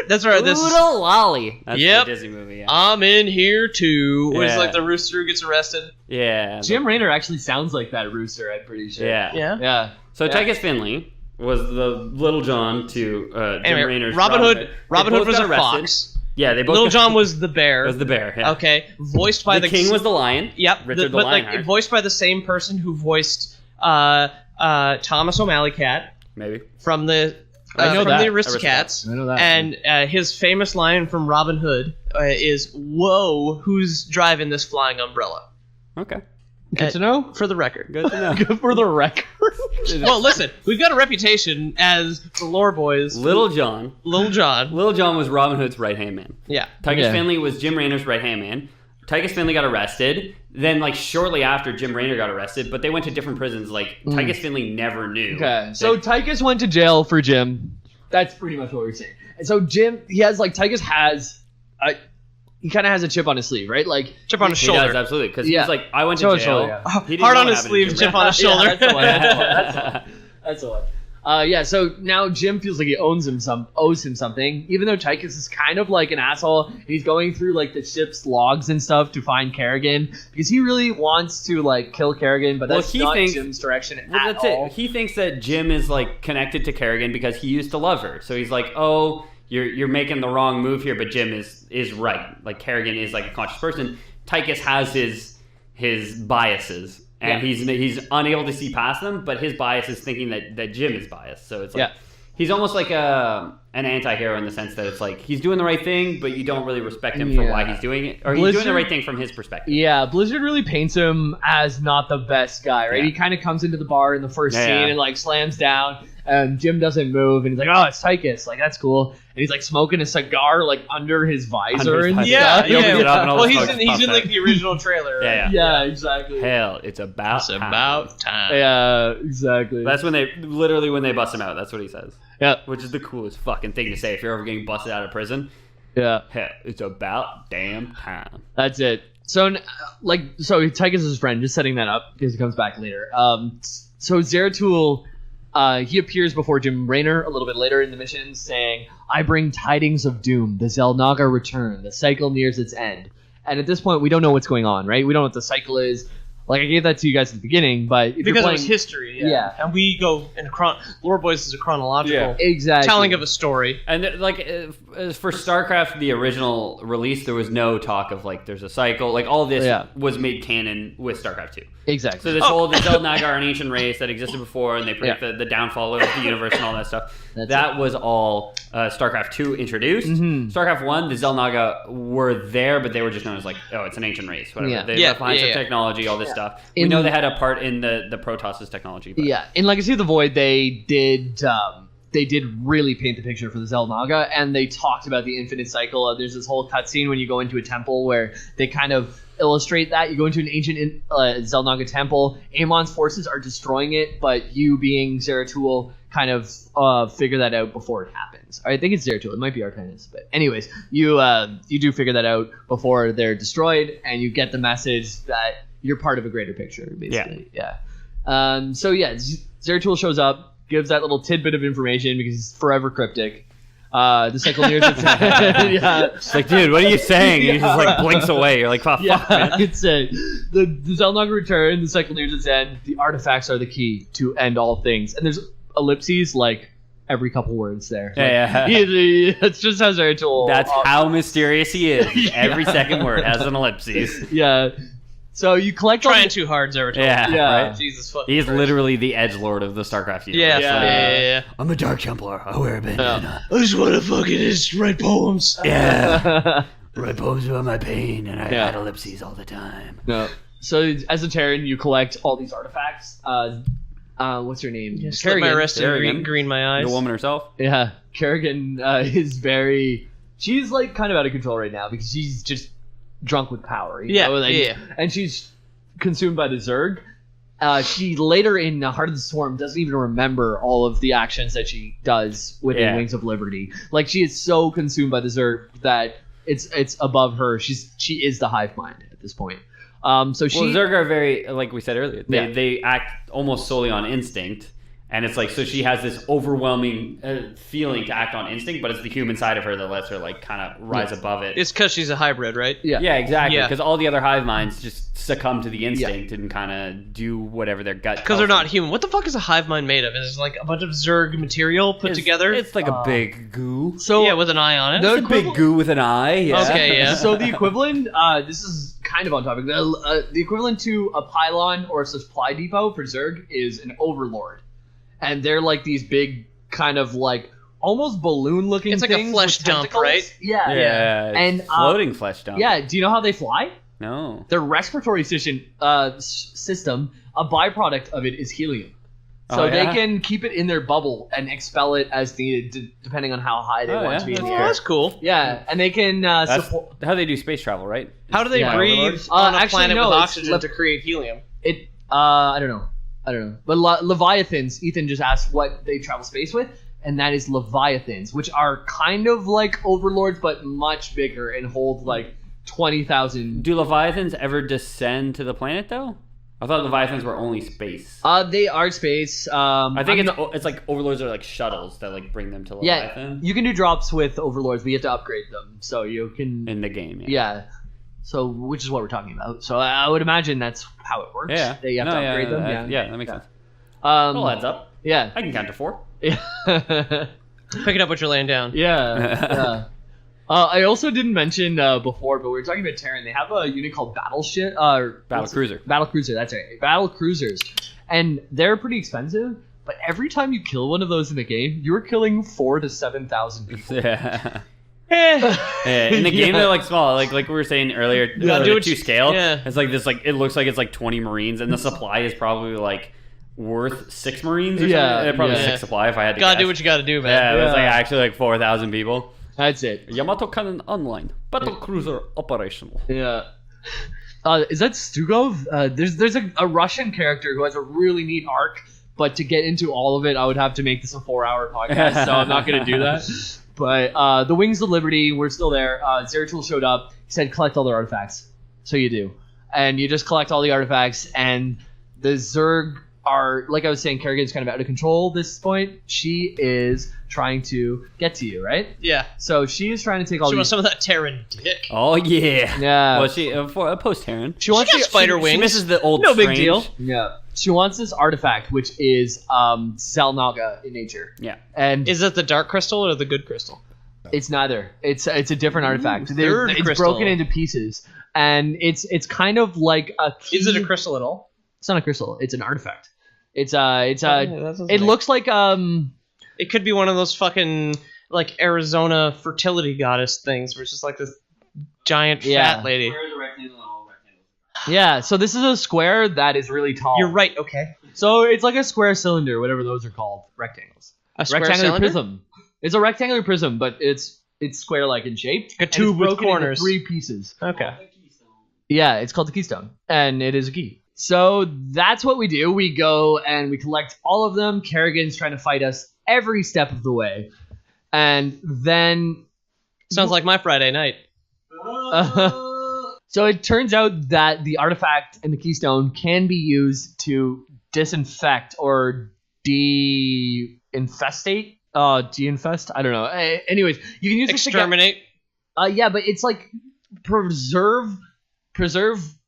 That's right. This Oodle Lolly. That's Yep. the Disney movie. Yeah. I'm in here too. Where it's Yeah. like the rooster who gets arrested. Yeah. Jim Raynor actually sounds like that rooster, I'm pretty sure. Yeah. Yeah. So Tychus Finley was the Little John to Jim Raynor's Robin Hood. Robin Hood was a arrested. fox. Yeah, they both. Little John was the bear. Was the bear. Yeah. Okay, voiced by the king was the lion. Yep, Richard the but Lionheart. voiced by the same person who voiced Thomas O'Malley Cat Maybe from the I know from that. the Aristocats. I know that. And his famous line from Robin Hood is, "Whoa, who's driving this flying umbrella?" Okay. Good to know. For the record. Good to know. Good for the record. Well, listen, we've got a reputation as the lore boys. Little John. Little John. Little John was Robin Hood's right-hand man. Yeah. Tychus Finley was Jim Raynor's right-hand man. Tychus Finley got arrested. Then, like, shortly after, Jim Raynor got arrested, but they went to different prisons. Like, Tychus Finley never knew. Okay. So Tychus went to jail for Jim. That's pretty much what we're saying. And so Jim, Tychus has he kind of has a chip on his sleeve, right? Like chip on his he shoulder. Does, absolutely. Because he's like, I went to jail. Shoulder, He didn't Heart know on what his happened to sleeve, Jim chip Raynor. on his shoulder. Yeah, that's the one. Yeah, so now Jim feels like he owes him something, even though Tychus is kind of like an asshole. And he's going through like the ship's logs and stuff to find Kerrigan because he really wants to like kill Kerrigan, but that's not Jim's direction at all. He thinks that Jim is like connected to Kerrigan because he used to love her. So he's like, oh, you're making the wrong move here, but Jim is right. Like Kerrigan is like a conscious person. Tychus has his biases. And he's unable to see past them, but his bias is thinking that Jim is biased. So it's like he's almost like an anti-hero in the sense that it's like he's doing the right thing, but you don't really respect him for why he's doing it. Or he's doing the right thing from his perspective. Yeah, Blizzard really paints him as not the best guy, right? Yeah. He kind of comes into the bar in the first scene and like slams down, and Jim doesn't move, and he's like, oh, it's Tychus. Like, that's cool. And he's like smoking a cigar like under his visor and stuff. Well, he's in like the original trailer. Right? Yeah, exactly. Hell, it's about time. Yeah, exactly. That's when they bust him out. That's what he says. Yeah, which is the coolest fucking thing to say if you're ever getting busted out of prison. Yeah, hell, it's about damn time. That's it. So Tychus is his friend, just setting that up because he comes back later. So Zeratul. He appears before Jim Raynor a little bit later in the mission saying, I bring tidings of doom. The Xel'Naga return. The cycle nears its end. And at this point, we don't know what's going on, right? We don't know what the cycle is. Like I gave that to you guys at the beginning, but if because you're playing, it was history. Yeah. And we go in Lore Boys is a chronological exactly telling of a story. And like for StarCraft, the original release, there was no talk of like there's a cycle. Like all this was made canon with StarCraft 2. Exactly. So this whole the Xel'Naga are an ancient race that existed before, and they predict the downfall of the universe and all that stuff. That was all StarCraft 2 introduced. StarCraft 1, the Xel'Naga were there, but they were just known as like, oh, it's an ancient race. Whatever. They left behind some technology, all this stuff. We know they had a part in the Protoss' technology. But. Yeah, in Legacy of the Void, they did really paint the picture for the Xel'Naga, and they talked about the infinite cycle. There's this whole cutscene when you go into a temple where they kind of illustrate that. You go into an ancient Xel'Naga temple. Amon's forces are destroying it, but you, being Zeratul, kind of figure that out before it happens. I think it's Zeratul. It might be Arcanus, but anyways, you do figure that out before they're destroyed, and you get the message that you're part of a greater picture, basically. Yeah. Zeratul shows up, gives that little tidbit of information because he's forever cryptic. The cycle nears its end. It's like, dude, what are you saying? He just like blinks away. You're like, fuck, man. It's the Xel'Naga return, the cycle nears its end, the artifacts are the key to end all things. And there's ellipses like every couple words there. It's just how Zeratul... That's how mysterious he is. Every second word has an ellipses. Yeah. So you collect trying too hard, Zeratul. Yeah. Right? Jesus fucking He is Christ. literally the edgelord of the StarCraft universe. Yeah. I'm a Dark Templar. I wear a bandana. I just want to fucking write poems. Yeah. Write poems about my pain, and I add ellipses all the time. No. So as a Terran, you collect all these artifacts. What's her name? Slit my wrist and green my eyes. The woman herself. Yeah. Kerrigan is very... She's like kind of out of control right now because she's just drunk with power. You know? And she's consumed by the Zerg. She later in Heart of the Swarm doesn't even remember all of the actions that she does within Wings of Liberty. Like she is so consumed by the Zerg that it's above her. She is the hive mind at this point. Zerg are very, like we said earlier, they act almost solely on instinct. And it's like, so she has this overwhelming feeling to act on instinct, but it's the human side of her that lets her like kind of rise above it. It's because she's a hybrid, right? Yeah, exactly. Because all the other hive minds just succumb to the instinct and kind of do whatever their gut. Because they're not human. What the fuck is a hive mind made of? Is it like a bunch of Zerg material put together? It's like a big goo. So with an eye on it. It's a big goo with an eye. Yeah. Okay, yeah. So the equivalent, this is kind of on topic. The equivalent to a pylon or a supply depot for Zerg is an overlord. And they're like these big kind of like almost balloon-looking things. It's like a flesh dump, right? Yeah. And floating flesh dump. Yeah. Do you know how they fly? No. Their respiratory system, a byproduct of it is helium. So they can keep it in their bubble and expel it as needed, depending on how high they want to be in the air. That's cool. Yeah, and they can support. How they do space travel, right? How do they breathe on a planet with oxygen to create helium? I don't know. But Leviathans, Ethan just asked what they travel space with, and that is Leviathans, which are kind of like overlords, but much bigger and hold like 20,000. Do Leviathans ever descend to the planet, though? I thought Leviathans were only space. They are space. I think it's like overlords are like shuttles that like bring them to Leviathan. Yeah, you can do drops with overlords, but you have to upgrade them, so you can... In the game, Yeah. So, which is what we're talking about. So, I would imagine that's how it works. Yeah. That you have to upgrade them. Yeah, that makes sense. It all adds up. Yeah. I can count to 4. Yeah. Pick it up what you're laying down. Yeah. I also didn't mention before, but we were talking about Terran. They have a unit called Battle Cruiser. Battle Cruiser, that's right. Battle Cruisers. And they're pretty expensive, but every time you kill one of those in the game, you're killing 4,000 to 7,000 people. Yeah. In the game they're like small, like we were saying earlier, to scale. Yeah. It's like this, like it looks like it's like 20 Marines, and the supply is probably like worth 6 Marines or something. Probably 6 supply if I had to Gotta guess. do what you gotta do, man. Yeah, it was like actually like 4,000 people. That's it. Yamato Cannon online, Battle Cruiser operational. Yeah. Is that Stugov? There's a Russian character who has a really neat arc, but to get into all of it, I would have to make this a 4-hour podcast, so I'm not going to do that. But the Wings of Liberty, we're still there. Zeratul showed up. He said, collect all their artifacts. So you do. And you just collect all the artifacts, and the Zerg are, like I was saying, Kerrigan's kind of out of control at this point. She is trying to get to you, right? Yeah. So she is trying to take all. She wants some of that Terran dick. Oh yeah. Yeah. Well, she for a post Terran. She wants spider wings. She misses the old. No big Strange. deal. Yeah. She wants this artifact, which is Zelnaga in nature. Yeah. And is it the dark crystal or the good crystal? It's neither. It's a different artifact. It's crystal. broken into pieces, and it's kind of like a key. Is it a crystal at all? It's not a crystal. It's an artifact. It looks like It could be one of those fucking like Arizona fertility goddess things, where it's just like this giant fat lady. Yeah. So this is a square that is really tall. You're right. Okay. So it's like a square cylinder, whatever those are called, rectangles. A square rectangular cylinder? prism. It's a rectangular prism, but it's square-like in shape. A tube with corners. Into 3 pieces. Okay. Yeah, it's called the keystone, and it is a key. So that's what we do. We go and we collect all of them. Kerrigan's trying to fight us every step of the way. And then... Sounds like my Friday night. So it turns out that the artifact and the keystone can be used to disinfect or de-infestate. De-infest? I don't know. Anyways, you can use exterminate. Yeah, but it's like preserve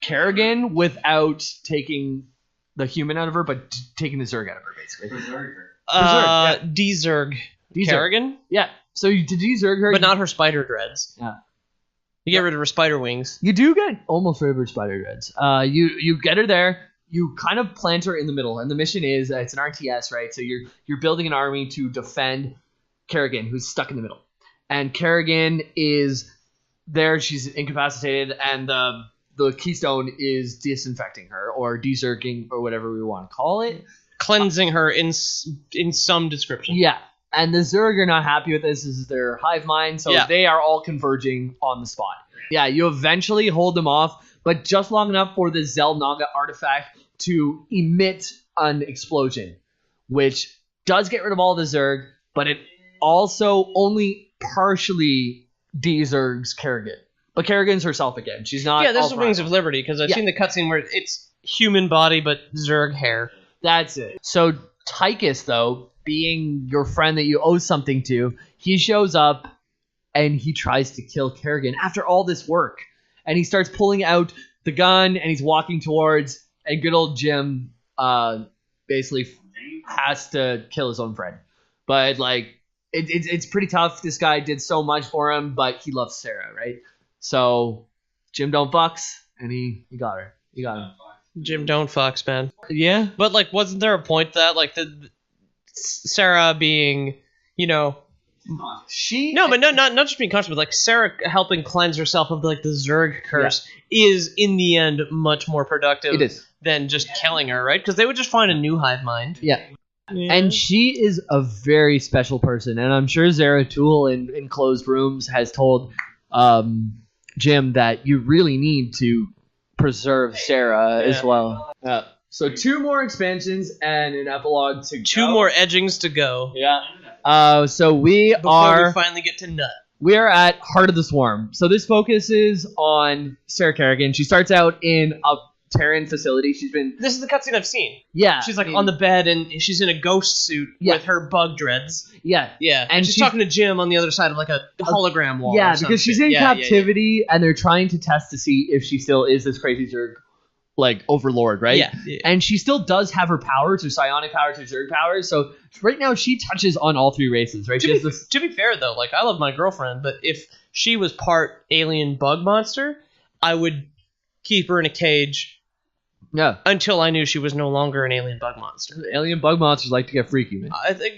Kerrigan without taking the human out of her, but taking the Zerg out of her, basically. De-Zerg. Kerrigan? Yeah. So to de-Zerg her, but not her spider dreads. Yeah. You get rid of her spider wings. You do get almost rid of her spider dreads. You get her there. You kind of plant her in the middle, and the mission is it's an RTS, right? So you're building an army to defend Kerrigan, who's stuck in the middle, and Kerrigan is there. She's incapacitated, and the keystone is disinfecting her or de-zerging or whatever we want to call it, cleansing her in some description. Yeah, and the Zerg are not happy with this. This is their hive mind, so they are all converging on the spot. Yeah, you eventually hold them off, but just long enough for the Zelnaga artifact to emit an explosion, which does get rid of all the Zerg, but it also only partially de-Zergs Kerrigan. But Kerrigan's herself again. She's not. Yeah, this is Wings of Liberty, because I've seen the cutscene where it's human body but Zerg hair. That's it. So Tychus, though, being your friend that you owe something to, he shows up and he tries to kill Kerrigan after all this work. And he starts pulling out the gun and he's walking towards, and good old Jim basically has to kill his own friend. But like it's pretty tough. This guy did so much for him, but he loves Sarah, right? So Jim don't fucks, and he got her. He got him. Jim don't fucks, man. Yeah. But like, wasn't there a point to that, like the Sarah being, she but not just being conscious, but like Sarah helping cleanse herself of like the Zerg curse is in the end much more productive than just killing her, right? Because they would just find a new hive mind. Yeah. And she is a very special person, and I'm sure Zeratul in closed rooms has told Jim that you really need to preserve Sarah as well. So 2 more expansions and an epilogue to go. 2 more edgings to go. Yeah. So we Before we finally get to Nut. We are at Heart of the Swarm. So this focuses on Sarah Kerrigan. She starts out in a Terran facility. This is the cutscene I've seen. Yeah. She's like on the bed and she's in a ghost suit with her bug dreads. Yeah. Yeah. And she's talking to Jim on the other side of like a hologram wall. Yeah, because she's in captivity and they're trying to test to see if she still is this crazy Zerg overlord, right? Yeah. And she still does have her powers, her psionic powers, her Zerg powers. So right now she touches on all 3 races, right? To be fair though, like I love my girlfriend, but if she was part alien bug monster, I would keep her in a cage. Yeah. Until I knew she was no longer an alien bug monster. Alien bug monsters like to get freaky, man.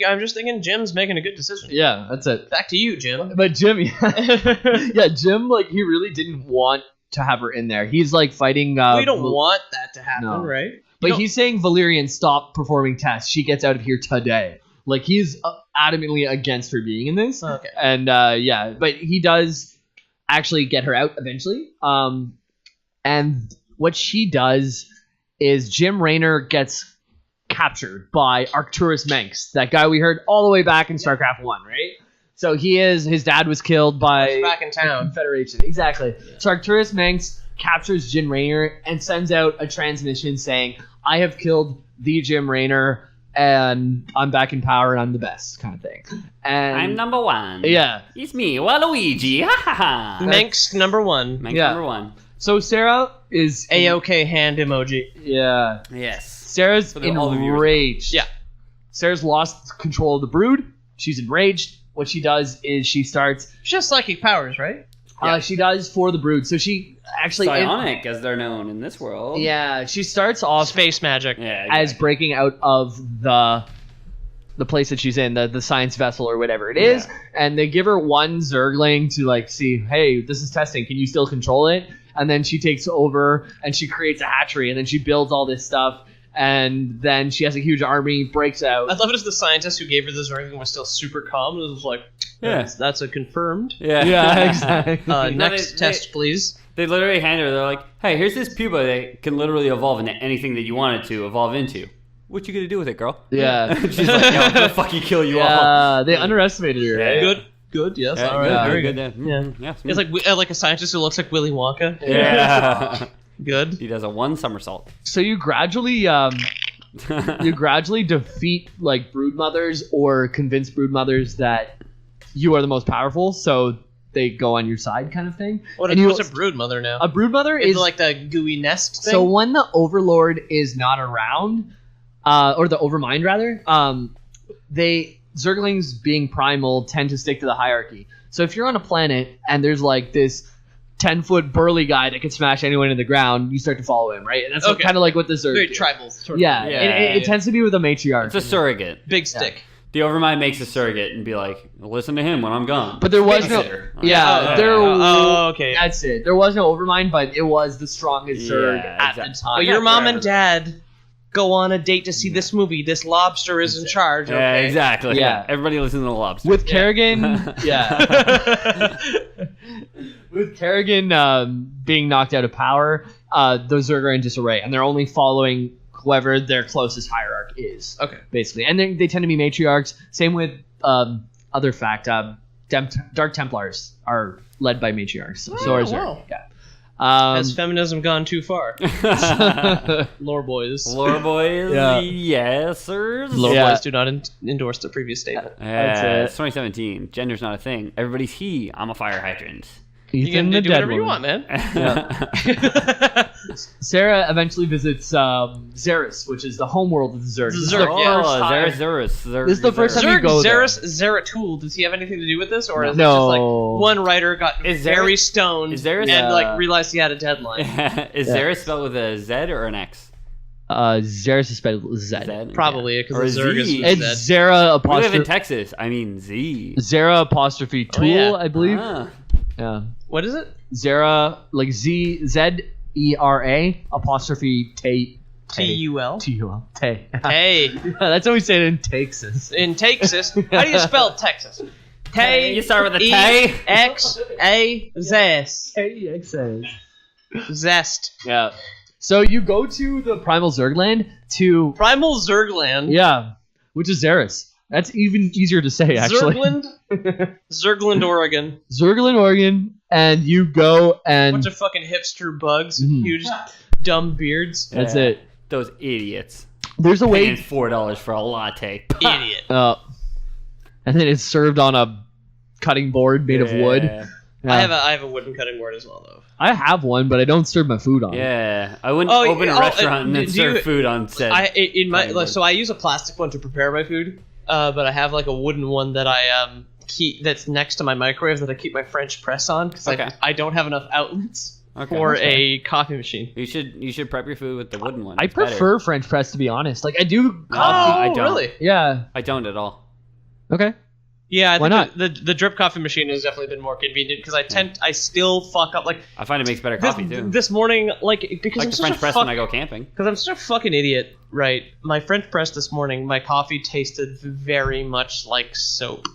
I'm just thinking Jim's making a good decision. Yeah, that's it. Back to you, Jim. But Jim, Jim, he really didn't want to have her in there. He's fighting. We don't want that to happen, right? But he's saying Valerian, stop performing tests. She gets out of here today. He's adamantly against her being in this. Okay. And but he does actually get her out eventually. And what she does is Jim Raynor gets captured by Arcturus Mengs, that guy we heard all the way back in StarCraft 1, right? So his dad was killed by back in town. Confederation. Exactly. Yeah. So Arcturus Mengs captures Jim Raynor and sends out a transmission saying, I have killed the Jim Raynor, and I'm back in power and I'm the best kind of thing. And I'm number one. Yeah. It's me, Waluigi. Ha ha ha. Manx number one. Manx number one. So Sarah is A-OK hand emoji. Yeah. Yes. Sarah's enraged. Yeah. Sarah's lost control of the brood. She's enraged. What she does is she starts. She has psychic powers, right? She does for the brood. So she actually psionic, as they're known in this world. Yeah, she starts off space magic as breaking out of the place that she's in, the science vessel or whatever it is, and they give her one Zergling to like see, hey, this is testing. Can you still control it? And then she takes over and she creates a hatchery, and then she builds all this stuff. And then she has a huge army, breaks out. I love it as the scientist who gave her this Zergling was still super calm. It was like, that's a confirmed. Yeah, exactly. Next test, please. They literally hand her, they're like, hey, here's this pupa that can literally evolve into anything that you want it to evolve into. What you gonna do with it, girl? Yeah. She's like, yeah, I'm gonna fucking kill you all. They underestimated her. Yeah. Good, yes. Yeah, all right. Very good. Yeah. It's like a scientist who looks like Willy Wonka. Yeah. Good. He does a one somersault. So you gradually defeat like brood mothers or convince brood mothers that you are the most powerful, so they go on your side, kind of thing. What's a brood mother now? A brood mother is like the gooey nest thing. So when the Overlord is not around, or the Overmind rather, Zerglings being primal tend to stick to the hierarchy. So if you're on a planet and there's like this 10-foot burly guy that can smash anyone in the ground, you start to follow him, right? And that's kind of like what the Zerg. Very tribal. Sort of. Yeah, it tends to be with a matriarch. It's a surrogate. Big stick. The Overmind makes a surrogate and be like, listen to him when I'm gone. But there was no... Okay. That's it. There was no Overmind, but it was the strongest Zerg at the time. But your mom and dad go on a date to see this movie. This lobster is in charge. Okay? Yeah, exactly. Yeah. Everybody listen to the lobster. With Kerrigan... With Kerrigan being knocked out of power, the Zerg are in disarray, and they're only following whoever their closest hierarch is. Okay. Basically. And they tend to be matriarchs. Same with other fact. Dark Templars are led by matriarchs. So are Zerg. Wow. Yeah. Has feminism gone too far? Lore boys. Lore boys? Yeah. Yes, sir. Lore boys do not endorse the previous statement. It's 2017. Gender's not a thing. Everybody's he. I'm a fire hydrant. You can do whatever you want, man. Yeah. Sarah eventually visits Xeris, which is the homeworld of the Zerg. Xeris. This is the first time you go there. Zeratul. Does he have anything to do with this, or is it No. just like one writer got very stoned and like realized he had a deadline? Is Xeris spelled with a Z or an X? Xeris is spelled with Z. Probably, because the Zerg is it's Z. Zera We live in apostrophe. Texas. I mean Z. Zera apostrophe Tool, I believe. Yeah. What is it? Zera, like ZERA apostrophe T. TUL. TUL. Tay. Hey. That's how we say it in Texas. In Texas. How do you spell Texas? Tay. You start with a Tay. EXAS. Texas. Zest. Yeah. So you go to the Primal Zergland to... Primal Zergland. Yeah. Which is Xeris. That's even easier to say, actually. Zergland, Oregon. Zergland, Oregon, and you go and... Bunch of fucking hipster bugs. Huge, dumb beards. That's it. Those idiots. There's a way... Paying $4 for a latte. Idiot. And then it's served on a cutting board made of wood. Yeah. I have a wooden cutting board as well, though. I have one, but I don't serve my food on it. Yeah, I wouldn't open a restaurant and then serve food on set. So I use a plastic one to prepare my food, but I have like a wooden one that I keep that's next to my microwave that I keep my French press on because I don't have enough outlets for a coffee machine. You should prep your food with the wooden one. I prefer French press, to be honest. Like I do coffee. I don't. Really? Yeah. I don't at all. Okay. Yeah, why not? The drip coffee machine has definitely been more convenient because I still fuck up like. I find it makes better coffee too. This morning, because I'm the French press when I go camping. Because I'm such a fucking idiot, right? My French press this morning, my coffee tasted very much like soap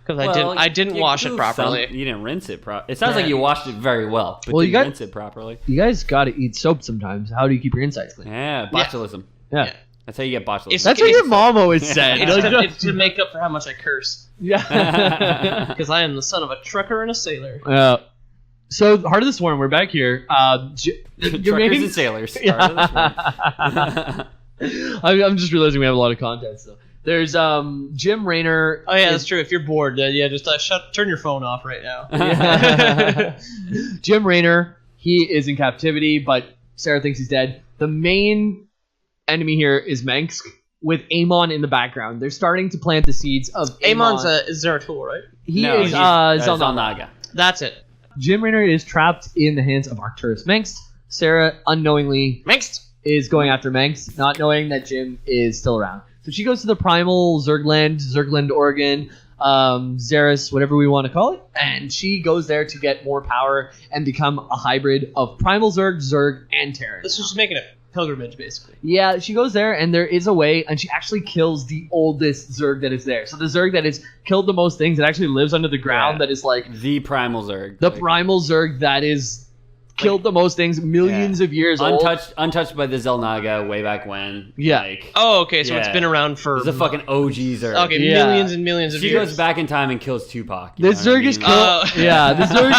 because I didn't wash it properly. You didn't rinse it properly. It sounds like you washed it very well, but didn't rinse it properly. You guys got to eat soap sometimes. How do you keep your insides clean? Yeah, botulism. Yeah. That's how you get botulism. That's what your mom always said. It's to make up for how much I curse. Yeah. Because I am the son of a trucker and a sailor. So, Heart of the Swarm, we're back here. Truckers and sailors. Yeah. I'm just realizing we have a lot of content still. There's Jim Raynor. Oh yeah, that's true. If you're bored, just turn your phone off right now. Jim Raynor, he is in captivity, but Sarah thinks he's dead. The main enemy here is Mengsk with Amon in the background. They're starting to plant the seeds of Amon's Zeratul, right? He is Zelnaga. That's it. Jim Raynor is trapped in the hands of Arcturus Mengsk. Sarah unknowingly is going after Mengsk, not knowing that Jim is still around. So she goes to the primal Zergland, Oregon, Xeris, whatever we want to call it, and she goes there to get more power and become a hybrid of primal Zerg, and Terran. This is just making a pilgrimage, basically. Yeah, she goes there, and there is a way, and she actually kills the oldest Zerg that is there. So the Zerg that has killed the most things, that actually lives under the ground, that is like... The primal Zerg. The primal Zerg that is... killed the most things, millions of years old. Untouched by the Zelnaga way back when. Yeah. Okay, so it's been around for... It's a fucking OG Zerg. Okay, millions and millions of years. She goes back in time and kills Tupac. This Zerg is killed... the Zerg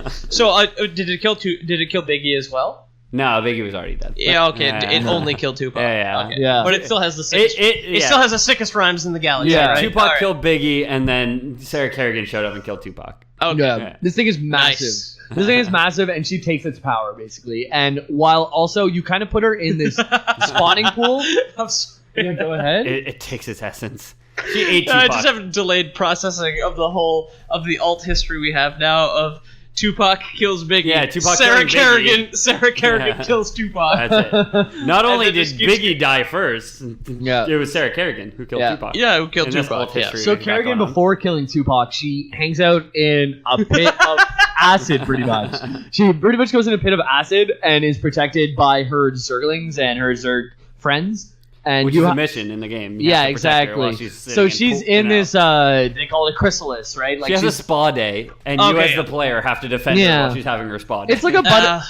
is... So, did it kill Biggie as well? No, Biggie was already dead. Yeah, okay. It only killed Tupac. Okay. But it still has the sickest... It still has the sickest rhymes in the galaxy, right? Tupac killed Biggie, and then Sarah Kerrigan showed up and killed Tupac. Okay. Yeah. This thing is massive. Nice. This thing is massive, and she takes its power, basically. And while also, you kind of put her in this spawning pool. Go ahead. It takes its essence. She ate Tupac. I just have delayed processing of the alt history we have now of Tupac kills Biggie. Yeah, Tupac Sarah Kerrigan. Sarah Kerrigan kills Tupac. That's it. Not only did Biggie die first, it was Sarah Kerrigan who killed Tupac. Yeah, who killed Tupac. So Kerrigan, before killing Tupac, she hangs out in a pit of acid, pretty much. She pretty much goes in a pit of acid and is protected by her Zerglings and her Zerg friends. And Which is a mission in the game. Yeah, exactly. So she's in this, they call it a chrysalis, right? Like she has a spa day, and you as the player have to defend her while she's having her spa day. It's like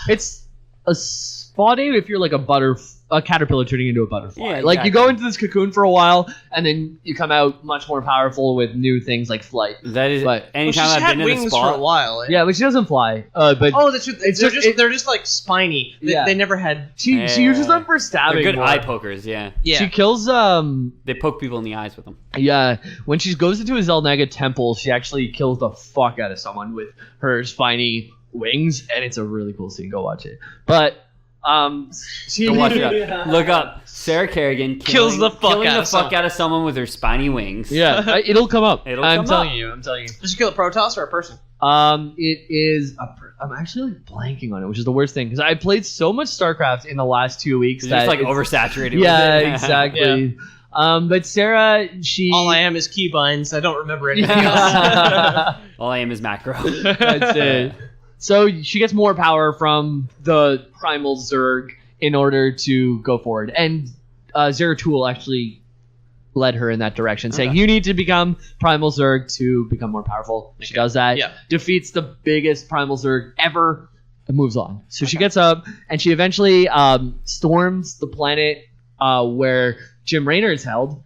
it's a spa day if you're like a caterpillar turning into a butterfly. Yeah, exactly. Like you go into this cocoon for a while, and then you come out much more powerful with new things like flight. That is, anytime I've been in the spa for a while. Eh? Yeah, but she doesn't fly. But they're just like spiny. They never had. She uses them for stabbing. They're good eye pokers. Yeah. She kills. They poke people in the eyes with them. Yeah. When she goes into a Zelnaga temple, she actually kills the fuck out of someone with her spiny wings, and it's a really cool scene. Go watch it. But. She watch it up. Look up Sarah Kerrigan killing the fuck out of someone with her spiny wings. Yeah, it'll come up. I'm telling you. Does she kill a Protoss or a person? It is I'm actually blanking on it, which is the worst thing because I played so much StarCraft in the last 2 weeks that it's oversaturated. Yeah, with it. Exactly. But Sarah, all I am is keybinds. I don't remember anything else. All I am is macro. That's it. So she gets more power from the primal Zerg in order to go forward. And Zeratul actually led her in that direction, saying, you need to become primal Zerg to become more powerful. She does that, defeats the biggest primal Zerg ever, and moves on. So she gets up, and she eventually storms the planet where Jim Raynor is held,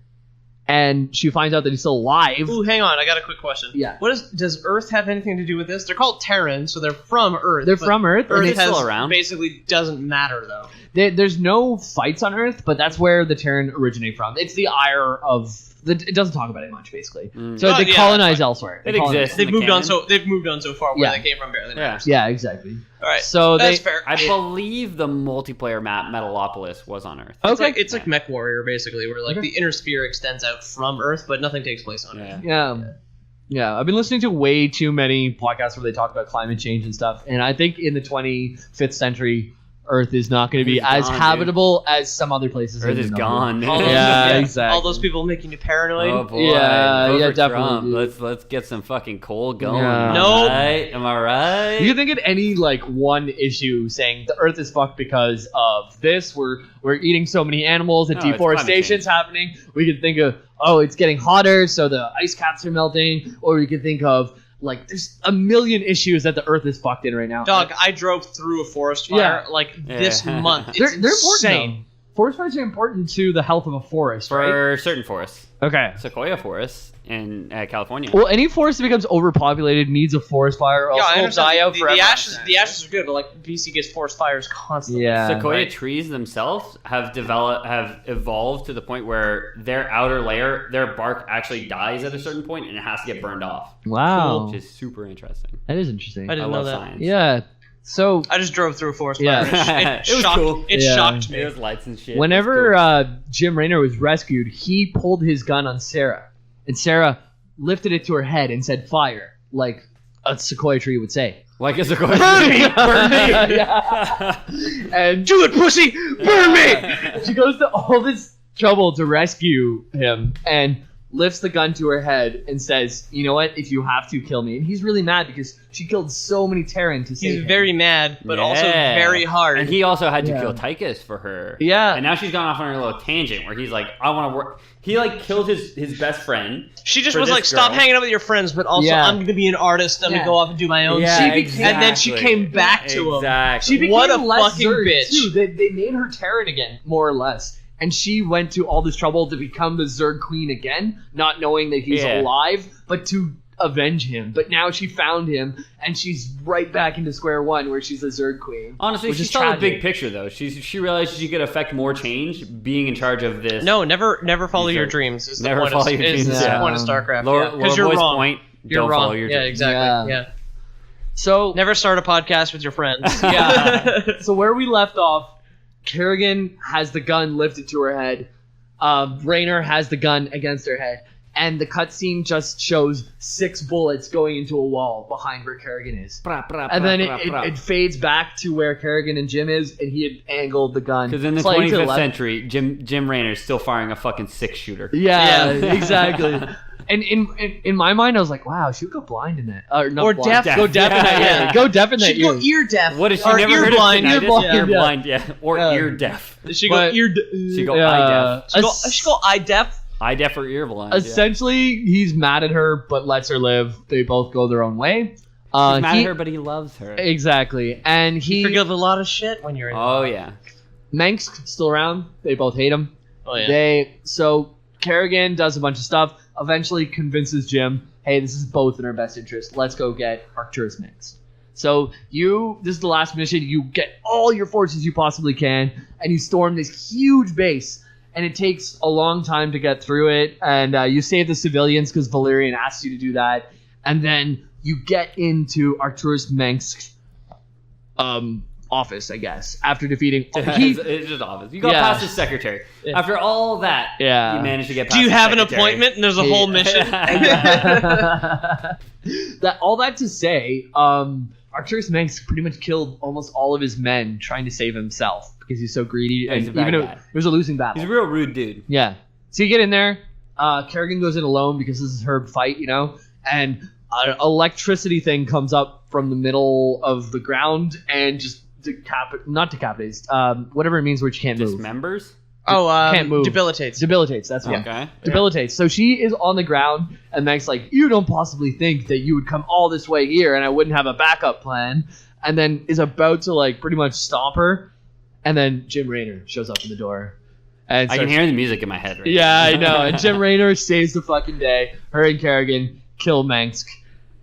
and she finds out that he's still alive. Ooh, hang on. I got a quick question. Yeah. Does Earth have anything to do with this? They're called Terrans, so they're from Earth. They're from Earth. Earth still around. Basically doesn't matter, though. There's no fights on Earth, but that's where the Terran originate from. It's the ire of... It doesn't talk about it much, basically. So they colonize elsewhere. It exists. They've moved on so far where they came from barely matters. Yeah, exactly. All right. So that's fair. I believe the multiplayer map Metalopolis was on Earth. Okay. It's like Mech Warrior, basically, where the inner sphere extends out from Earth, but nothing takes place on it. Yeah. I've been listening to way too many podcasts where they talk about climate change and stuff, and I think in the 25th century, Earth is not going to be as habitable as some other places. Earth is gone. Exactly. All those people making you paranoid. Oh boy. Yeah, definitely. Let's get some fucking coal going. Yeah. Nope. Right? Am I right? You can think of any one issue saying the Earth is fucked because of this. We're eating so many animals and deforestation's happening. We could think of it's getting hotter, so the ice caps are melting, or we could think of there's a million issues that the Earth is fucked in right now. Dog, I drove through a forest fire this month. It's they're insane. Important, forest fires are important to the health of a forest, for certain forests. Okay. Sequoia forests in California. Well, any forest that becomes overpopulated needs a forest fire, or else I it'll die out forever. The ashes are good, but like BC gets forest fires constantly. Yeah. Sequoia trees themselves have evolved to the point where their outer layer, their bark actually dies at a certain point and it has to get burned off. Wow. Which is super interesting. That is interesting. I didn't know that. Science. Yeah. So I just drove through a forest Yeah. fire. It was cool. It shocked me. It was lights and shit. whenever Jim Raynor was rescued, he pulled his gun on Sarah, and Sarah lifted it to her head and said "fire," like a sequoia tree would say. Like a sequoia Burn tree. me! Burn me! Yeah. And Do it, pussy! Burn me! she goes to all this trouble to rescue him and lifts the gun to her head and says, "You know what? If you have to, kill me." And he's really mad because she killed so many Terran to save He's him. very mad, but also very hard. And he also had to Yeah. kill Tychus for her. Yeah. And now she's gone off on her little tangent where he's like, I want to work. He like killed his best friend. She just for was this like, stop girl. hanging out with your friends, but also Yeah. I'm going to be an artist. I'm going Yeah. to go off and do my own Yeah, thing. exactly. And then she came back to him. Exactly. She became What a less fucking Zerg, bitch. Too. They made her Terran again, more or less. And she went to all this trouble to become the Zerg Queen again, not knowing that he's Yeah. alive, but to avenge him. But now she found him, and she's right back into square one where she's the Zerg Queen. Honestly, which she is saw the tragic. big picture though. She realized she could affect more change being in charge of this. No, never follow These your are- dreams. Is the never point follow of, your is dreams, the yeah. point of Starcraft. Lower Because you're voice wrong. point. You're don't wrong. follow your Yeah, dreams. exactly. Yeah. Yeah. So Never start a podcast with your friends. yeah. So where we left off, Kerrigan has the gun lifted to her head. Raynor has the gun against her head. And the cutscene just shows 6 bullets going into a wall behind where Kerrigan is. And then it fades back to where Kerrigan and Jim is, and he had angled the gun. Because in the slightly to 25th left. century, Jim Raynor's still firing a fucking 6-shooter. Yeah, Yeah. exactly. And in my mind, I was like, wow, she would go blind in that. Not Or blind. deaf. Go deaf in that Yeah. ear. Go deaf in that She'd go ear. ear deaf. What if she or never ear heard blind? of tinnitus? Ear blind, Ear yeah. blind, yeah. Or Yeah. ear deaf. She go But- ear. She go eye deaf. She go eye deaf. Eye deaf or ear blind. Essentially, he's mad at her, but lets her live. They both go their own way. He's mad he- at her, but he loves her. Exactly. And You he... forgive a lot of shit when you're in. Oh, yeah. Mengsk still around. They both hate him. Oh yeah. So Kerrigan does a bunch of stuff. Eventually convinces Jim, hey, this is both in our best interest. Let's go get Arcturus Mengsk. So this is the last mission. You get all your forces you possibly can, and you storm this huge base. And it takes a long time to get through it. And you save the civilians because Valerian asks you to do that. And then you get into Arcturus Mengsk's office, I guess, after defeating... It's just office. You got Yeah. past his secretary. After all that, Yeah. you managed to get past Do you his have an secretary. appointment and there's a whole mission? All that to say, Arcturus Mengsk pretty much killed almost all of his men trying to save himself because he's so greedy. Yeah, he's and a bad even though guy. it was a losing battle. He's a real rude dude. Yeah. So you get in there. Kerrigan goes in alone because this is her fight, and an electricity thing comes up from the middle of the ground and just not decapitates, whatever it means, which can't move. Dismembers? Can't move. Debilitates. Debilitates. That's what. Okay. Debilitates. So she is on the ground, and Meg's like, you don't possibly think that you would come all this way here and I wouldn't have a backup plan, and then is about to pretty much stomp her, and then Jim Raynor shows up in the door. And I can starts- hear the music in my head right Yeah, I know. And Jim Raynor saves the fucking day. Her and Kerrigan kill Mengsk.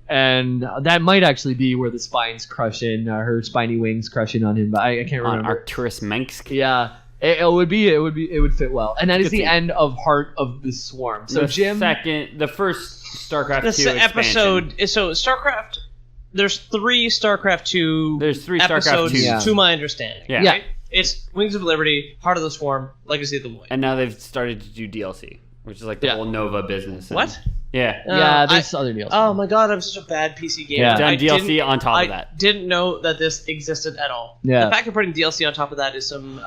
And that might actually be where the spines crush in, her spiny wings crush in on him, but I can't now. On remember. Arcturus Mengsk. Yeah. It would fit well. And that is Good the scene. end of Heart of the Swarm. So the first StarCraft 2 This expansion. episode. So StarCraft. There's 3 StarCraft 2. There's 3 StarCraft episodes, 2s. Yeah. to my understanding. Yeah. Yeah. Right? It's Wings of Liberty, Heart of the Swarm, Legacy of the Void. And now they've started to do DLC, which is like the Yeah. whole Nova business. And- What? Yeah. Yeah, there's other deals. Oh my god, I'm such a bad PC gamer. Yeah. Done I DLC didn't- on top I of that. didn't know that this existed at all. Yeah. The fact of putting DLC on top of that is some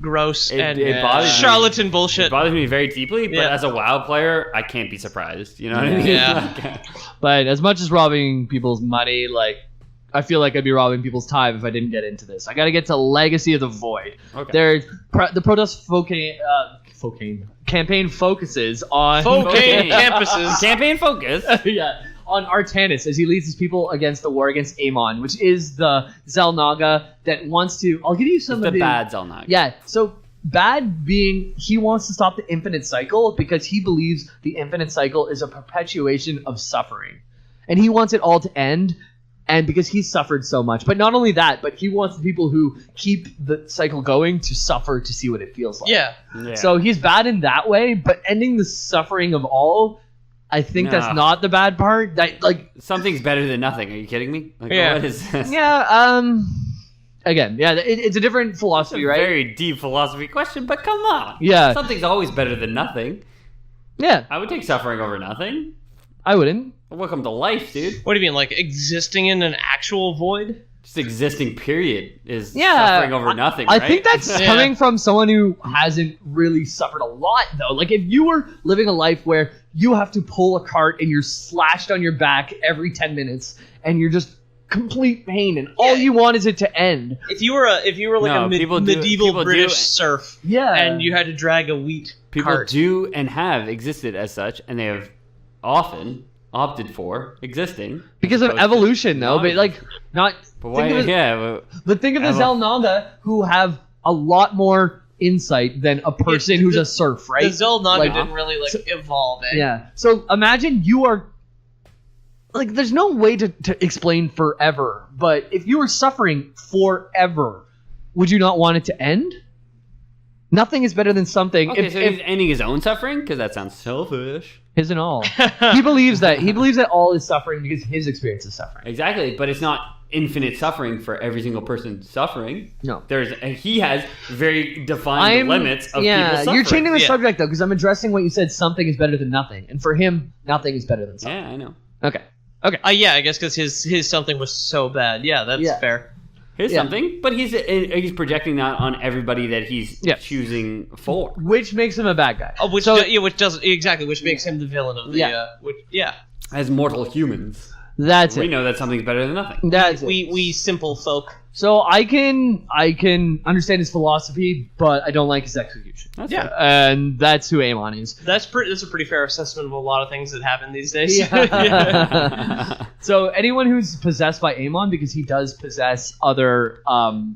gross It and bothers me. charlatan bullshit. It bothers me very deeply, but Yeah. as a WoW player, I can't be surprised. You know what I mean? Yeah. But as much as robbing people's money, I feel like I'd be robbing people's time if I didn't get into this. I got to get to Legacy of the Void. Okay. There's the Protoss campaign focuses on Cocaine campuses. Campaign focus. yeah, on Artanis as he leads his people against the war against Amon, which is the Xel'Naga that wants to. I'll give you some the of the bad Zelnag. Yeah, so bad being he wants to stop the infinite cycle because he believes the infinite cycle is a perpetuation of suffering. And he wants it all to end, and because he's suffered so much. But not only that, but he wants the people who keep the cycle going to suffer to see what it feels like. Yeah. So he's bad in that way, but ending the suffering of all, I think that's not the bad part. That something's better than nothing. Are you kidding me? What is this? Again, it's a different philosophy, right? Very deep philosophy question, but come on. Yeah. Something's always better than nothing. Yeah. I would take suffering over nothing. I wouldn't. Welcome to life, dude. What do you mean, like existing in an actual void? Just existing, period, is suffering over nothing, right? I think that's coming from someone who hasn't really suffered a lot, though. Like, if you were living a life where you have to pull a cart and you're slashed on your back every 10 minutes and you're just complete pain and all you want is it to end. If you were a medieval British serf, and you had to drag a wheat cart. Do and have existed as such, and they have often opted for existing because of evolution, though. But like, not. But why? But think of the Xel'Naga who have a lot more insight than a person who's a serf, right? The Xel'Naga didn't really evolve. Yeah. So imagine you are. Like, there's no way to explain forever, but if you were suffering forever, would you not want it to end? Nothing is better than something. Okay, so he's ending his own suffering? Because that sounds selfish. His and all. He believes that. He believes that all is suffering because his experience is suffering. Exactly, but it's not infinite suffering for every single person suffering. No. He has very defined limits of people suffering. You're changing the subject, though, because I'm addressing what you said, something is better than nothing. And for him, nothing is better than something. Yeah, I know. Okay. I guess because his something was so bad. Yeah, that's fair. His something, but he's projecting that on everybody that he's choosing for, which makes him a bad guy. Which makes him the villain of the as mortal humans. We know that something's better than nothing. We simple folk. So I can understand his philosophy, but I don't like his execution. Fair. And that's who Amon is. That's a pretty fair assessment of a lot of things that happen these days. So anyone who's possessed by Amon, because he does possess other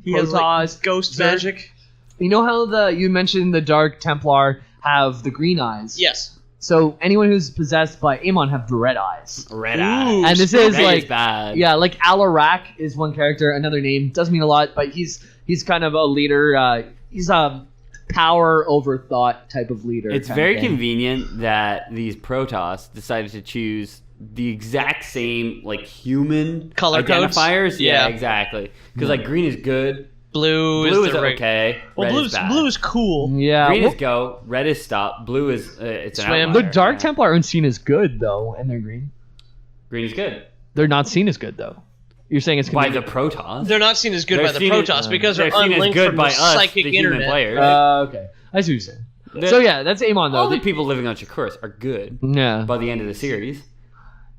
he has like ghost magic. You know how you mentioned the Dark Templar have the green eyes? Yes. So anyone who's possessed by Amon have the red eyes. Red eyes. And this is bad. Yeah, like Alarak is one character, another name. Doesn't mean a lot, but he's kind of a leader. He's a power over thought type of leader. It's very convenient that these Protoss decided to choose the exact same human color identifiers. Codes? Yeah, exactly. Because green is good. Blue is okay. Well, blue is cool. Yeah. Green is go. Red is stop. Blue is it's swim. an The Dark Templar aren't seen as good though, and they're green. Green is good. They're not seen as good though. You're saying it's by the Protoss. They're not seen as good by the Protoss because they're unlinked from the psychic internet. Players. Okay, I see what you're saying. So yeah, that's Amon though. All the people living on Shakuris are good. Yeah. By the end of the series.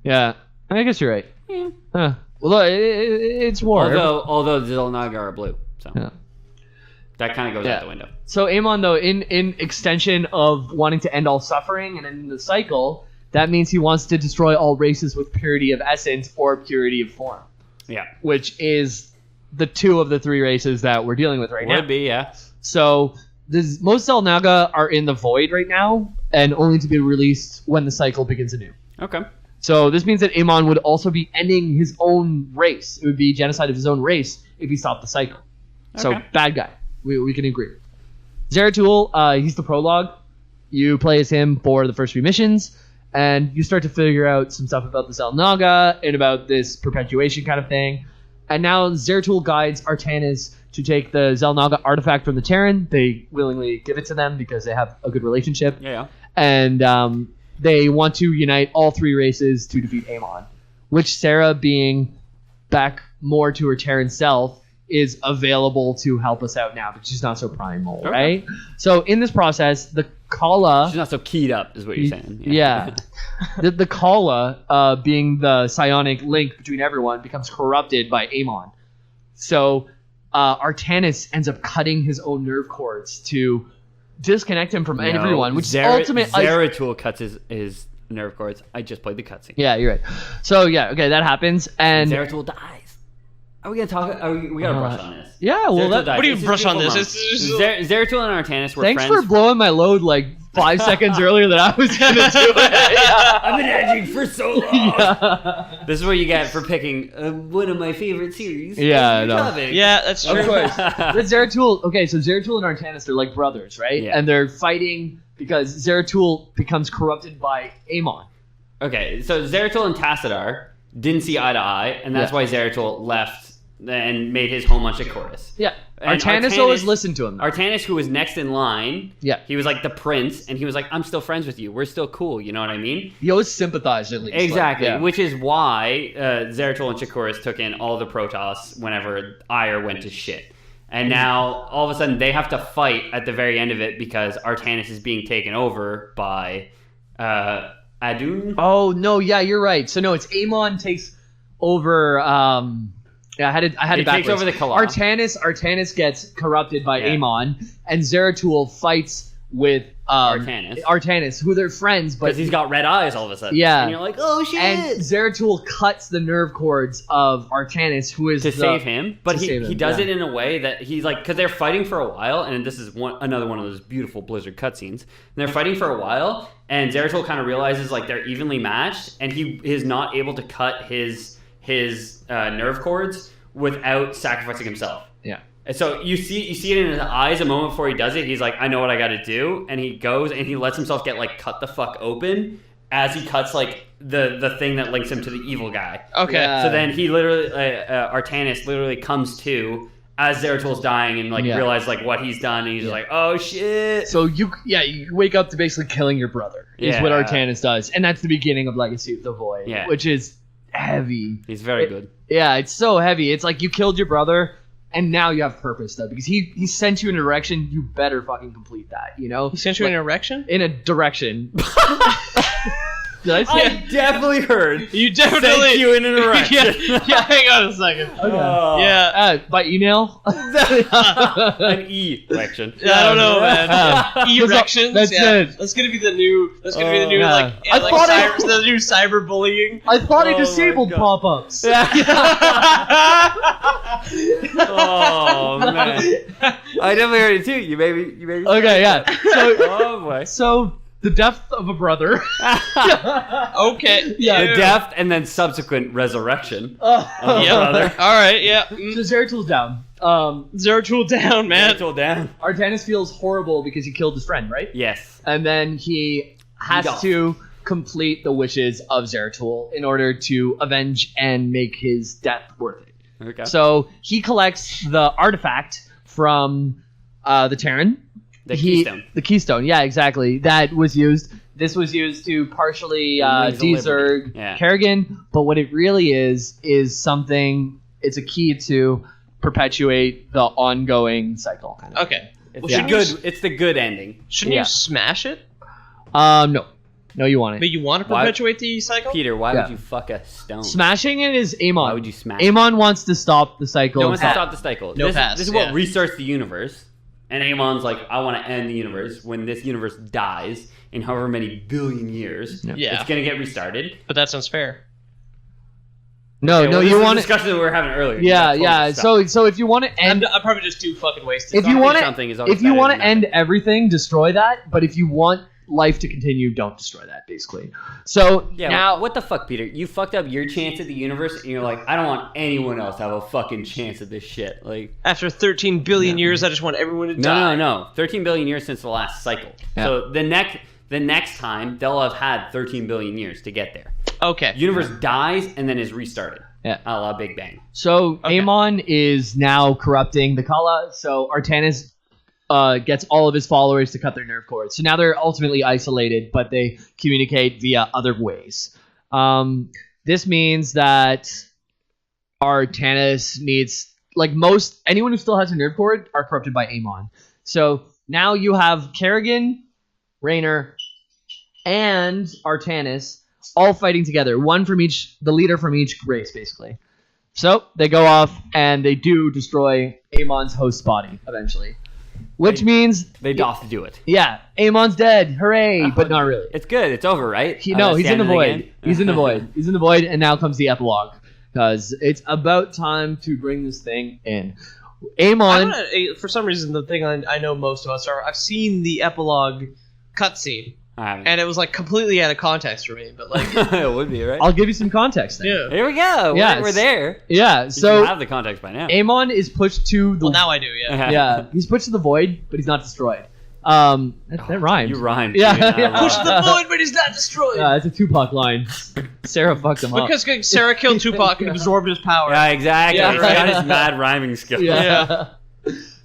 Yeah, I guess you're right. Yeah. Well, it's war. Although the Xel'Naga are blue, so that kind of goes out the window. So Amon, though, in extension of wanting to end all suffering and end the cycle, that means he wants to destroy all races with purity of essence or purity of form. Yeah. Which is the two of the three races that we're dealing with right now. Would be, yeah. So most Xel'Naga are in the void right now, and only to be released when the cycle begins anew. Okay. So this means that Amon would also be ending his own race. It would be genocide of his own race if he stopped the cycle. Okay. So bad guy. We can agree. Zeratul, he's the prologue. You play as him for the first few missions, and you start to figure out some stuff about the Xel'Naga and about this perpetuation kind of thing. And now Zeratul guides Artanis to take the Xel'Naga artifact from the Terran. They willingly give it to them because they have a good relationship. Yeah. And they want to unite all three races to defeat Amon, which Sarah, being back more to her Terran self, is available to help us out now, but she's not so primal, right? So in this process, the Kala... She's not so keyed up, is what you're saying. Yeah. the Kala, being the psionic link between everyone, becomes corrupted by Amon. So Artanis ends up cutting his own nerve cords to disconnect him from everyone, which Zeratul cuts his nerve cords. I just played the cutscene. Yeah, you're right. So, that happens. And Zeratul dies. Are we gonna talk? We gotta brush on this. Yeah, well, what do you brush on this? Zeratul and Artanis were thanks friends. for blowing my load like 5 seconds earlier than I was gonna do it. I've been edging for so long. Yeah. This is what you get for picking one of my favorite series. Yeah, yeah, that's true. Of course. But Zeratul. Okay, so Zeratul and Artanis, they're like brothers, right? Yeah. And they're fighting because Zeratul becomes corrupted by Amon. Okay, so Zeratul and Tassadar didn't see eye to eye, and that's why Zeratul left and made his home on Chorus. Yeah. Artanis always listened to him, though. Artanis, who was next in line, he was like the prince, and he was like, I'm still friends with you. We're still cool, you know what I mean? He always sympathized, at least. Exactly, which is why Zeratul and Chorus took in all the Protoss whenever Ire went to shit. And now, all of a sudden, they have to fight at the very end of it because Artanis is being taken over by Adun. Oh, no, yeah, you're right. So, no, it's Amon takes over... I had it backwards. Takes over the Kala. Artanis gets corrupted by Amon, and Zeratul fights with Artanis, who they're friends, but because he's got red eyes all of a sudden. Yeah, and you're like, oh shit! And Zeratul cuts the nerve cords of Artanis, who is to save him, but he does it in a way that he's like, because they're fighting for a while, and this is another one of those beautiful Blizzard cutscenes. And they're fighting for a while, and Zeratul kind of realizes like they're evenly matched, and he is not able to cut his nerve cords without sacrificing himself. Yeah. And so you see it in his eyes a moment before he does it. He's like, I know what I got to do, and he goes and he lets himself get like cut the fuck open as he cuts like the thing that links him to the evil guy. Okay. Yeah. So then he literally Artanis literally comes to as Zeratul's dying and like realizes like what he's done, and he's just like, oh shit. So you wake up to basically killing your brother is what Artanis does, and that's the beginning of Legacy of the Void, which is heavy. He's very good. Yeah, it's so heavy. It's like you killed your brother, and now you have purpose, though, because he sent you in a direction. You better fucking complete that, you know? He sent you in a direction? In a direction. Did I say I definitely heard. You definitely sent you in a direction. yeah, hang on a second. Okay. Yeah. By email? An E-rection. I don't know, man. E-rections. That's it. That's gonna be the new. That's gonna be the new the new cyberbullying. I thought I disabled pop-ups. Yeah. Oh man. I definitely heard it too. You maybe. Okay, yeah. So, oh boy. So the death of a brother. Okay. Yeah. The death and then subsequent resurrection of a brother. All right. Yeah. So Zeratul's down. Zeratul down, man. Zeratul down. Artanis feels horrible because he killed his friend, right? Yes. And then he has to complete the wishes of Zeratul in order to avenge and make his death worth it. Okay. So he collects the artifact from the Terran. Keystone. The Keystone, yeah, exactly. That was used. This was used to partially de-zerg Kerrigan, but what it really is something, it's a key to perpetuate the ongoing cycle. Okay. It's the good ending. Shouldn't you smash it? No. No, you want it. But you want to perpetuate the cycle? Peter, why would you fuck a stone? Smashing it is Amon. Why would you smash Amon wants to stop the cycle. No one wants to stop the cycle. This is what restarts the universe. And Amon's like, I want to end the universe. When this universe dies in however many billion years, it's going to get restarted. But that sounds fair. No, you want the discussion that we were having earlier. Yeah. So if you want to end, I'm probably just too fucking wasted. If you want to end everything, destroy that. But if you want life to continue, don't destroy that, basically. So now, what the fuck, Peter? You fucked up your chance at the universe, and you're like, I don't want anyone else to have a fucking chance at this shit. Like, after 13 billion years, I just want everyone to die. No. 13 billion years since the last cycle. Yeah. So the next time they'll have had 13 billion years to get there. Okay. Universe dies and then is restarted. Yeah. A la Big Bang. So Amon is now corrupting the Kala. So Artanis gets all of his followers to cut their nerve cords. So now they're ultimately isolated, but they communicate via other ways. This means that Artanis needs, like anyone who still has a nerve cord are corrupted by Amon. So now you have Kerrigan, Raynor, and Artanis all fighting together. One from each, the leader from each race, basically. So they go off and they do destroy Amon's host body eventually. Which means they doth do it. Yeah, Amon's dead. Hooray! But not really. It's good. It's over, right? He's in the void. He's in the void. He's in the void, and now comes the epilogue. because it's about time to bring this thing in. Amon. For some reason, the thing I know most about Star Wars, I've seen the epilogue cutscene, and it was like completely out of context for me. But like, it would be, right? I'll give you some context. Then. Yeah. Here we go. Yeah, we're there. Yeah. So you have the context by now. Amon is pushed to the. Well, now I do. Yeah. Yeah. He's pushed to the void, but he's not destroyed. That rhymed. You rhymed. Yeah. Push the void, but he's not destroyed. Yeah, it's a Tupac line. Sarah fucked him up. Because Sarah killed Tupac and absorbed his power. Yeah, exactly. Yeah, He's right. got his mad rhyming skills. Yeah.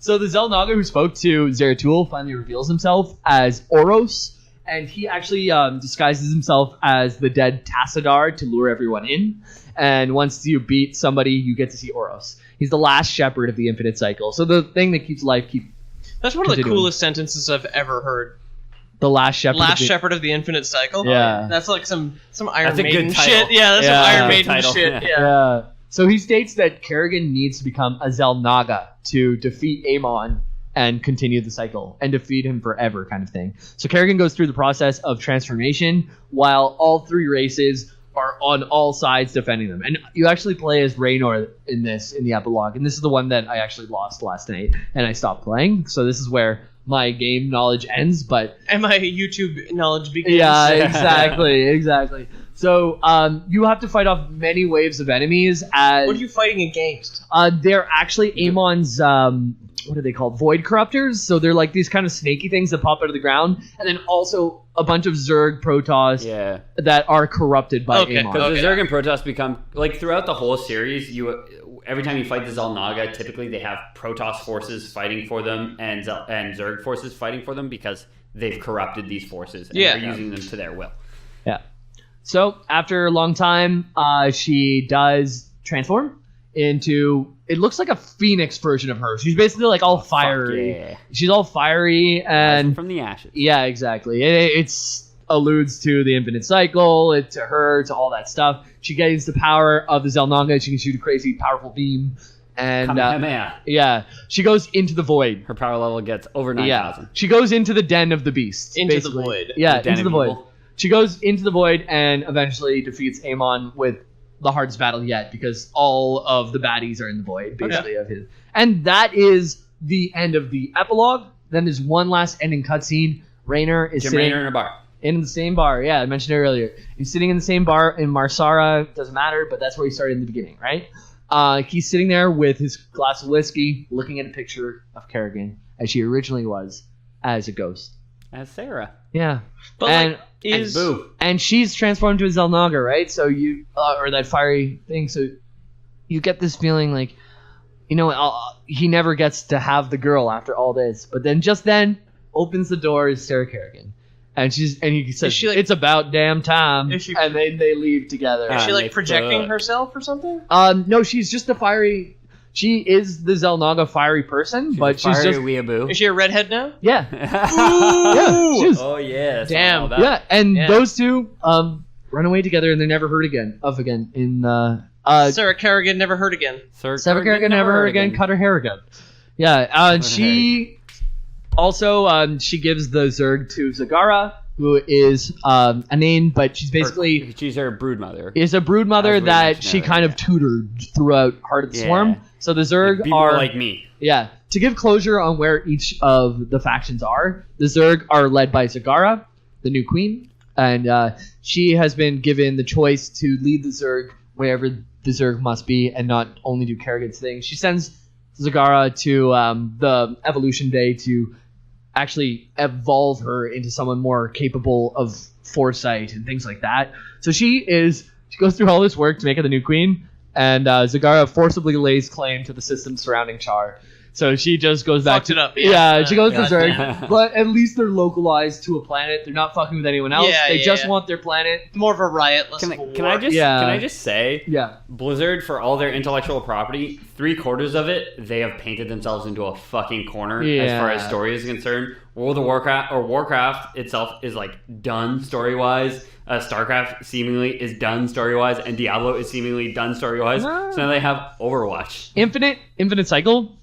So the Xel'Naga who spoke to Zeratul finally reveals himself as Oros, and he actually disguises himself as the dead Tassadar to lure everyone in. And once you beat somebody, you get to see Oros. He's the last shepherd of the infinite cycle. So the thing that keeps life That's one of the coolest sentences I've ever heard. The last shepherd. Shepherd of the infinite cycle. Yeah. That's like some Iron That's Maiden a good title. shit. Yeah, that's some Iron Maiden title. shit. Yeah. Yeah. So he states that Kerrigan needs to become a Xel'Naga to defeat Amon and continue the cycle and defeat him forever, kind of thing. So Kerrigan goes through the process of transformation while all three races are on all sides defending them. And you actually play as Raynor in the epilogue. And this is the one that I actually lost last night and I stopped playing. So this is where my game knowledge ends, but... And my YouTube knowledge begins. Yeah, exactly. So you have to fight off many waves of enemies. What are you fighting against? They're actually Amon's... what are they called? Void corruptors. So they're like these kind of snaky things that pop out of the ground, and then also a bunch of Zerg Protoss that are corrupted by Amon. Because the Zerg and Protoss become like throughout the whole series. Every time you fight the Xel'Naga, typically they have Protoss forces fighting for them and Zerg forces fighting for them because they've corrupted these forces and they're using them to their will. Yeah. So after a long time, she does transform into... It looks like a phoenix version of her. She's basically like all fiery. Yeah. She's all fiery and from the ashes. Yeah, exactly. It's alludes to the infinite cycle, to her, to all that stuff. She gains the power of the Xel'Naga. She can shoot a crazy powerful beam. And she goes into the void. Her power level gets over 9,000. Yeah. She goes into the den of the beast. Into basically. the void. Yeah, into the void. She goes into the void and eventually defeats Amon with the hardest battle yet, because all of the baddies are in the void, basically, of his. And that is the end of the epilogue. Then there's one last ending cutscene. Raynor is sitting in a bar. In the same bar, yeah, I mentioned it earlier. He's sitting in the same bar in Marsara, doesn't matter, but that's where he started in the beginning, right? He's sitting there with his glass of whiskey, looking at a picture of Kerrigan, as she originally was, as a ghost. As Sarah. Yeah. But and she's transformed to a Xel'Naga, right? So you, or that fiery thing, so you get this feeling like, he never gets to have the girl after all this. But then just then, opens the door is Sarah Kerrigan. And he says, it's about damn time. And then they leave together. Is she like projecting herself or something? No, she's just a fiery... She is the Xel'Naga fiery person, but she's just... Weeaboo. Is she a redhead now? Yeah. Ooh! She is. Oh, yeah. Damn. Yeah, and those two run away together, and they're never heard again. Sarah Kerrigan never heard again. Sarah Kerrigan never heard again. Cut her hair again. Yeah, she... Also, she gives the Zerg to Zagara, who is a name, but she's basically... She's her broodmother. Is a broodmother that she kind of tutored throughout Heart of the Swarm. So the Zerg people are... like me. Yeah. To give closure on where each of the factions are, the Zerg are led by Zagara, the new queen, and she has been given the choice to lead the Zerg wherever the Zerg must be and not only do Kerrigan's thing. She sends Zagara to the Evolution Day to actually evolve her into someone more capable of foresight and things like that. So she goes through all this work to make her the new queen, and Zagara forcibly lays claim to the system surrounding Char. So she just goes back Fucked it up. She goes to Zerg, but at least they're localized to a planet. They're not fucking with anyone else. They just want their planet. More of a riot, less Can of a war. Can I just say, Blizzard, for all their intellectual property, 3/4 of it, they have painted themselves into a fucking corner as far as story is concerned. World of Warcraft itself is like done story-wise. Starcraft seemingly is done story-wise, and Diablo is seemingly done story-wise. So now they have Overwatch. Infinite Cycle.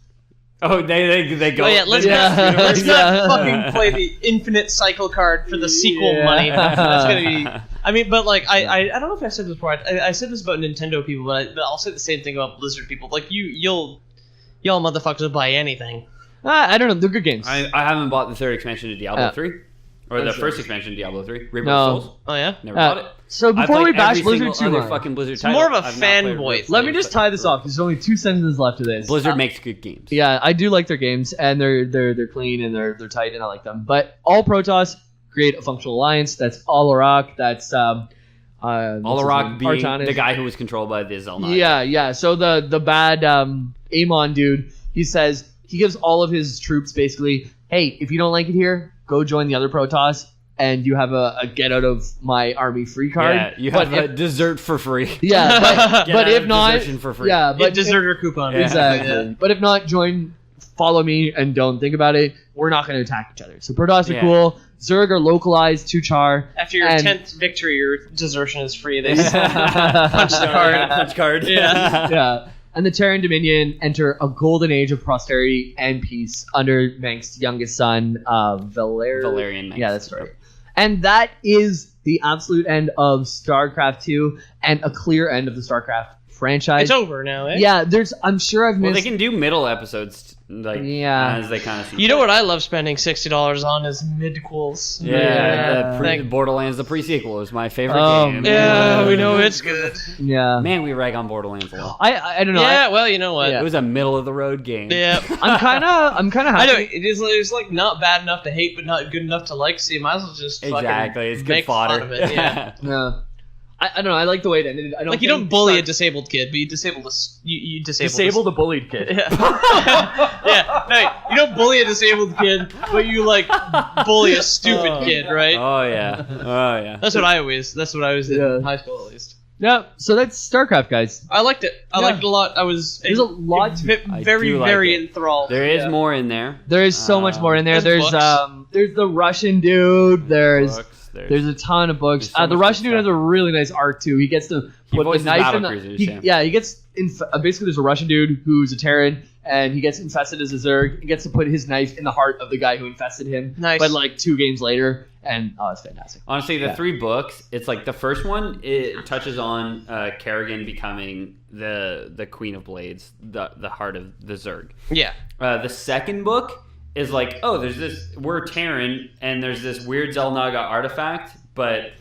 Oh, they go. Oh yeah, let's not fucking play the infinite cycle card for the sequel money. That's gonna be I mean, but like I don't know if I said this before. I said this about Nintendo people, but I'll say the same thing about Blizzard people. Like y'all motherfuckers will buy anything. I don't know. They're good games. I haven't bought the third expansion to Diablo 3. Or the first expansion to Diablo 3. Reaper of Souls. Oh, yeah? Never bought it. So before we bash Blizzard too much, fucking Blizzard it's more of a fanboy. Let me just tie this off. There's only 2 sentences left of this. Blizzard makes good games. Yeah, I do like their games, and they're clean and they're tight, and I like them. But all Protoss create a functional alliance. That's Alarak. That's Alarak being the guy who was controlled by the Zelnai. Yeah. So the bad Amon dude, he says he gives all of his troops basically, hey, if you don't like it here, go join the other Protoss, and you have a get out of my army free card. Yeah, you have a dessert for free. Yeah, but if not, for free. Yeah, but deserter coupon. Yeah. Exactly. Yeah. But if not, follow me, and don't think about it. We're not going to attack each other. So Protoss are cool. Zerg are localized to Char. After your 10th victory, your desertion is free. They just punch the card. Punch card. Yeah. And the Terran Dominion enter a golden age of prosperity and peace under Mengsk's youngest son, Valerian Mengsk. Yeah, that's right. And that is the absolute end of StarCraft 2 and a clear end of the StarCraft franchise. It's over now, eh? Yeah, I'm sure I've missed... Well, they can do middle episodes, as they kind of see. You know what I love spending $60 on is mid-quels. Borderlands, the pre-sequel, is my favorite game. Yeah, we know it's good. Yeah. Man, we rag on Borderlands a lot. I don't know. Yeah, well, you know what? It was a middle-of-the-road game. Yeah. I'm kind of happy. I know, it's like not bad enough to hate, but not good enough to like, so you might as well just it's make good fodder. fun of it. Yeah. Yeah. I don't know. I like the way it ended. I don't you don't bully a disabled kid, but you disable a bullied kid. Yeah. Yeah. No, you don't bully a disabled kid, but you bully a stupid kid, right? Oh yeah. That's what I was in high school at least. Yeah. So that's StarCraft, guys. I liked it. I liked it a lot. There's a lot to it. Very enthralled. There is more in there. There is so much more in there. There's the Russian dude. There's a ton of books. The Russian dude has a really nice arc too. He gets to put the knife in the... He gets... basically, there's a Russian dude who's a Terran, and he gets infested as a Zerg. He gets to put his knife in the heart of the guy who infested him. Nice. But 2 games later, and it's fantastic. Honestly, the 3 books, it's the first one, it touches on Kerrigan becoming the Queen of Blades, the heart of the Zerg. Yeah. The second book is there's this, we're Terran, and there's this weird Zelnaga artifact, but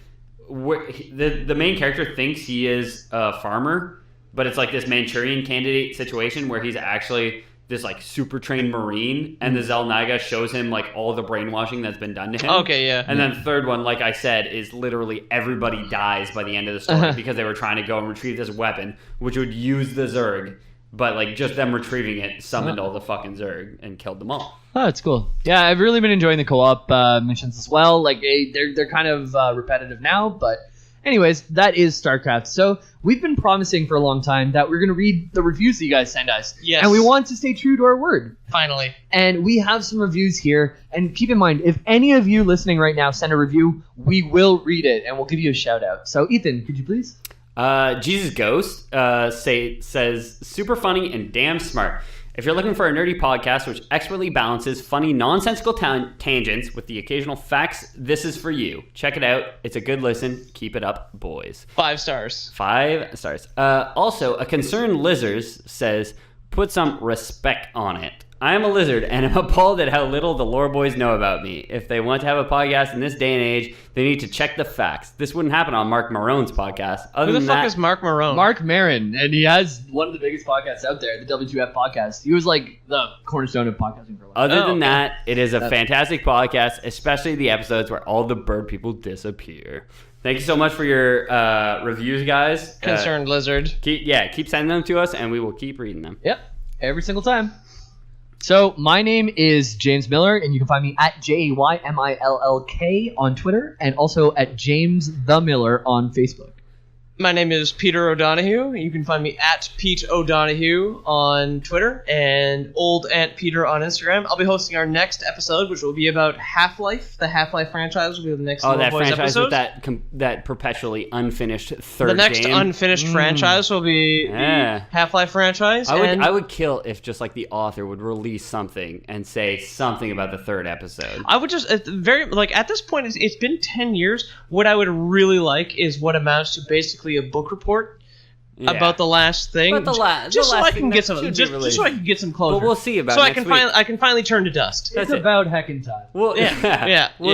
the main character thinks he is a farmer, but it's this Manchurian candidate situation where he's actually this super trained Marine, and the Zelnaga shows him all the brainwashing that's been done to him. Okay, yeah. And then the third one, like I said, is literally everybody dies by the end of the story because they were trying to go and retrieve this weapon, which would use the Zerg. But just them retrieving it summoned all the fucking Zerg and killed them all. Oh, it's cool. Yeah, I've really been enjoying the co-op missions as well. They're kind of repetitive now, but anyways, that is StarCraft. So we've been promising for a long time that we're going to read the reviews that you guys send us. Yes. And we want to stay true to our word. Finally. And we have some reviews here. And keep in mind, if any of you listening right now send a review, we will read it and we'll give you a shout out. So Ethan, could you please? Jesus Ghost says, super funny and damn smart. If you're looking for a nerdy podcast which expertly balances funny, nonsensical tangents with the occasional facts, this is for you. Check it out. It's a good listen. Keep it up, boys. 5 stars. 5 stars. Also, a concerned lizard says, put some respect on it. I am a lizard, and I'm appalled at how little the lore boys know about me. If they want to have a podcast in this day and age, they need to check the facts. This wouldn't happen on Mark Marone's podcast. Who the fuck is Mark Marone? Mark Maron, and he has one of the biggest podcasts out there, the W2F podcast. He was the cornerstone of podcasting for a while. Other than that, it is a fantastic podcast, especially the episodes where all the bird people disappear. Thank you so much for your reviews, guys. Concerned lizard. Keep sending them to us, and we will keep reading them. Yep, every single time. So, my name is James Miller, and you can find me at JaymIllk on Twitter, and also at James the Miller on Facebook. My name is Peter O'Donohue. You can find me at Pete O'Donohue on Twitter and Old Aunt Peter on Instagram. I'll be hosting our next episode, which will be about Half-Life. The Half-Life franchise will be the next that Boys franchise episode. with that perpetually unfinished third game. The next unfinished franchise will be the Half-Life franchise. I would kill if just like the author would release something and say something about the third episode. I would just at this point it's been 10 years. What I would really like is what amounts to basically a book report about the last thing. But just so I can get some closure. But we'll see about so next week. I can finally turn to dust. It's about heckin' time. We'll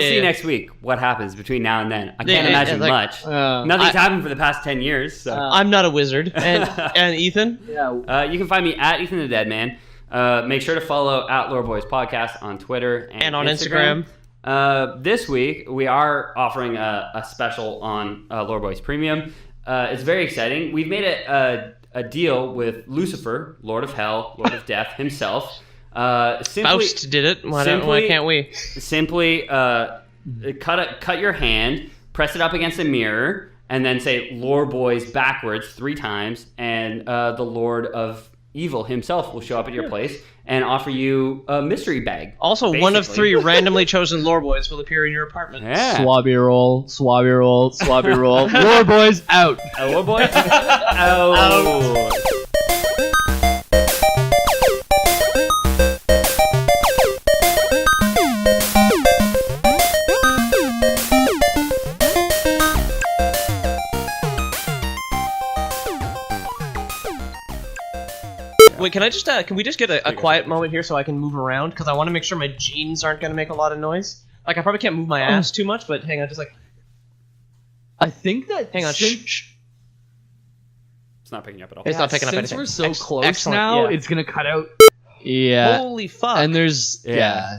see next week what happens between now and then. I can't imagine much. Nothing's happened for the past 10 years. So. I'm not a wizard. And Ethan? You can find me at Ethan the Dead Man. Make sure to follow at Lore Boys Podcast on Twitter and on Instagram. This week, we are offering a special on Lore Boys Premium. It's very exciting. We've made a deal with Lucifer, Lord of Hell, Lord of Death himself. Faust did it. Why can't we? Simply cut your hand, press it up against a mirror, and then say Lore Boys backwards 3 times, and the Lord of Evil himself will show up at your place and offer you a mystery bag. Also, basically. One of 3 randomly chosen Lore Boys will appear in your apartment. Yeah. Swabby roll, swabby roll, swabby roll. Lore Boys out. Lore Boys out. Wait, can we just get a quiet moment here so I can move around? Because I want to make sure my jeans aren't going to make a lot of noise. Like, I probably can't move my ass too much, but hang on, just like... I think that... Hang on, shh. It's not picking up at all. It's not picking up anything. Since we're so close now, it's going to cut out... Yeah. Holy fuck. And there's...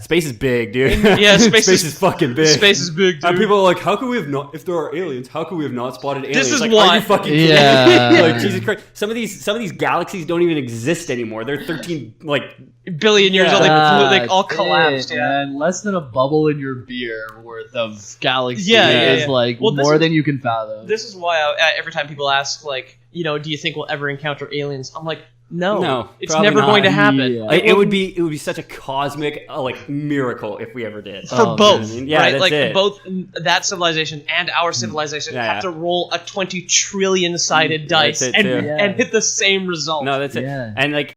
Space is big, dude. Yeah, space is fucking big. Space is big, dude. And people are like, how could we have not... If there are aliens, how could we have not spotted aliens? This is like, why. Are you fucking kidding me? Like, Jesus Christ. Some of these galaxies don't even exist anymore. They're 13, billion years old. They all collapsed. And less than a bubble in your beer worth of galaxy is more than you can fathom. This is why every time people ask, do you think we'll ever encounter aliens? I'm like, no, it's never going to happen. Yeah. It would be such a cosmic miracle if we ever did. For both, right? That's it. Both that civilization and our civilization have to roll a 20 trillion sided dice and hit the same result. No, that's it. Yeah. And